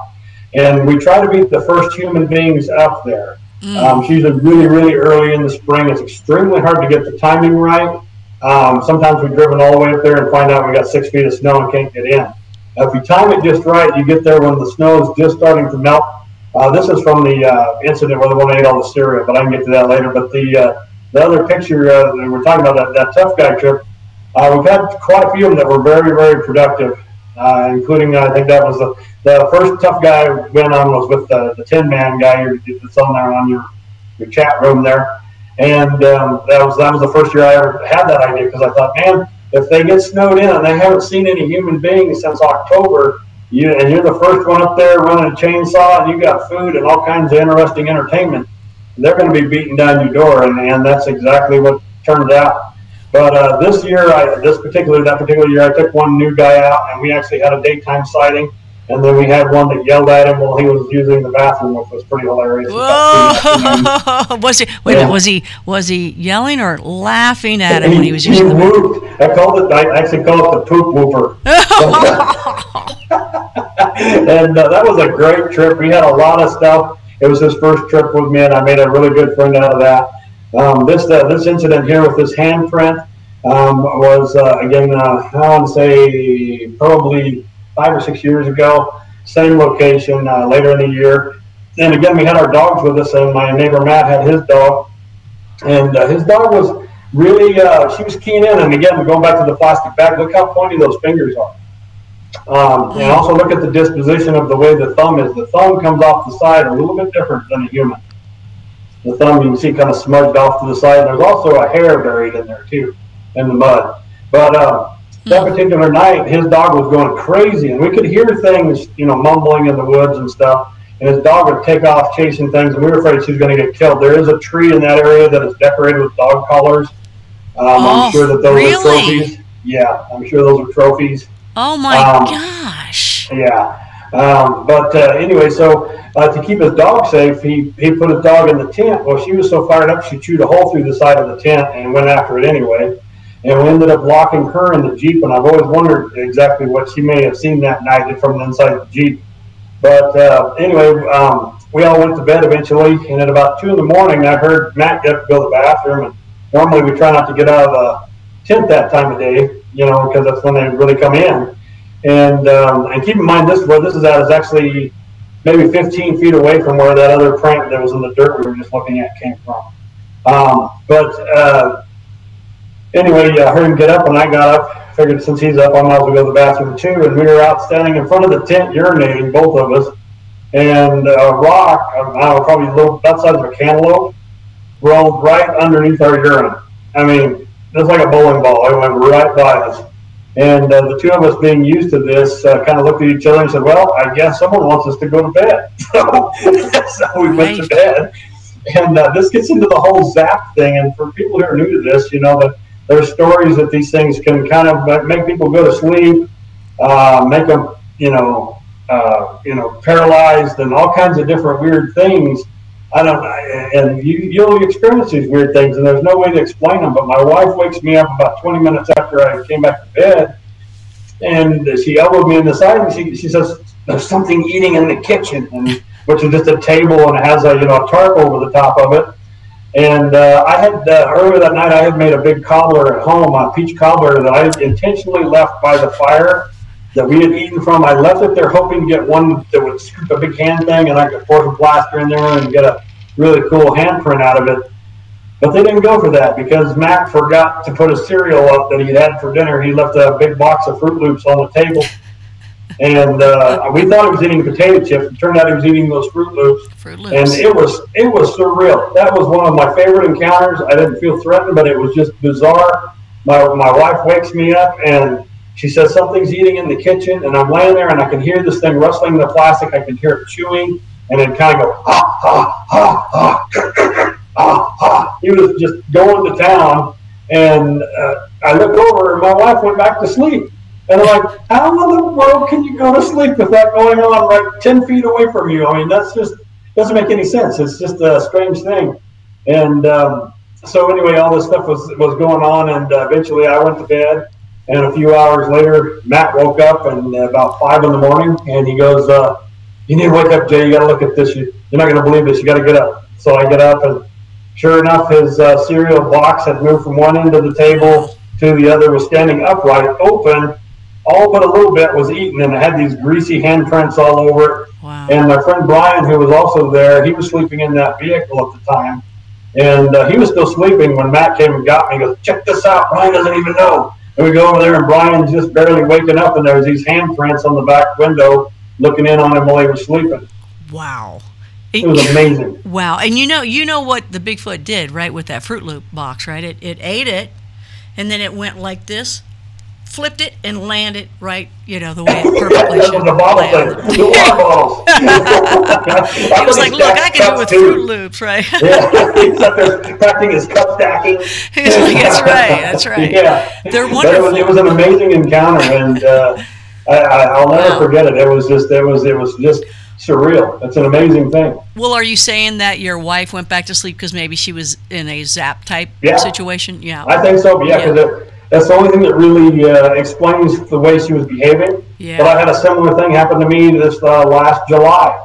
And we try to be the first human beings up there. It's usually really, really early in the spring. It's extremely hard to get the timing right. Sometimes we've driven all the way up there and find out we got 6 feet of snow and can't get in. If you time it just right, you get there when the snow is just starting to melt. This is from the incident where the one ate all the cereal, but I can get to that later. But the other picture, we're talking about that tough guy trip, we've had quite a few of them that were very, very productive, including, I think that was the first tough guy I went on was with the Tin Man guy that's on there on your chat room there. And that was the first year I ever had that idea, because I thought, man, if they get snowed in and they haven't seen any human beings since October, and you're the first one up there running a chainsaw, and you got food and all kinds of interesting entertainment, they're going to be beating down your door, and that's exactly what turned out. But this year, that particular year, I took one new guy out, and we actually had a daytime sighting, and then we had one that yelled at him while he was using the bathroom, which was pretty hilarious. Whoa! Was he yelling or laughing at him when he was using the bathroom? I actually call it the poop whooper. And that was a great trip. We had a lot of stuff. It was his first trip with me, and I made a really good friend out of that. This incident here with this handprint was, again, I want to say probably 5 or 6 years ago, same location, later in the year. And again, we had our dogs with us, and my neighbor Matt had his dog. And his dog was really, she was keying in. And again, going back to the plastic bag, look how pointy those fingers are. And also look at the disposition of the way the thumb is. The thumb comes off the side a little bit different than a human. The thumb, you can see, kind of smudged off to the side. There's also a hair buried in there too, in the mud. But that particular night, his dog was going crazy, and we could hear things, you know, mumbling in the woods and stuff. And his dog would take off chasing things, and we were afraid she was going to get killed. There is a tree in that area that is decorated with dog collars. I'm sure that those are trophies. Yeah, I'm sure those are trophies. Oh my gosh! Yeah. Anyway, so to keep his dog safe, he put his dog in the tent. Well, she was so fired up, she chewed a hole through the side of the tent and went after it anyway. And we ended up locking her in the Jeep, and I've always wondered exactly what she may have seen that night from inside the Jeep. But anyway, we all went to bed eventually, and at about 2 in the morning, I heard Matt get up to go to the bathroom. And normally we try not to get out of the tent that time of day, because that's when they really come in. And keep in mind, where this is at is actually maybe 15 feet away from where that other print that was in the dirt we were just looking at came from. Anyway, I heard him get up, and I got up. Figured since he's up, I might as well go to the bathroom too. And we were out standing in front of the tent urinating, both of us. And a rock, I don't know, probably a little about the size of a cantaloupe, rolled right underneath our urine. I mean, just like a bowling ball. It went right by us. And the two of us, being used to this, kind of looked at each other and said, well, I guess someone wants us to go to bed. So we went to bed. And this gets into the whole zap thing. And for people who are new to this, that there are stories that these things can kind of make people go to sleep, make them, paralyzed and all kinds of different weird things. I don't know, and you'll experience these weird things, and there's no way to explain them. But my wife wakes me up about 20 minutes after I came back to bed, and she elbowed me in the side, and she says, "There's something eating in the kitchen," which is just a table, and it has a tarp over the top of it. And I had earlier that night I had made a big cobbler at home, a peach cobbler that I intentionally left by the fire that we had eaten from. I left it there hoping to get one that would scoop a big hand thing, and I could pour some plaster in there and get a really cool handprint out of it. But they didn't go for that because Matt forgot to put a cereal up that he'd had for dinner. He left a big box of Fruit Loops on the table. And we thought he was eating potato chips. It turned out he was eating those Fruit Loops. Fruit Loops. And it was surreal. That was one of my favorite encounters. I didn't feel threatened, but it was just bizarre. My wife wakes me up, and she says something's eating in the kitchen, and I'm laying there, and I can hear this thing rustling the plastic. I can hear it chewing, and it kind of go, ha, ha, ha, ha, ha, ha. He was just going to town, and I looked over, and my wife went back to sleep. And I'm like, how in the world can you go to sleep with that going on right 10 feet away from you? I mean, that's just doesn't make any sense. It's just a strange thing. And so anyway, all this stuff was going on, and eventually I went to bed. And a few hours later, Matt woke up, and about 5 in the morning, and he goes, "You need to wake up, Jay. You got to look at this. You're not going to believe this. You got to get up." So I get up, and sure enough, his cereal box had moved from one end of the table to the other, was standing upright, open. All but a little bit was eaten, and it had these greasy handprints all over it. Wow. And my friend Brian, who was also there, he was sleeping in that vehicle at the time. And he was still sleeping when Matt came and got me. He goes, "Check this out. Brian doesn't even know." And we go over there, and Brian's just barely waking up, and there's these handprints on the back window looking in on him while he was sleeping. Wow. It was amazing. Wow. And you know what the Bigfoot did, right, with that Fruit Loop box, right? It ate it, and then it went like this, flipped it, and landed right, the way it perfectly should. The bottle thing, the water bottles. He was like, "Look, I can do it with Fruit Loops," right? Yeah, he's up there practicing his cup stacking. He's like, that's right. Yeah, they're wonderful. It was an amazing encounter, and I'll never forget it. It was just surreal. It's an amazing thing. Well, are you saying that your wife went back to sleep because maybe she was in a zap type situation? Yeah, I think so. Yeah, because that's the only thing that really explains the way she was behaving. Yeah. But I had a similar thing happen to me this last July.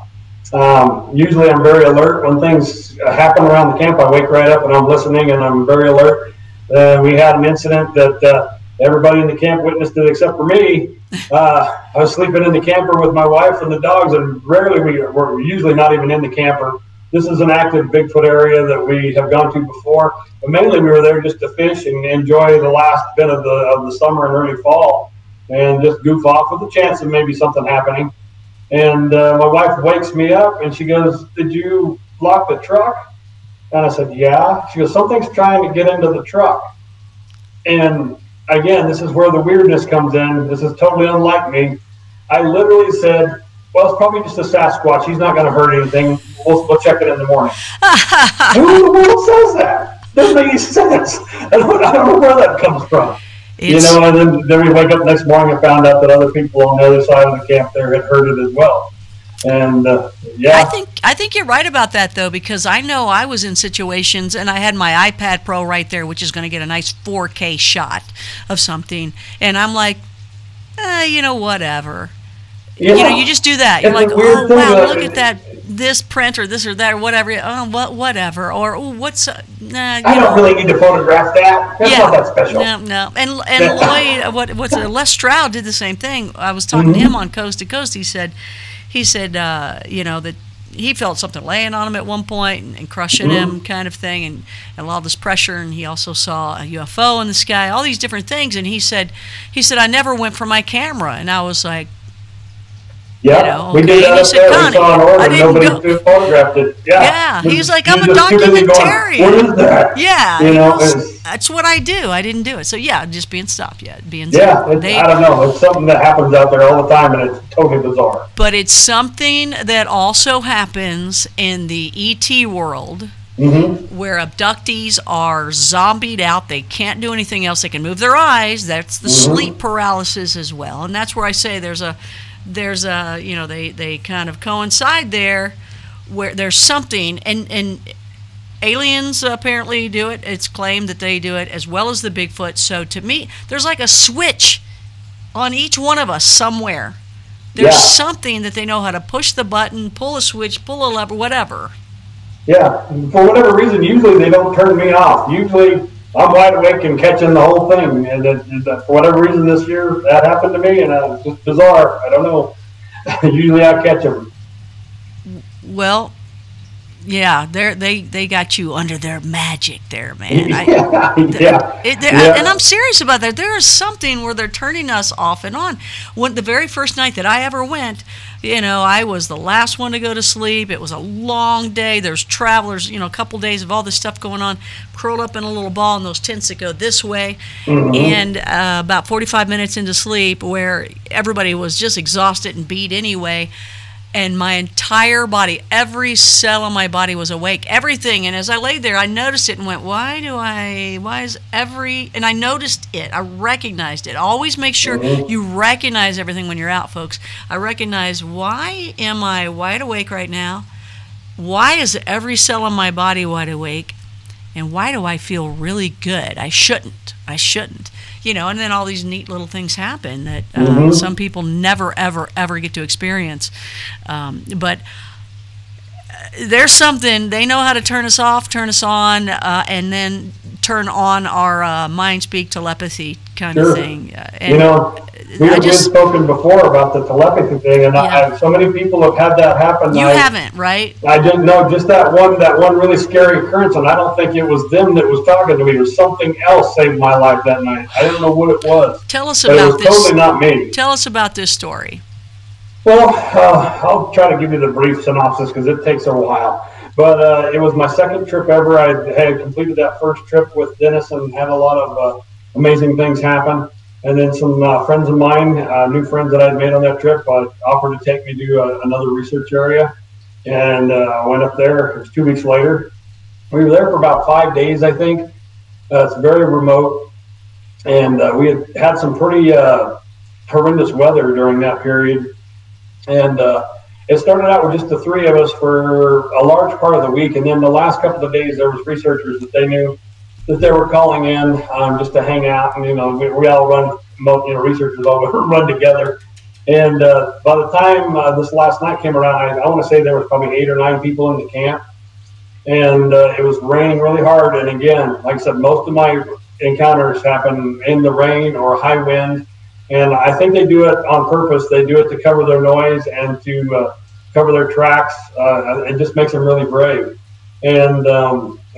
Usually I'm very alert when things happen around the camp. I wake right up and I'm listening, and I'm very alert. We had an incident that everybody in the camp witnessed it except for me. I was sleeping in the camper with my wife and the dogs, and rarely we're usually not even in the camper. This is an active Bigfoot area that we have gone to before, but mainly we were there just to fish and enjoy the last bit of the summer and early fall, and just goof off with the chance of maybe something happening. And my wife wakes me up, and she goes, "Did you lock the truck?" And I said, "Yeah." She goes, "Something's trying to get into the truck." And again, this is where the weirdness comes in. This is totally unlike me. I literally said, "Well, it's probably just a Sasquatch. He's not going to hurt anything. We'll check it in the morning." Who in the world says that? Doesn't make any sense. I don't know where that comes from. You know, and then we wake up next morning and found out that other people on the other side of the camp there had heard it as well. And yeah, I think you're right about that though, because I know I was in situations and I had my iPad Pro right there, which is going to get a nice 4K shot of something, and I'm like, you know, whatever. Yeah. You know, you just do that. You're like, oh wow, look at that, this print or this or that or whatever. Oh, whatever. Or oh, what's I don't really need to photograph that. That's not that special. No. And Lloyd, what's it? Les Stroud did the same thing. I was talking to him on Coast to Coast. He said, you know, that he felt something laying on him at one point and crushing him, kind of thing, and a lot of this pressure. And he also saw a UFO in the sky, all these different things. And he said, I never went for my camera, and I was like. Yeah, you know, we did that up there. We saw an order, nobody photographed it. Yeah, he's like, I'm a documentarian. What is that? Yeah, you know, that's what I do. I didn't do it. So yeah, just being stopped. I don't know. It's something that happens out there all the time, and it's totally bizarre. But it's something that also happens in the ET world. Where abductees are zombied out, they can't do anything else. They can move their eyes. That's the sleep paralysis as well, and that's where I say there's a you know, they kind of coincide there, where there's something, and aliens apparently do it. It's claimed that they do it as well as the Bigfoot. So to me, there's like a switch on each one of us somewhere. There's something that they know how to push the button, pull a switch, pull a lever, whatever. Yeah, for whatever reason, usually they don't turn me off. Usually I'm wide awake and catching the whole thing. And for whatever reason this year, that happened to me, and it's just bizarre. I don't know. Usually I catch them. Well, yeah, they got you under their magic there, man. And I'm serious about that. There is something where they're turning us off and on. When the very first night that I ever went, you know, I was the last one to go to sleep. It was a long day. There's travelers, you know, a couple days of all this stuff going on, curled up in a little ball in those tents that go this way. And about 45 minutes into sleep, where everybody was just exhausted and beat anyway, and my entire body, every cell in my body was awake, everything. And as I lay there, I noticed it and went, and I noticed it. I recognized it. Always make sure you recognize everything when you're out, folks. I recognize, why am I wide awake right now? Why is every cell in my body wide awake? And why do I feel really good? I shouldn't. You know, and then all these neat little things happen that some people never, ever, ever get to experience. But there's something, they know how to turn us off, turn us on, and then turn on our mind speak telepathy kind of thing. And you know, we've spoken before about the telepathy thing, and so many people have had that happen. You haven't, right? I didn't know, just that one really scary occurrence, and I don't think it was them that was talking to me. It was something else saved my life that night. I don't know what it was. Tell us about this. It was totally not me. Tell us about this story. Well, I'll try to give you the brief synopsis because it takes a while. But it was my second trip ever. I had completed that first trip with Dennis and had a lot of amazing things happen. And then some friends of mine, new friends that I'd made on that trip, offered to take me to another research area. And I went up there. It was 2 weeks later. We were there for about 5 days, I think. It's very remote. And we had some pretty horrendous weather during that period. And it started out with just the three of us for a large part of the week. And then the last couple of days, there was researchers that they knew that they were calling in just to hang out. And, you know, we all run, you know, researchers all run together. And by the time this last night came around, I want to say there was probably 8 or 9 people in the camp. And it was raining really hard. And again, like I said, most of my encounters happen in the rain or high wind. And I think they do it on purpose. They do it to cover their noise and to cover their tracks. It just makes them really brave. And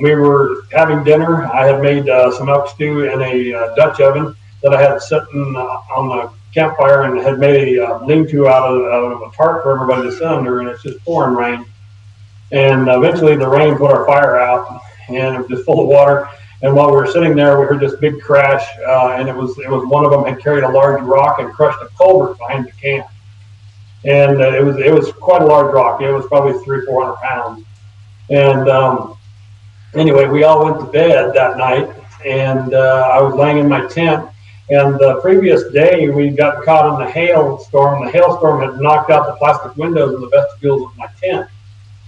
we were having dinner. I had made some elk stew in a Dutch oven that I had sitting on the campfire, and had made a lean-to out of a tarp for everybody to sit under, and it's just pouring rain. And eventually the rain put our fire out, and it was just full of water. And while we were sitting there, we heard this big crash, and it was one of them had carried a large rock and crushed a culvert behind the camp. And it was quite a large rock. It was probably 300 or 400 pounds. And anyway, we all went to bed that night, and I was laying in my tent, And the previous day, we got caught in the hailstorm. The hailstorm had knocked out the plastic windows in the vestibules of my tent.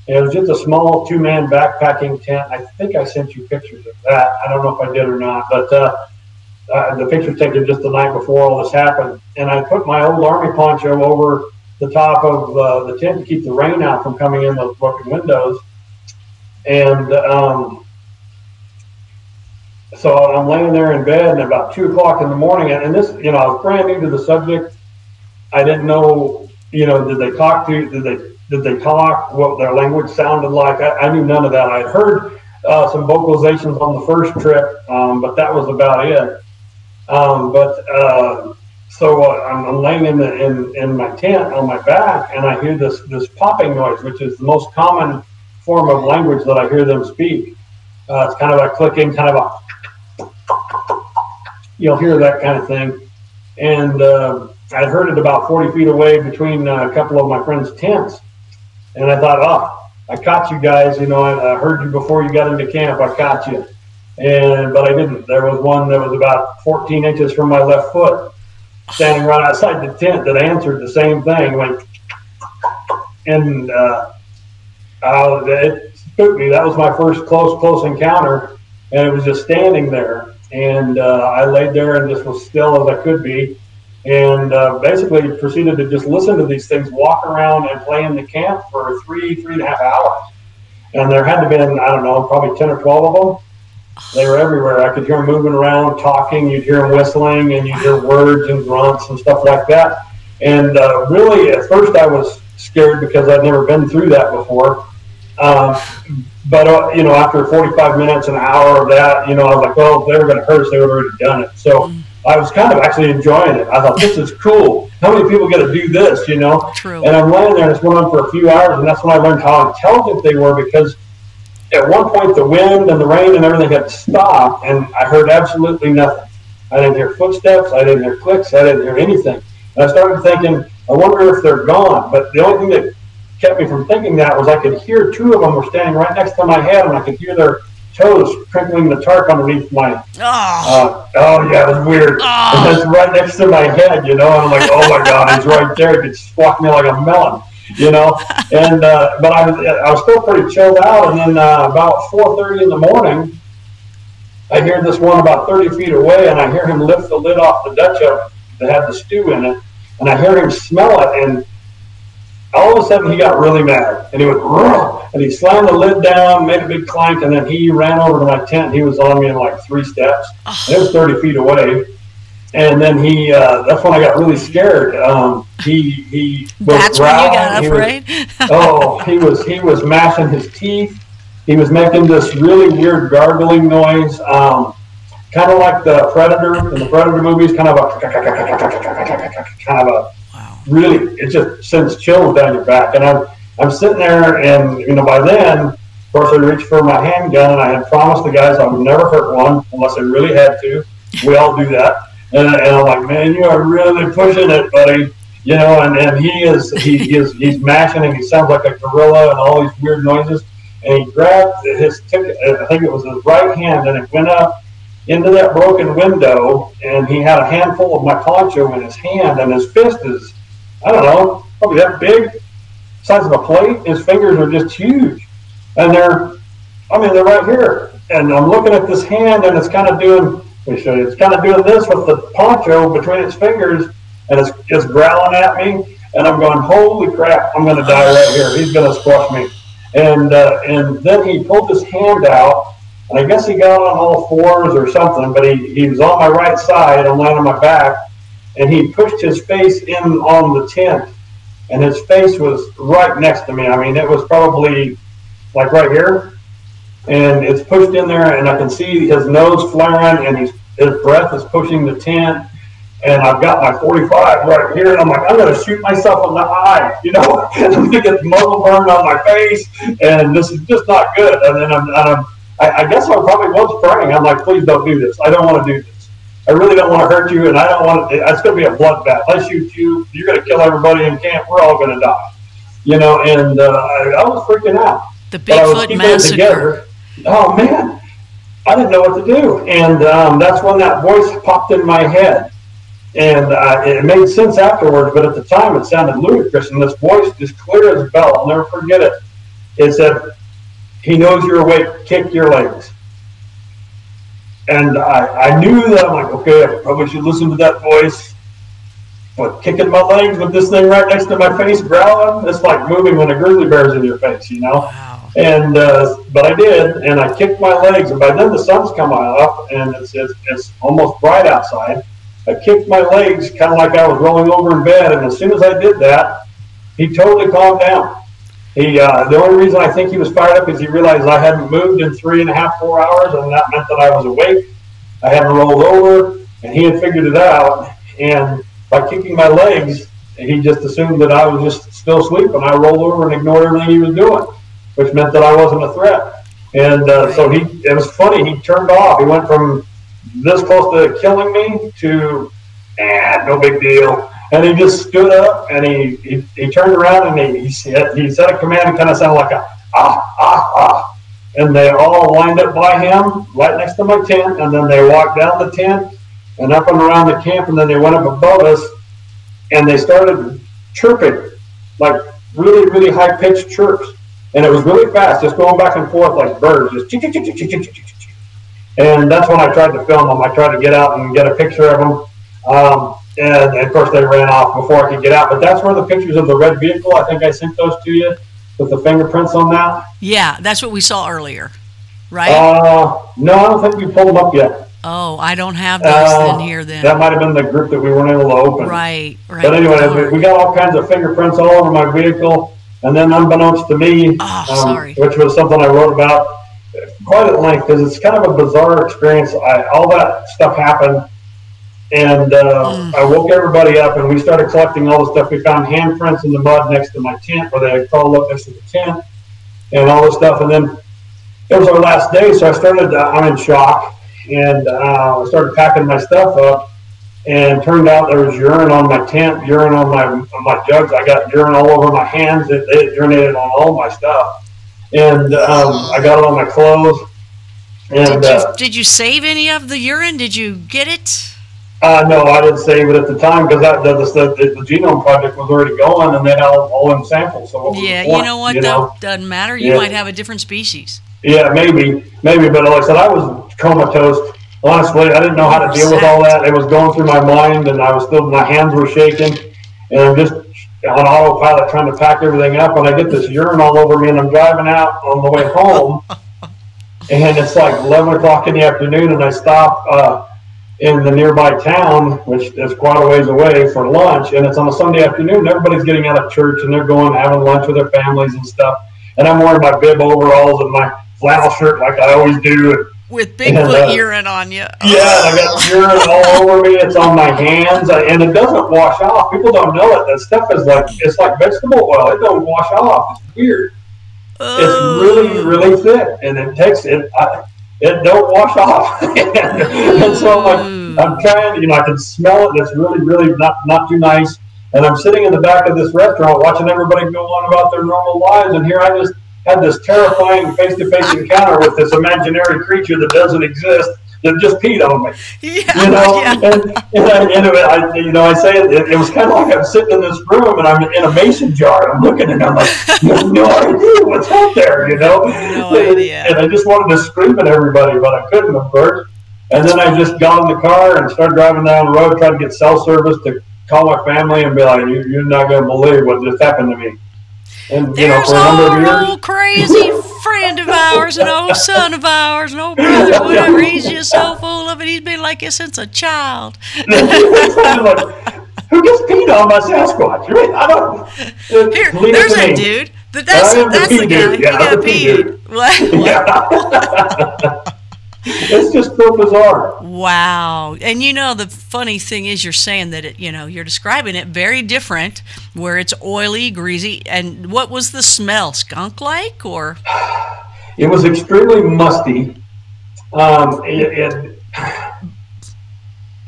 And it was just a small 2-man backpacking tent. I think I sent you pictures of that. I don't know if I did or not, but the pictures taken just the night before all this happened. And I put my old army poncho over the top of the tent to keep the rain out from coming in those broken windows. And so I'm laying there in bed, and about 2 o'clock in the morning, and this, I was brand new to the subject. I didn't know, did they talk, what their language sounded like. I knew none of that. I had heard some vocalizations on the first trip, but that was about it. So I'm laying in my tent on my back, and I hear this popping noise, which is the most common form of language that I hear them speak. It's kind of a clicking, kind of a, you'll hear that kind of thing. And I'd heard it about 40 feet away between a couple of my friends' tents. And I thought, I caught you guys. I heard you before you got into camp. I caught you. But I didn't. There was one that was about 14 inches from my left foot, standing right outside the tent, that answered the same thing. And it spooked me. That was my first close encounter, and it was just standing there. And I laid there and just was still as I could be, and basically proceeded to just listen to these things walk around and play in the camp for 3.5 hours. And there had to have been, I don't know, probably 10 or 12 of them. They were everywhere. I could hear them moving around, talking. You'd hear them whistling, and you'd hear words and grunts and stuff like that. And really, at first I was scared because I'd never been through that before. But after 45 minutes, an hour of that, I was like, well, if they were going to hurt us, they would have already done it. So I was kind of actually enjoying it. I thought, this is cool. How many people get to do this, True. And I'm laying there, and it's went on for a few hours, and that's when I learned how intelligent they were, because at one point the wind and the rain and everything had stopped, and I heard absolutely nothing. I didn't hear footsteps. I didn't hear clicks. I didn't hear anything. And I started thinking, I wonder if they're gone. But the only thing that kept me from thinking that was I could hear 2 of them were standing right next to my head, and I could hear their toes crinkling the tarp underneath my. Yeah, it was weird. And it's right next to my head, and I'm like, oh my God, he's right there. He could squawk me like a melon, And but I was still pretty chilled out, and then about 4:30 in the morning, I hear this one about 30 feet away, and I hear him lift the lid off the Dutch oven that had the stew in it, and I hear him smell it, and all of a sudden he got really mad, and he went, "Rrr!" And he slammed the lid down, made a big clank, and then he ran over to my tent. He was on me in like 3 steps. And it was 30 feet away. And then that's when I got really scared. He was That's growling. when you got up, right? He was mashing his teeth. He was making this really weird gargling noise, kind of like the Predator in the Predator movies, kind of a really, it just sends chills down your back. And I'm sitting there, and by then, of course, I reached for my handgun, and I had promised the guys I would never hurt one unless I really had to. We all do that. And I'm like, man, you are really pushing it, buddy. And he's mashing, and he sounds like a gorilla and all these weird noises. And he grabbed I think it was his right hand, and it went up into that broken window, and he had a handful of my poncho in his hand, and his fist is, I don't know, probably that big, size of a plate. His fingers are just huge, and they're right here. And I'm looking at this hand, and it's kind of doing, let me show you, it's kind of doing this with the poncho between its fingers, and it's just growling at me, and I'm going, holy crap, I'm going to die right here. He's going to squash me. And then he pulled his hand out, and I guess he got on all fours or something, but he was on my right side. I'm laying on my back, and he pushed his face in on the tent, and his face was right next to me. I mean, it was probably like right here, and it's pushed in there, and I can see his nose flaring, and his breath is pushing the tent, and I've got my 45 right here, and I'm like, I'm going to shoot myself in the eye, I'm going to get muzzle burn on my face, and this is just not good. And then I guess I probably was praying. I'm like, please don't do this. I don't want to do this. I really don't want to hurt you, and I don't want to. It's going to be a bloodbath. I shoot you, you're going to kill everybody in camp. We're all going to die, And I was freaking out. The Bigfoot massacre. Oh man, I didn't know what to do. And that's when that voice popped in my head. And it made sense afterwards, but at the time it sounded ludicrous. And this voice, just clear as a bell, I'll never forget it. It said, "He knows you're awake, kick your legs." And I knew that. I'm like, okay, I probably should listen to that voice. But kicking my legs with this thing right next to my face, growling, it's like moving when a grizzly bear's in your face, you know? Wow. And, but I did, and I kicked my legs, and by then the sun's come up, and it's almost bright outside. I kicked my legs kind of like I was rolling over in bed, and as soon as I did that, he totally calmed down. The only reason I think he was fired up is he realized I hadn't moved in 3.5, 4 hours, and that meant that I was awake. I hadn't rolled over, and he had figured it out. And by kicking my legs, he just assumed that I was just still asleep, and I rolled over and ignored everything he was doing, which meant that I wasn't a threat. And so it was funny. He turned off. He went from this close to killing me to, no big deal. And he just stood up, and he turned around, and he said a command that kind of sounded like a, ah, ah, ah. And they all lined up by him, right next to my tent, and then they walked down the tent and up and around the camp, and then they went up above us, and they started chirping, like really, really high-pitched chirps. And it was really fast, just going back and forth like birds, just chick, chick, chick, chick, chick, chick, chick. And that's when I tried to film them. I tried to get out and get a picture of them. And of course, they ran off before I could get out. But that's where the pictures of the red vehicle, I think I sent those to you with the fingerprints on that. Yeah, that's what we saw earlier, right? No, I don't think we pulled them up yet. Oh, I don't have those in here then. That might have been the group that we weren't able to open. Right. But anyway, we got all kinds of fingerprints all over my vehicle. And then unbeknownst to me, which was something I wrote about quite at length, because it's kind of a bizarre experience. All that stuff happened. And I woke everybody up, and we started collecting all the stuff. We found handprints in the mud next to my tent, where they had crawled up next to the tent, and all this stuff. And then it was our last day, so I started, I'm in shock, and I started packing my stuff up, and turned out there was urine on my tent, urine on my jugs. I got urine all over my hands. It urinated on all my stuff. And I got it on my clothes. And did you save any of the urine? Did you get it? No, I didn't save it at the time, because the genome project was already going, and they had all them samples. So yeah, you know what? That doesn't matter. You might have a different species. Yeah, maybe. But like I said, I was comatose. Honestly, I didn't know how to deal with all that. It was going through my mind, and my hands were shaking, and I'm just on autopilot trying to pack everything up, and I get this urine all over me, and I'm driving out on the way home, and it's like 11 o'clock in the afternoon, and I stop in the nearby town, which is quite a ways away, for lunch, and it's on a Sunday afternoon. Everybody's getting out of church, and they're going having lunch with their families and stuff, and I'm wearing my bib overalls and my flannel shirt like I always do. With Bigfoot urine on you. Yeah, I got urine all over me. It's on my hands, and it doesn't wash off. People don't know it. That stuff is it's like vegetable oil. It don't wash off. It's weird. It's really, really thick, and it don't wash off. And so I'm trying, I can smell it. It's really, really not too nice. And I'm sitting in the back of this restaurant watching everybody go on about their normal lives, and here I just had this terrifying face-to-face encounter with this imaginary creature that doesn't exist, that just peed on me. I say it was kind of like I'm sitting in this room, and I'm in a mason jar, and I'm looking, and I'm like, you have no idea what's out there, No idea. And I just wanted to scream at everybody, but I couldn't, of course. And then I just got in the car and started driving down the road, trying to get cell service to call my family and be like, you're not going to believe what just happened to me. And, there's an old crazy friend of ours, an old son of ours, an old brother, whatever. He's just so full of it. He's been like this since a child. Who gets peed on by Sasquatch? I don't. There's that dude. That's the guy. He got peed. What? Yeah. It's just so bizarre. Wow. And the funny thing is, you're saying that you're describing it very different, where it's oily, greasy. And what was the smell? Skunk-like, or? It was extremely musty. I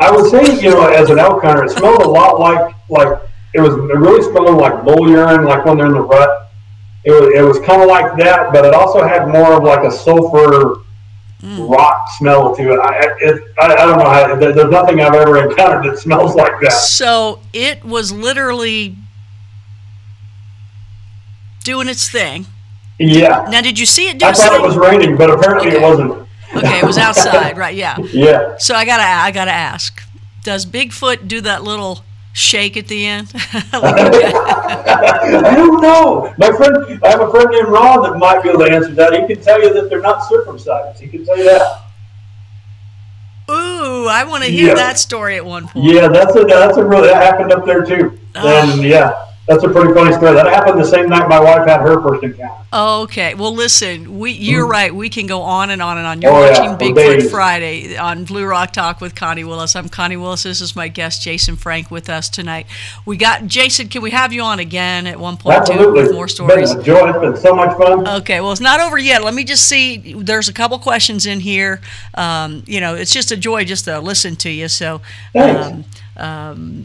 would say, as an elk hunter, it smelled a lot like it really smelled like bull urine, like when they're in the rut. It was kind of like that, but it also had more of like a sulfur rock smell to it. I don't know how. There's nothing I've ever encountered that smells like that. So it was literally doing its thing. Yeah. Now, did you see it do? I thought it was raining, but apparently it wasn't. Okay, it was outside, right? Yeah. Yeah. So I gotta ask: does Bigfoot do that little shake at the end? I don't know. I have a friend named Ron that might be able to answer that. He can tell you that they're not circumcised. He can tell you that. Ooh, I want to hear that story at one point. Yeah, that happened up there too. And yeah, that's a pretty funny story. That happened the same night my wife had her first encounter. Okay. Well, listen, you're right. We can go on and on and on. You're watching Bigfoot Friday on Blue Rock Talk with Connie Willis. I'm Connie Willis. This is my guest, Jason Frank, with us tonight. We got Jason. Can we have you on again at one point too with more stories? It's been a joy. It's been so much fun. Okay. Well, it's not over yet. Let me just see. There's a couple questions in here. It's just a joy just to listen to you. So. Thanks.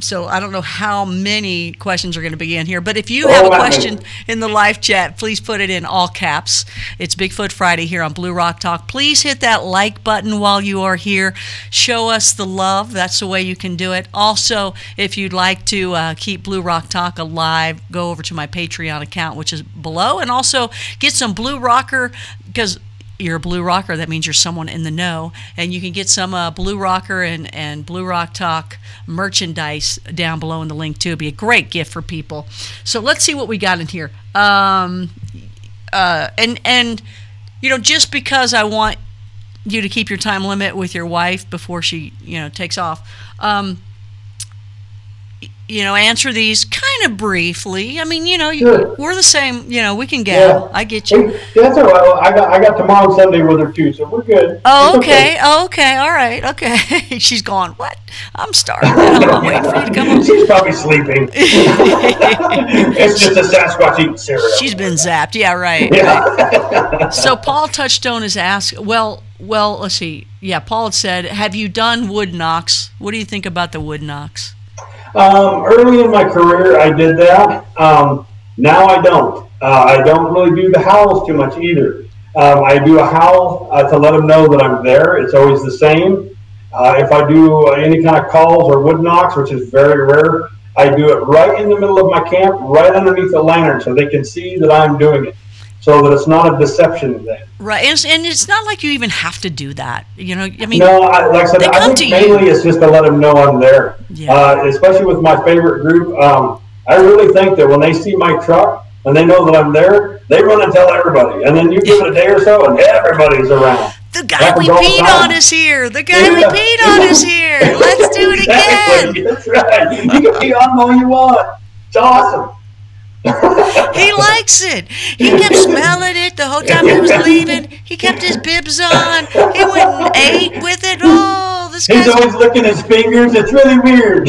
So I don't know how many questions are going to be in here, but if you have a question in the live chat, please put it in all caps. It's Bigfoot Friday here on Blue Rock Talk. Please hit that like button while you are here. Show us the love. That's the way you can do it. Also, if you'd like to keep Blue Rock Talk alive, go over to my Patreon account, which is below, and also get some Blue Rocker, because you're a Blue Rocker, that means you're someone in the know, and you can get some Blue Rocker and Blue Rock Talk merchandise down below in the link too. It'd be a great gift for people. So let's see what we got in here. Just because I want you to keep your time limit with your wife before she takes off, answer these kind of briefly. I mean, sure. We're the same. We can gather. I get you. That's all right. I got tomorrow and Sunday with her too, so we're good. Oh, okay. Oh, okay. All right. Okay. She's gone. What? I'm starving. I'm waiting for you to come home. She's probably sleeping. It's just a Sasquatch eating cereal. She's been zapped. Yeah, right. Yeah. Right. So Paul Touchstone is asked. Well, let's see. Yeah, Paul had said, "Have you done wood knocks? What do you think about the wood knocks?" Early in my career, I did that. Now I don't. I don't really do the howls too much either. I do a howl to let them know that I'm there. It's always the same. If I do any kind of calls or wood knocks, which is very rare, I do it right in the middle of my camp, right underneath the lantern, so they can see that I'm doing it, so that it's not a deception thing. Right, and it's not like you even have to do that. I mean, no, like I said, I think mainly it's just to let them know I'm there. Yeah. Especially with my favorite group, I really think that when they see my truck and they know that I'm there, they run and tell everybody. And then you give it a day or so, and everybody's around. The guy we peed on is here. The guy we peed on is here. Let's do it again. That's right. You can pee on all you want. It's awesome. He likes it. He kept smelling it the whole time he was leaving. He kept his bibs on. He went and ate with it. Oh, this guy's... He's always licking his fingers. It's really weird.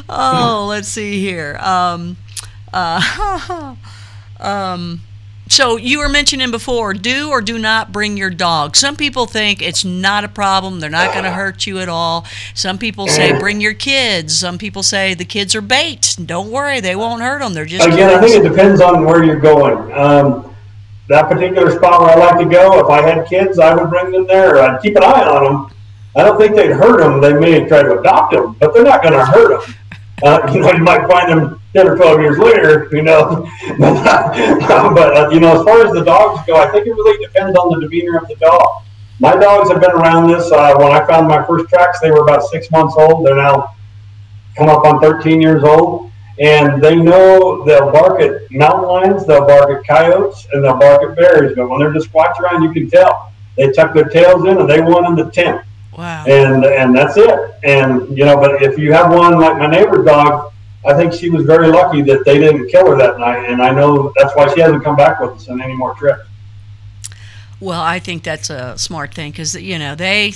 Oh, let's see here. So you were mentioning before, do or do not bring your dog. Some people think it's not a problem. They're not going to hurt you at all. Some people say bring your kids. Some people say the kids are bait. Don't worry, they won't hurt them. They're just kids. I think it depends on where you're going. That particular spot where I like to go, if I had kids, I would bring them there. I'd keep an eye on them. I don't think they'd hurt them. They may try to adopt them, but they're not going to hurt them. You might find them 10 or 12 years later, but as far as the dogs go, I think it really depends on the demeanor of the dog. My dogs have been around this. When I found my first tracks, they were about 6 months old. They're now come up on 13 years old, and they know they'll bark at mountain lions, they'll bark at coyotes, and they'll bark at bears. But when they're just watching around, you can tell. They tuck their tails in, and they want in the tent. Wow. And that's it. And, but if you have one like my neighbor's dog, I think she was very lucky that they didn't kill her that night. And I know that's why she hasn't come back with us on any more trips. Well, I think that's a smart thing because, they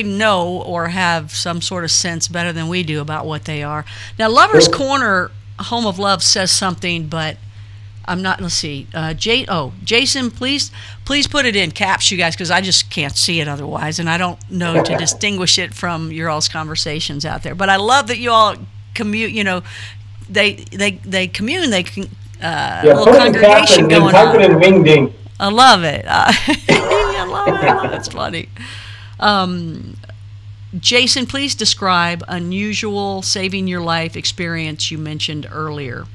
know or have some sort of sense better than we do about what they are. Now, Lover's Corner, Home of Love says something, but I'm not. Let's see. Jason, please put it in caps, you guys, because I just can't see it otherwise, and I don't know to distinguish it from your all's conversations out there. But I love that you all commute. They commune. They little congregation going on. Type it in wing ding. I love it. I love it. That's funny. Jason, please describe unusual saving your life experience you mentioned earlier.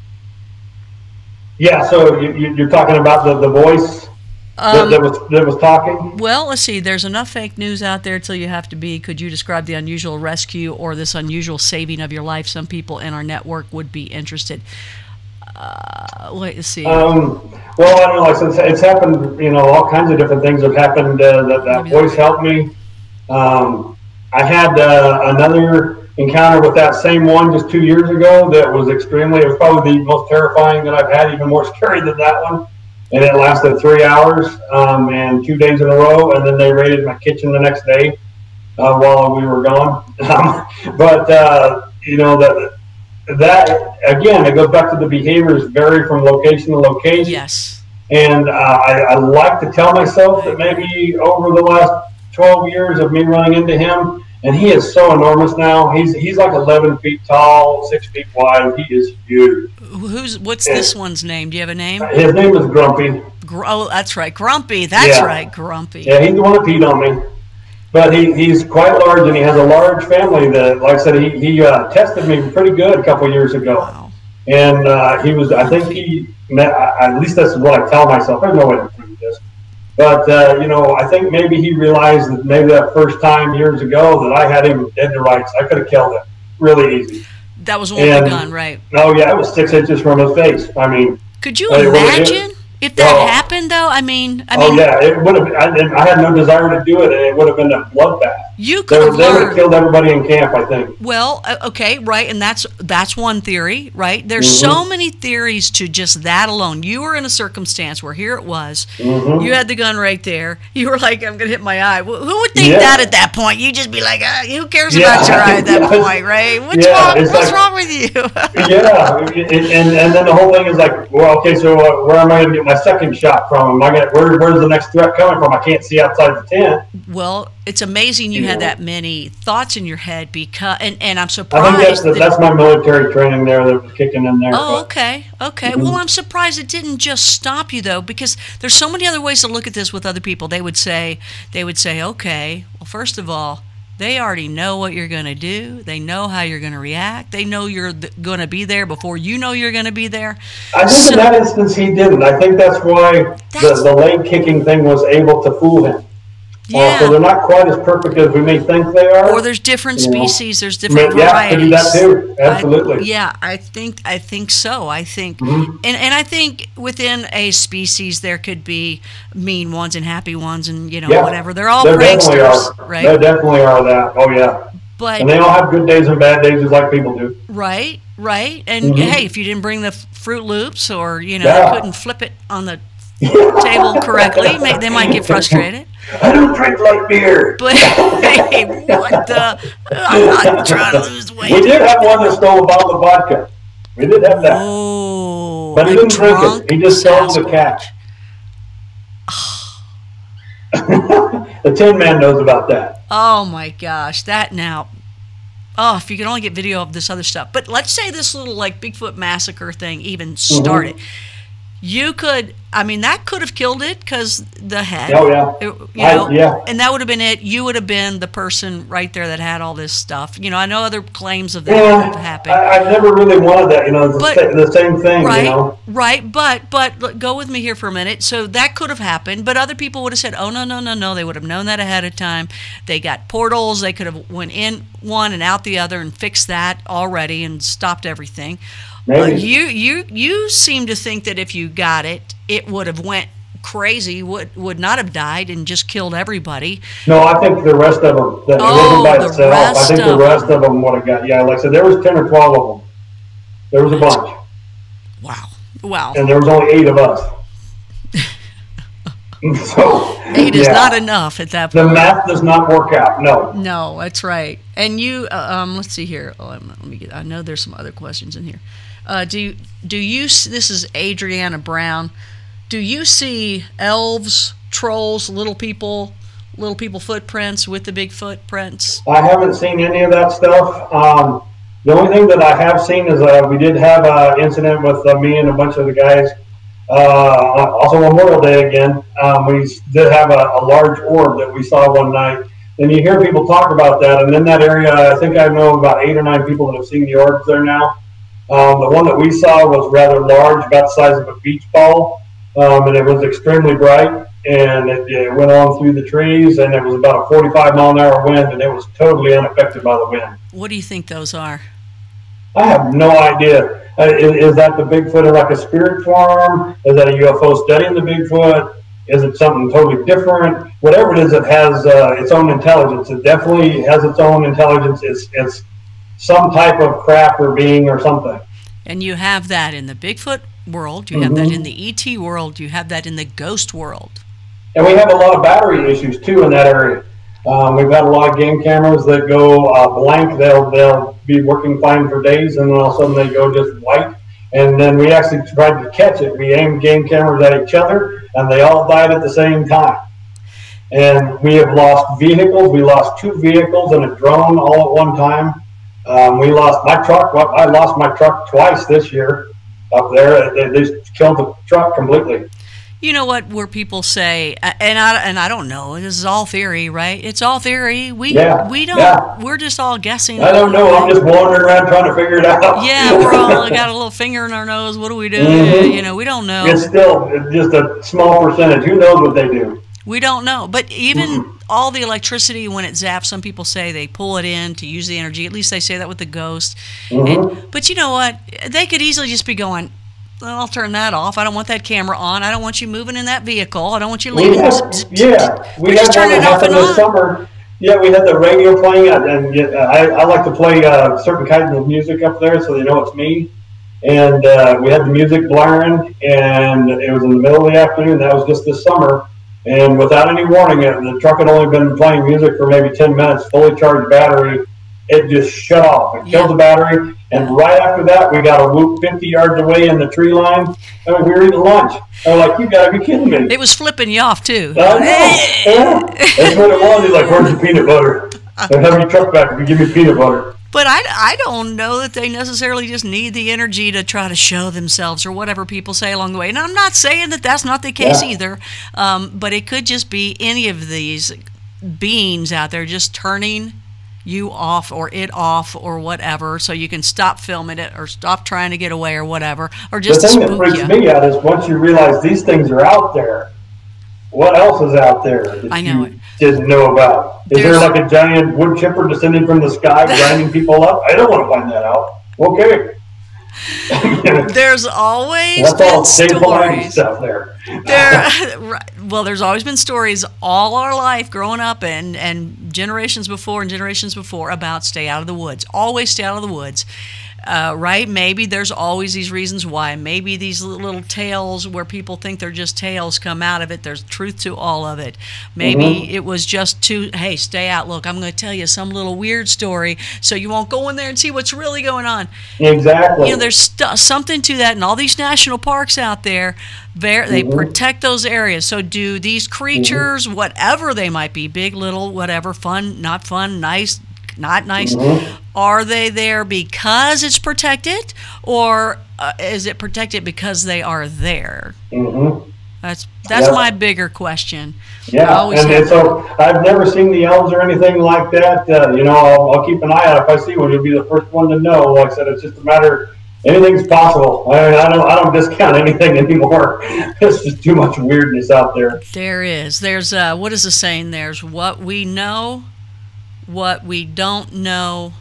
Yeah, so you're talking about the voice that was talking? Well, let's see. There's enough fake news out there till you have to be. Could you describe the unusual rescue or this unusual saving of your life? Some people in our network would be interested. Let's see. Well, I don't know. Like, it's happened. All kinds of different things have happened. That voice helped me. I had another encounter with that same one just 2 years ago that was extremely. It was probably the most terrifying that I've had, even more scary than that one. And it lasted 3 hours and 2 days in a row. And then they raided my kitchen the next day while we were gone. That again, it goes back to the behaviors vary from location to location. Yes. And I like to tell myself that maybe over the last 12 years of me running into him, and he is so enormous now. He's like 11 feet tall, 6 feet wide. He is huge. What's this one's name? Do you have a name? His name is Grumpy. Oh, that's right, Grumpy. That's right, Grumpy. Yeah, he's the one that peed on me. But he's quite large, and he has a large family that, like I said, he tested me pretty good a couple of years ago. Wow. And he was, I think he met, at least that's what I tell myself. There's no way to prove this. But, I think maybe he realized that maybe that first time years ago that I had him dead to rights. I could have killed him really easy. That was one with the gun, right? Oh, yeah, it was 6 inches from his face. I mean. Could you imagine? If that happened, though, I mean, yeah, it would have. I had no desire to do it, and it would have been a bloodbath. You could have They would have killed everybody in camp, I think. Well, okay, right, and that's one theory, right? There's so many theories to just that alone. You were in a circumstance where here it was, you had the gun right there. You were like, I'm gonna hit my eye. Well, who would think that at that point? You'd just be like, who cares about your eye at that point, right? What's wrong with you? and then the whole thing is like, well, okay, so where am I gonna get my second shot from? Where's the next threat coming from? I can't see outside the tent. Well, it's amazing you had that many thoughts in your head because, and I'm surprised. I think that's my military training there that was kicking in there. Oh, okay. Well, I'm surprised it didn't just stop you though, because there's so many other ways to look at this with other people. They would say, okay, well, first of all, they already know what you're going to do. They know how you're going to react. They know you're going to be there before you know you're going to be there. I think in that instance he didn't. I think that's why the leg kicking thing was able to fool him. Yeah. So they're not quite as perfect as we may think they are. Or there's different species. There's different varieties. Yeah, do that too. Absolutely. I think so. I think, and I think within a species there could be mean ones and happy ones, and whatever. They're all pranksters, right? There definitely are that. Oh yeah. And they all have good days and bad days, just like people do. Right. And hey, if you didn't bring the Fruit Loops, or couldn't flip it on the table correctly, they might get frustrated. I don't drink light beer. But hey, what the? I'm not trying to lose weight. We did have one that stole a bottle of vodka. We did have that. Oh, but he didn't drink it. He just stole the cat. The Tin Man knows about that. Oh my gosh, that now. Oh, if you could only get video of this other stuff. But let's say this little Bigfoot massacre thing even started. You could, that could have killed it because the head. Oh, yeah. And that would have been it. You would have been the person right there that had all this stuff. I know other claims of that have happened. I've never really wanted that, the same thing, Right, but go with me here for a minute. So that could have happened, but other people would have said, oh, no. They would have known that ahead of time. They got portals. They could have went in one and out the other and fixed that already and stopped everything. You seem to think that if you got it, it would have went crazy, would not have died and just killed everybody. No, I think the rest of them, it wasn't by itself. I think the rest of them would have got, like I said, there was 10 or 12 of them. There was a bunch. Wow. And there was only 8 of us. So 8 is not enough at that point. The math does not work out. No, that's right. And you, let's see here. I know there's some other questions in here. Do you? This is Adriana Brown. Do you see elves, trolls, little people footprints with the big footprints? I haven't seen any of that stuff. The only thing that I have seen is we did have an incident with me and a bunch of the guys. Also Memorial Day again. We did have a large orb that we saw one night. And you hear people talk about that. And in that area, I think I know about 8 or 9 people that have seen the orbs there now. The one that we saw was rather large, about the size of a beach ball. And it was extremely bright. And it went on through the trees. And it was about a 45-mile-an-hour wind. And it was totally unaffected by the wind. What do you think those are? I have no idea. Is that the Bigfoot in like a spirit form? Is that a UFO studying the Bigfoot? Is it something totally different? Whatever it is, it has its own intelligence. It definitely has its own intelligence. It's some type of craft or being or something. And you have that in the Bigfoot world. You have that in the ET world. You have that in the ghost world. And we have a lot of battery issues, too, in that area. We've had a lot of game cameras that go blank. They'll be working fine for days, and then all of a sudden they go just white. And then we actually tried to catch it. We aimed game cameras at each other, and they all died at the same time. And we have lost vehicles. We lost 2 vehicles and a drone all at one time. We lost my truck. I lost my truck twice this year up there. They just killed the truck completely. You know what? Where people say, and I don't know. This is all theory, right? It's all theory. We don't. Yeah. We're just all guessing. I don't know. I'm just wandering around trying to figure it out. Yeah, we're all got a little finger in our nose. What do we do? You know, we don't know. It's still just a small percentage. Who knows what they do? We don't know. But even all the electricity, when it zaps, some people say they pull it in to use the energy. At least they say that with the ghost. But you know what? They could easily just be going, well, I'll turn that off. I don't want that camera on. I don't want you moving in that vehicle. I don't want you leaving. We had just turn it off and on. Summer. Yeah, we had the radio playing, and I like to play certain kinds of music up there so they know it's me. And we had the music blaring, and it was in the middle of the afternoon. That was just this summer. And without any warning, the truck had only been playing music for maybe 10 minutes, fully charged battery. It just shut off. It killed the battery. And right after that, we got a whoop 50 yards away in the tree line. And we were eating lunch. I was like, you got to be kidding me. It was flipping you off, too. I know. Yeah. That's what it was. He's like, where's the peanut butter? And have your truck back if you give me peanut butter. But I don't know that they necessarily just need the energy to try to show themselves or whatever people say along the way. And I'm not saying that that's not the case either. But it could just be any of these beings out there just turning you off or it off or whatever, so you can stop filming it or stop trying to get away or whatever, or just the thing that freaks me out is once you realize these things are out there, what else is out there that you didn't know about? Is there like a giant wood chipper descending from the sky grinding people up? I don't want to find that out. Okay. There's always been stories. Stuff there. Well, there's always been stories all our life growing up and generations before about stay out of the woods. Always stay out of the woods. Right? Maybe there's always these reasons why. Maybe these little tales where people think they're just tales come out of it. There's truth to all of it. Maybe it was just hey, stay out. Look, I'm going to tell you some little weird story so you won't go in there and see what's really going on. Exactly. You know, there's something to that. And all these national parks out there, they protect those areas. So do these creatures, whatever they might be, big, little, whatever, fun, not fun, nice, not nice, are they there because it's protected, or is it protected because they are there? That's my bigger question. Yeah, and so I've never seen the elves or anything like that. You know, I'll keep an eye out. If I see one, you'll be the first one to know. Like I said, it's just a matter. Anything's possible. I mean, I don't discount anything anymore. There's just too much weirdness out there. There is. There's what is the saying? There's what we know, what we don't know,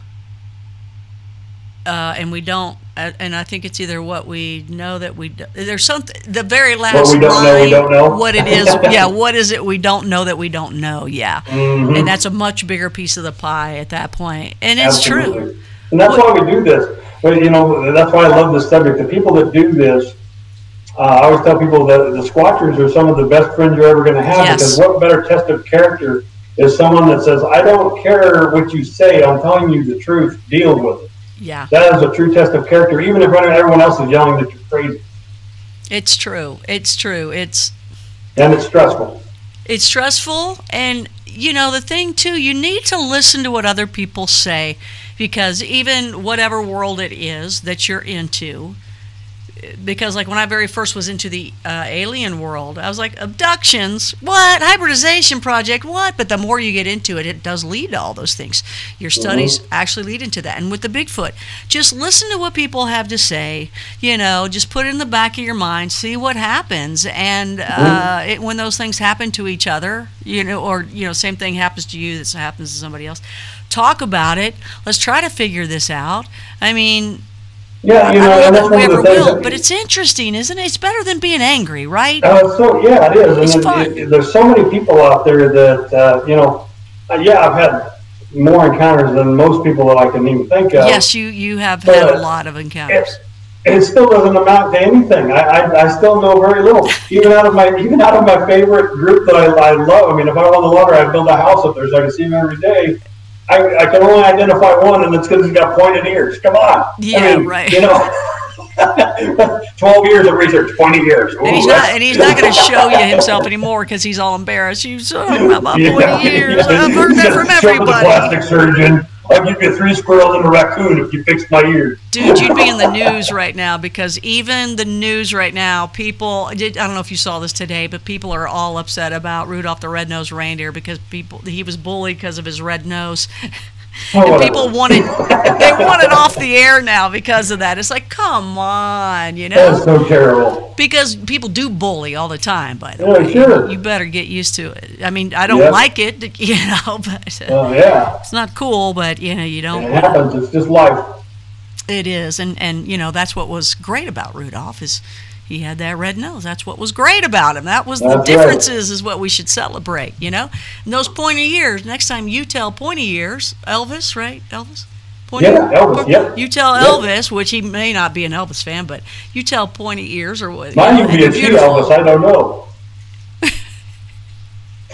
and we don't. And I think it's either what we know that we. There's something. The very last what we don't line. Know, we don't know. What it is. Yeah. What is it we don't know that we don't know? Yeah. And that's a much bigger piece of the pie at that point. And it's true. And that's why we do this. But, you know, that's why I love this subject. The people that do this, I always tell people that the Squatchers are some of the best friends you're ever going to have. Because what better test of character is someone that says, I don't care what you say, I'm telling you the truth, deal with it. Yeah. That is a true test of character, even if everyone else is yelling that you're crazy. It's true. It's true. And it's stressful. It's stressful. And, you know, the thing, too, you need to listen to what other people say. because even whatever world it is that you're into, because like when I very first was into the alien world, I was like, abductions, what? Hybridization project, what? But the more you get into it, it does lead to all those things. Your studies actually lead into that. And with the Bigfoot, just listen to what people have to say, just put it in the back of your mind, see what happens. And when those things happen to each other, or same thing happens to you that happens to somebody else, talk about it. Let's try to figure this out. I mean, yeah, I don't know that we ever will, but it's interesting, isn't it? It's better than being angry, right? It is. It's fun. There's so many people out there that, I've had more encounters than most people that I can even think of. Yes, you have had a lot of encounters. It still doesn't amount to anything. I still know very little, even out of my favorite group that I love. I mean, if I won the lottery, I'd build a house up there so I could see them every day. I can only identify one, and it's because he's got pointed ears. Come on. Yeah, right. 12 years of research, 20 years. Ooh, and he's not going to show you himself anymore because he's all embarrassed. You saw my 20 years. I've heard that from everybody. The plastic surgeon. I'll give you 3 squirrels and a raccoon if you fix my ears. Dude, you'd be in the news right now, because even the news right now, I don't know if you saw this today, but people are all upset about Rudolph the Red-Nosed Reindeer because he was bullied because of his red nose. And people wanted off the air now because of that. It's like, come on, That's so terrible. Because people do bully all the time, by the way. Sure. You better get used to it. I mean, I don't like it, but it's not cool, but you don't. It happens. It's just life. It is, and that's what was great about Rudolph is he had that red nose. That's what was great about him. That's the differences is what we should celebrate, And those pointy ears, next time you tell pointy ears, Elvis, right? Elvis? Elvis, yeah. You tell Elvis, which he may not be an Elvis fan, but you tell pointy ears or what. Mine would be a she Elvis, I don't know.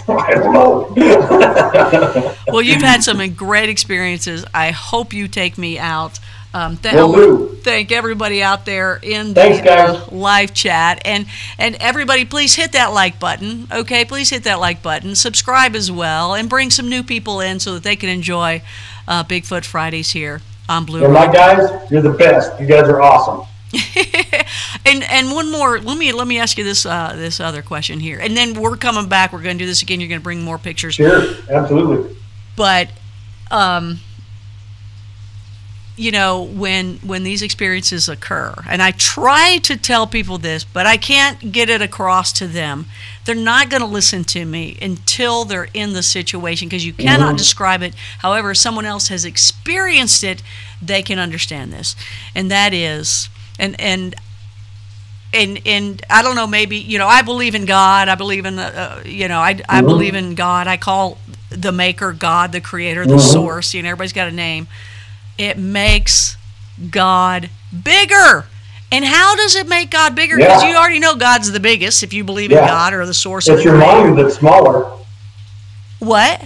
I don't know. Well, you've had some great experiences. I hope you take me out. Thank everybody out there in the live chat, and everybody, please hit that like button. Okay, please hit that like button. Subscribe as well, and bring some new people in so that they can enjoy Bigfoot Fridays here on Blue. My guys, you're the best. You guys are awesome. and one more. Let me ask you this other question here, and then we're coming back. We're going to do this again. You're going to bring more pictures. Sure, absolutely. But when these experiences occur, and I try to tell people this, but I can't get it across to them. They're not going to listen to me until they're in the situation, because you cannot describe it. However, if someone else has experienced it, they can understand this. And that is, and I don't know, maybe, I believe in God. I believe in, I believe in God. I call the maker God, the creator, the source. Everybody's got a name. It makes God bigger. And how does it make God bigger? Because you already know God's the biggest if you believe in God or the source. It's your mind that's smaller. What?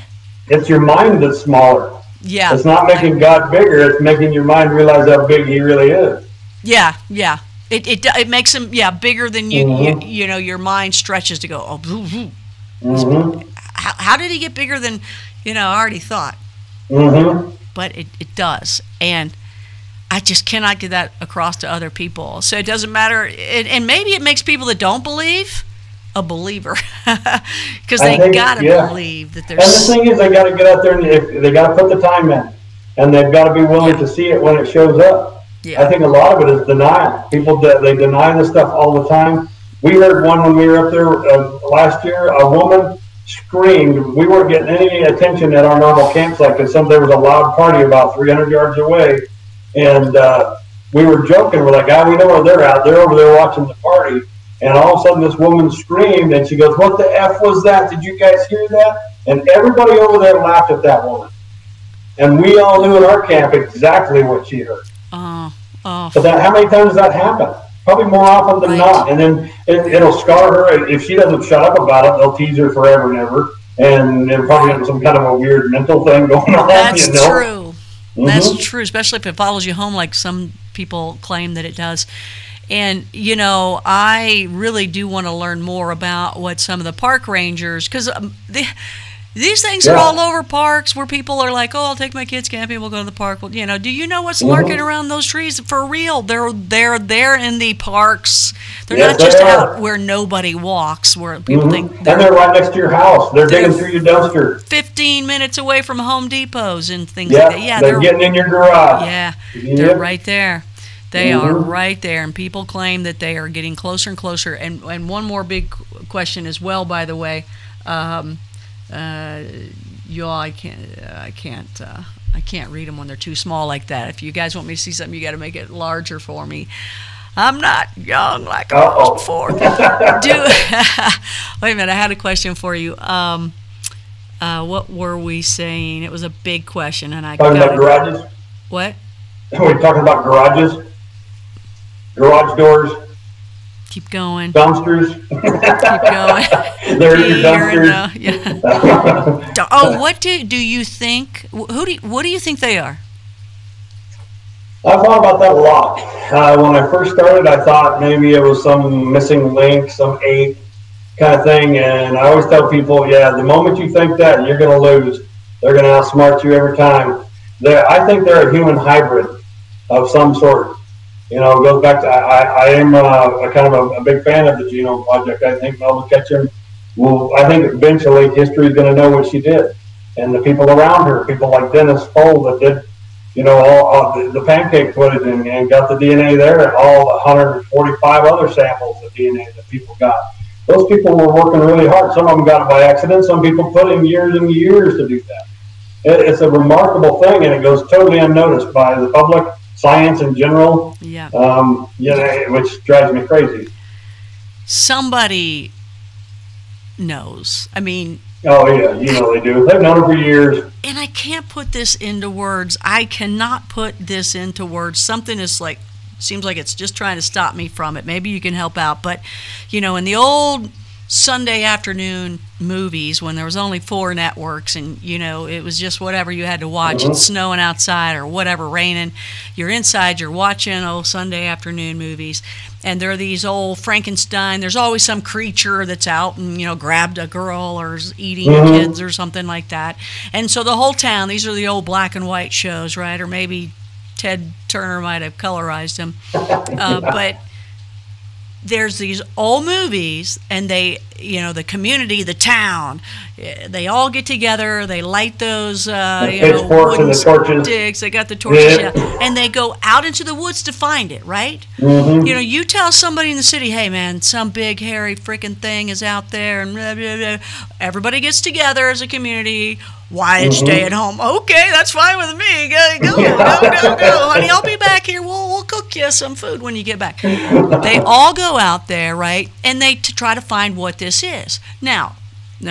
It's your mind that's smaller. Yeah. It's not making God bigger. It's making your mind realize how big he really is. Yeah. It makes him bigger than you. Your mind stretches to go. How did he get bigger than I already thought? But it does, and I just cannot get that across to other people. So it doesn't matter, and maybe it makes people that don't believe a believer, because they gotta believe that there's. And the thing is, they gotta get out there and they gotta put the time in, and they've got to be willing to see it when it shows up. Yeah. I think a lot of it is denial. People they deny this stuff all the time. We heard one when we were up there last year. A woman screamed. We weren't getting any attention at our normal campsite because there was a loud party about 300 yards away, and we were joking. We're like, we know where they're at. They're over there watching the party. And all of a sudden, this woman screamed, and she goes, "What the F was that? Did you guys hear that?" And everybody over there laughed at that woman. And we all knew in our camp exactly what she heard. But how many times does that happen? Probably more often than not. And then it'll scar her. If she doesn't shut up about it, they'll tease her forever and ever. And they're probably having some kind of a weird mental thing going on. That's true. That's true, especially if it follows you home like some people claim that it does. And, I really do want to learn more about what some of the park rangers, because These things are all over parks where people are like, oh, I'll take my kids camping, we'll go to the park. Well, do you know what's lurking around those trees? For real, they're there in the parks. They're not just out where nobody walks, where people think. And they're right next to your house. They're digging through your dumpster. 15 minutes away from Home Depots and things like that. Yeah, they're getting in your garage. Yeah, they're right there. They are right there, and people claim that they are getting closer and closer. And one more big question as well, by the way. I can't read them when they're too small like that. If you guys want me to see something, you got to make it larger for me. I'm not young like I was before. Wait a minute, I had a question for you. What were we saying? It was a big question, and I talking about garages. What? We're talking about garages, garage doors. Keep going. Dumpsters. Keep going. They're your dumpsters. What do you think? What do you think they are? I thought about that a lot. When I first started, I thought maybe it was some missing link, some ape kind of thing. And I always tell people, the moment you think that, you're going to lose. They're going to outsmart you every time. I think they're a human hybrid of some sort. It goes back to I am a kind of a big fan of the Genome Project. I think Melba Ketchum I think eventually history is going to know what she did. And the people around her, people like Dennis Fold that did, all the pancake footage and got the DNA there, and all the 145 other samples of DNA that people got. Those people were working really hard. Some of them got it by accident. Some people put in years and years to do that. It's a remarkable thing, and it goes totally unnoticed by the public, science in general, which drives me crazy. Somebody knows. I mean... Oh, yeah, they do. They've known it for years. And I can't put this into words. I cannot put this into words. Something is like, seems like it's just trying to stop me from it. Maybe you can help out. But, in the old Sunday afternoon movies, when there was only 4 networks and, it was just whatever you had to watch. It's snowing outside or whatever, raining. You're inside, you're watching old Sunday afternoon movies. And there are these old Frankenstein. There's always some creature that's out and, grabbed a girl or is eating kids or something like that. And so the whole town, these are the old black and white shows, right? Or maybe Ted Turner might have colorized them. But there's these old movies, and they, the community, the town, they all get together, they light those, wooden sticks, they got the torches, and they go out into the woods to find it, right? You tell somebody in the city, hey man, some big hairy freaking thing is out there, and blah, blah, blah. Everybody gets together as a community. Why stay at home? Okay, that's fine with me. Go, honey. I'll be back here. We'll cook you some food when you get back. They all go out there, right? And they try to find what this is. Now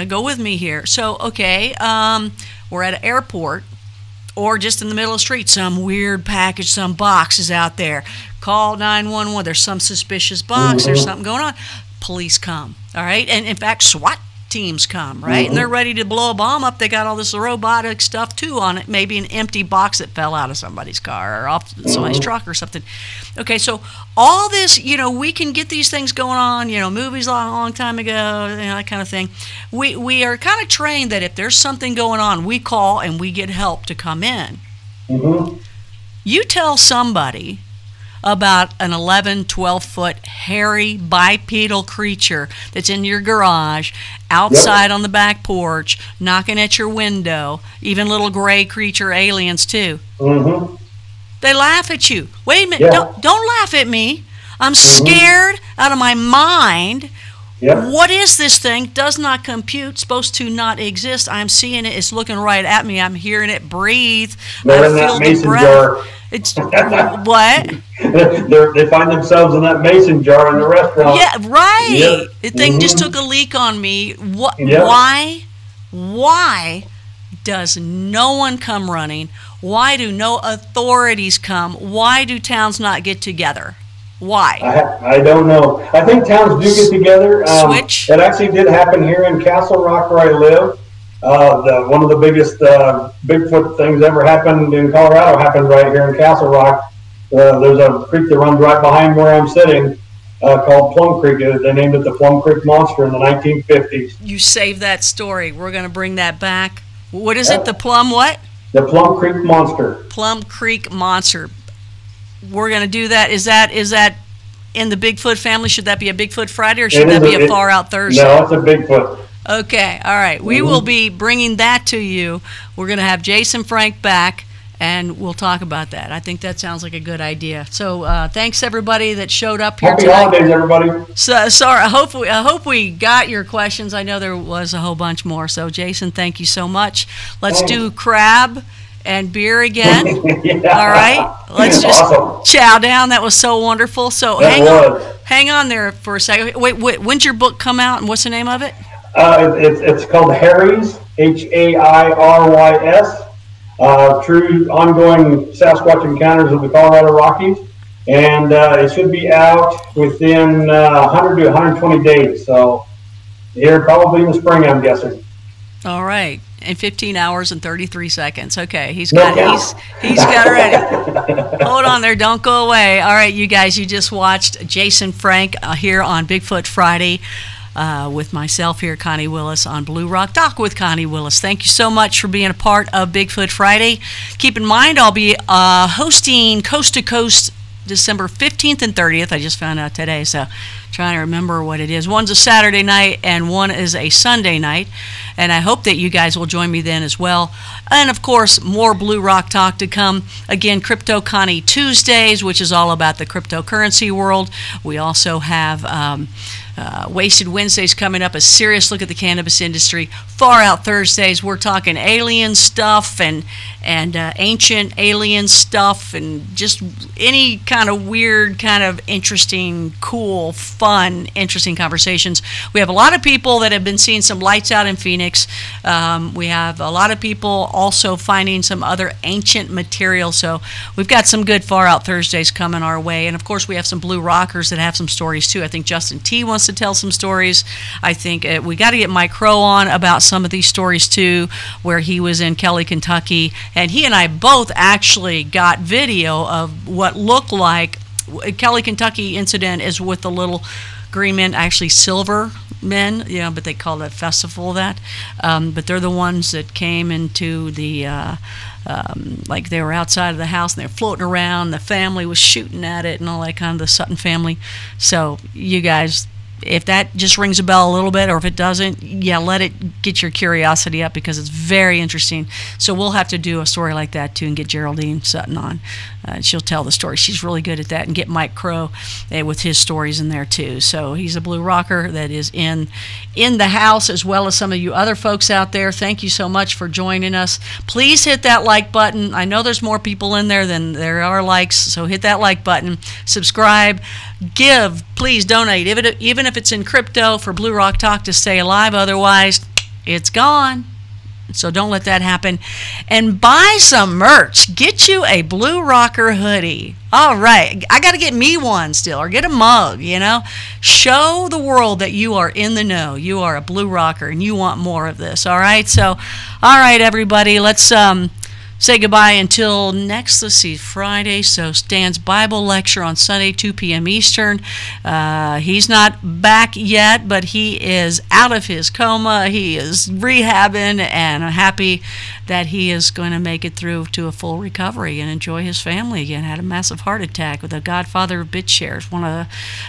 go with me here. So, okay, we're at an airport or just in the middle of the street. Some weird package, some box is out there. Call 911. There's some suspicious box. There's something going on. Police come, all right? And, in fact, SWAT teams come, right? And they're ready to blow a bomb up. They got all this robotic stuff too on it, maybe an empty box that fell out of somebody's car or off somebody's truck or something. Okay, so all this, we can get these things going on, movies a long time ago, that kind of thing. We are kind of trained that if there's something going on, we call and we get help to come in. You tell somebody about an 11, 12-foot hairy bipedal creature that's in your garage, outside on the back porch, knocking at your window, even little gray creature aliens too. They laugh at you. Wait a minute, don't laugh at me. I'm scared out of my mind. What is this thing? Does not compute, supposed to not exist. I'm seeing it, it's looking right at me, I'm hearing it breathe. I feel the breath. Jar. It's what? They find themselves in that mason jar in the restaurant. Yeah, right. The thing just took a leak on me. Why does no one come running? Why do no authorities come? Why do towns not get together? Why? I don't know. I think towns do get together. Switch. It actually did happen here in Castle Rock where I live. One of the biggest Bigfoot things ever happened in Colorado happened right here in Castle Rock. There's a creek that runs right behind where I'm sitting, called Plum Creek. They named it the Plum Creek Monster in the 1950s. You saved that story. We're going to bring that back. What is it? The Plum what? The Plum Creek Monster. Plum Creek Monster. We're going to do that. Is that in the Bigfoot family? Should that be a Bigfoot Friday, or should that be a Far Out Thursday? No, it's a Bigfoot. Okay, all right. We will be bringing that to you. We're going to have Jason Frank back, and we'll talk about that. I think that sounds like a good idea. So thanks, everybody that showed up here tonight. Happy holidays, everybody. So, sorry, I hope we got your questions. I know there was a whole bunch more. So, Jason, thank you so much. Let's do crab and beer again. Yeah. All right, let's just chow down. That was so wonderful. So hang on there for a second. Wait, when's your book come out, and what's the name of it? It's called Harry's, Hairys. True ongoing Sasquatch encounters of the Colorado Rockies, and it should be out within 100 to 120 days. So here, probably in the spring, I'm guessing. All right. In 15 hours and 33 seconds. Okay, he's got it ready. Hold on there, don't go away. All right, you guys, you just watched Jason Frank here on Bigfoot Friday with myself here, Connie Willis, on Blue Rock Dock with Connie Willis. Thank you so much for being a part of Bigfoot Friday. Keep in mind, I'll be hosting Coast to Coast December 15th and 30th. I just found out today, so trying to remember what it is. One's a Saturday night and one is a Sunday night, and I hope that you guys will join me then as well. And of course, more Blue Rock talk to come. Again, Crypto Connie Tuesdays, which is all about the cryptocurrency world. We also have Wasted Wednesdays coming up, a serious look at the cannabis industry. Far Out Thursdays, we're talking alien stuff and ancient alien stuff and just any kind of weird, kind of interesting, cool, fun, interesting conversations. We have a lot of people that have been seeing some lights out in Phoenix. We have a lot of people also finding some other ancient material. So we've got some good Far Out Thursdays coming our way. And of course, we have some Blue Rockers that have some stories too. I think Justin T wants to tell some stories. I think we got to get Mike Crow on about some of these stories too, where he was in Kelly, Kentucky, and he and I both actually got video of what looked like Kelly, Kentucky incident is with the little green men, actually silver men, but they call that festival that. But they're the ones that came into the like they were outside of the house and they were floating around. The family was shooting at it and all that kind of the Sutton family. So you guys, if that just rings a bell a little bit, or if it doesn't, let it get your curiosity up because it's very interesting. So we'll have to do a story like that too and get Geraldine Sutton on. She'll tell the story. She's really good at that, and get Mike Crow with his stories in there too. So he's a Blue Rocker that is in the house, as well as some of you other folks out there. Thank you so much for joining us. Please hit that like button. I know there's more people in there than there are likes, so hit that like button. Subscribe. Give. Please donate, even if it's in crypto, for Blue Rock Talk to stay alive. Otherwise, it's gone. So don't let that happen. And buy some merch. Get you a Blue Rocker hoodie. All right. I got to get me one still, or get a mug, Show the world that you are in the know. You are a Blue Rocker and you want more of this. All right. So, all right, everybody, let's say goodbye until next, Friday. So Stan's Bible lecture on Sunday, 2 p.m. Eastern. He's not back yet, but he is out of his coma. He is rehabbing, and I'm happy that he is going to make it through to a full recovery and enjoy his family again. Had a massive heart attack with the godfather of BitShares, one of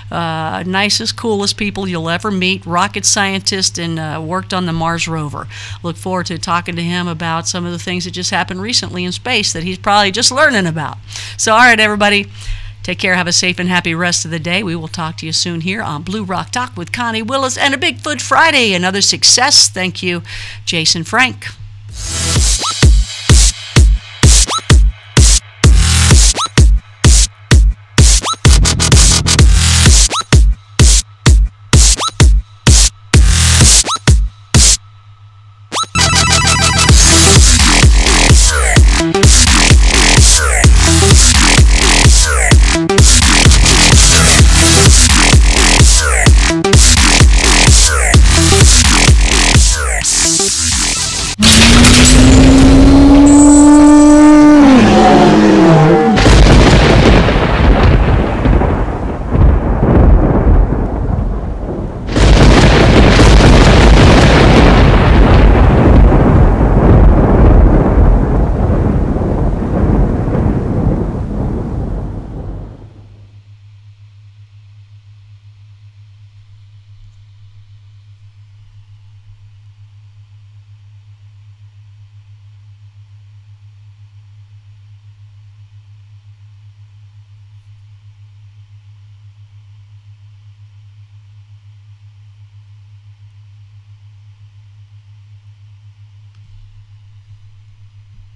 the nicest, coolest people you'll ever meet, rocket scientist, and worked on the Mars rover. Look forward to talking to him about some of the things that just happened recently in space that he's probably just learning about. So, all right, everybody, take care. Have a safe and happy rest of the day. We will talk to you soon here on Blue Rock Talk with Connie Willis, and a Bigfoot Friday. Another success. Thank you, Jason Frank.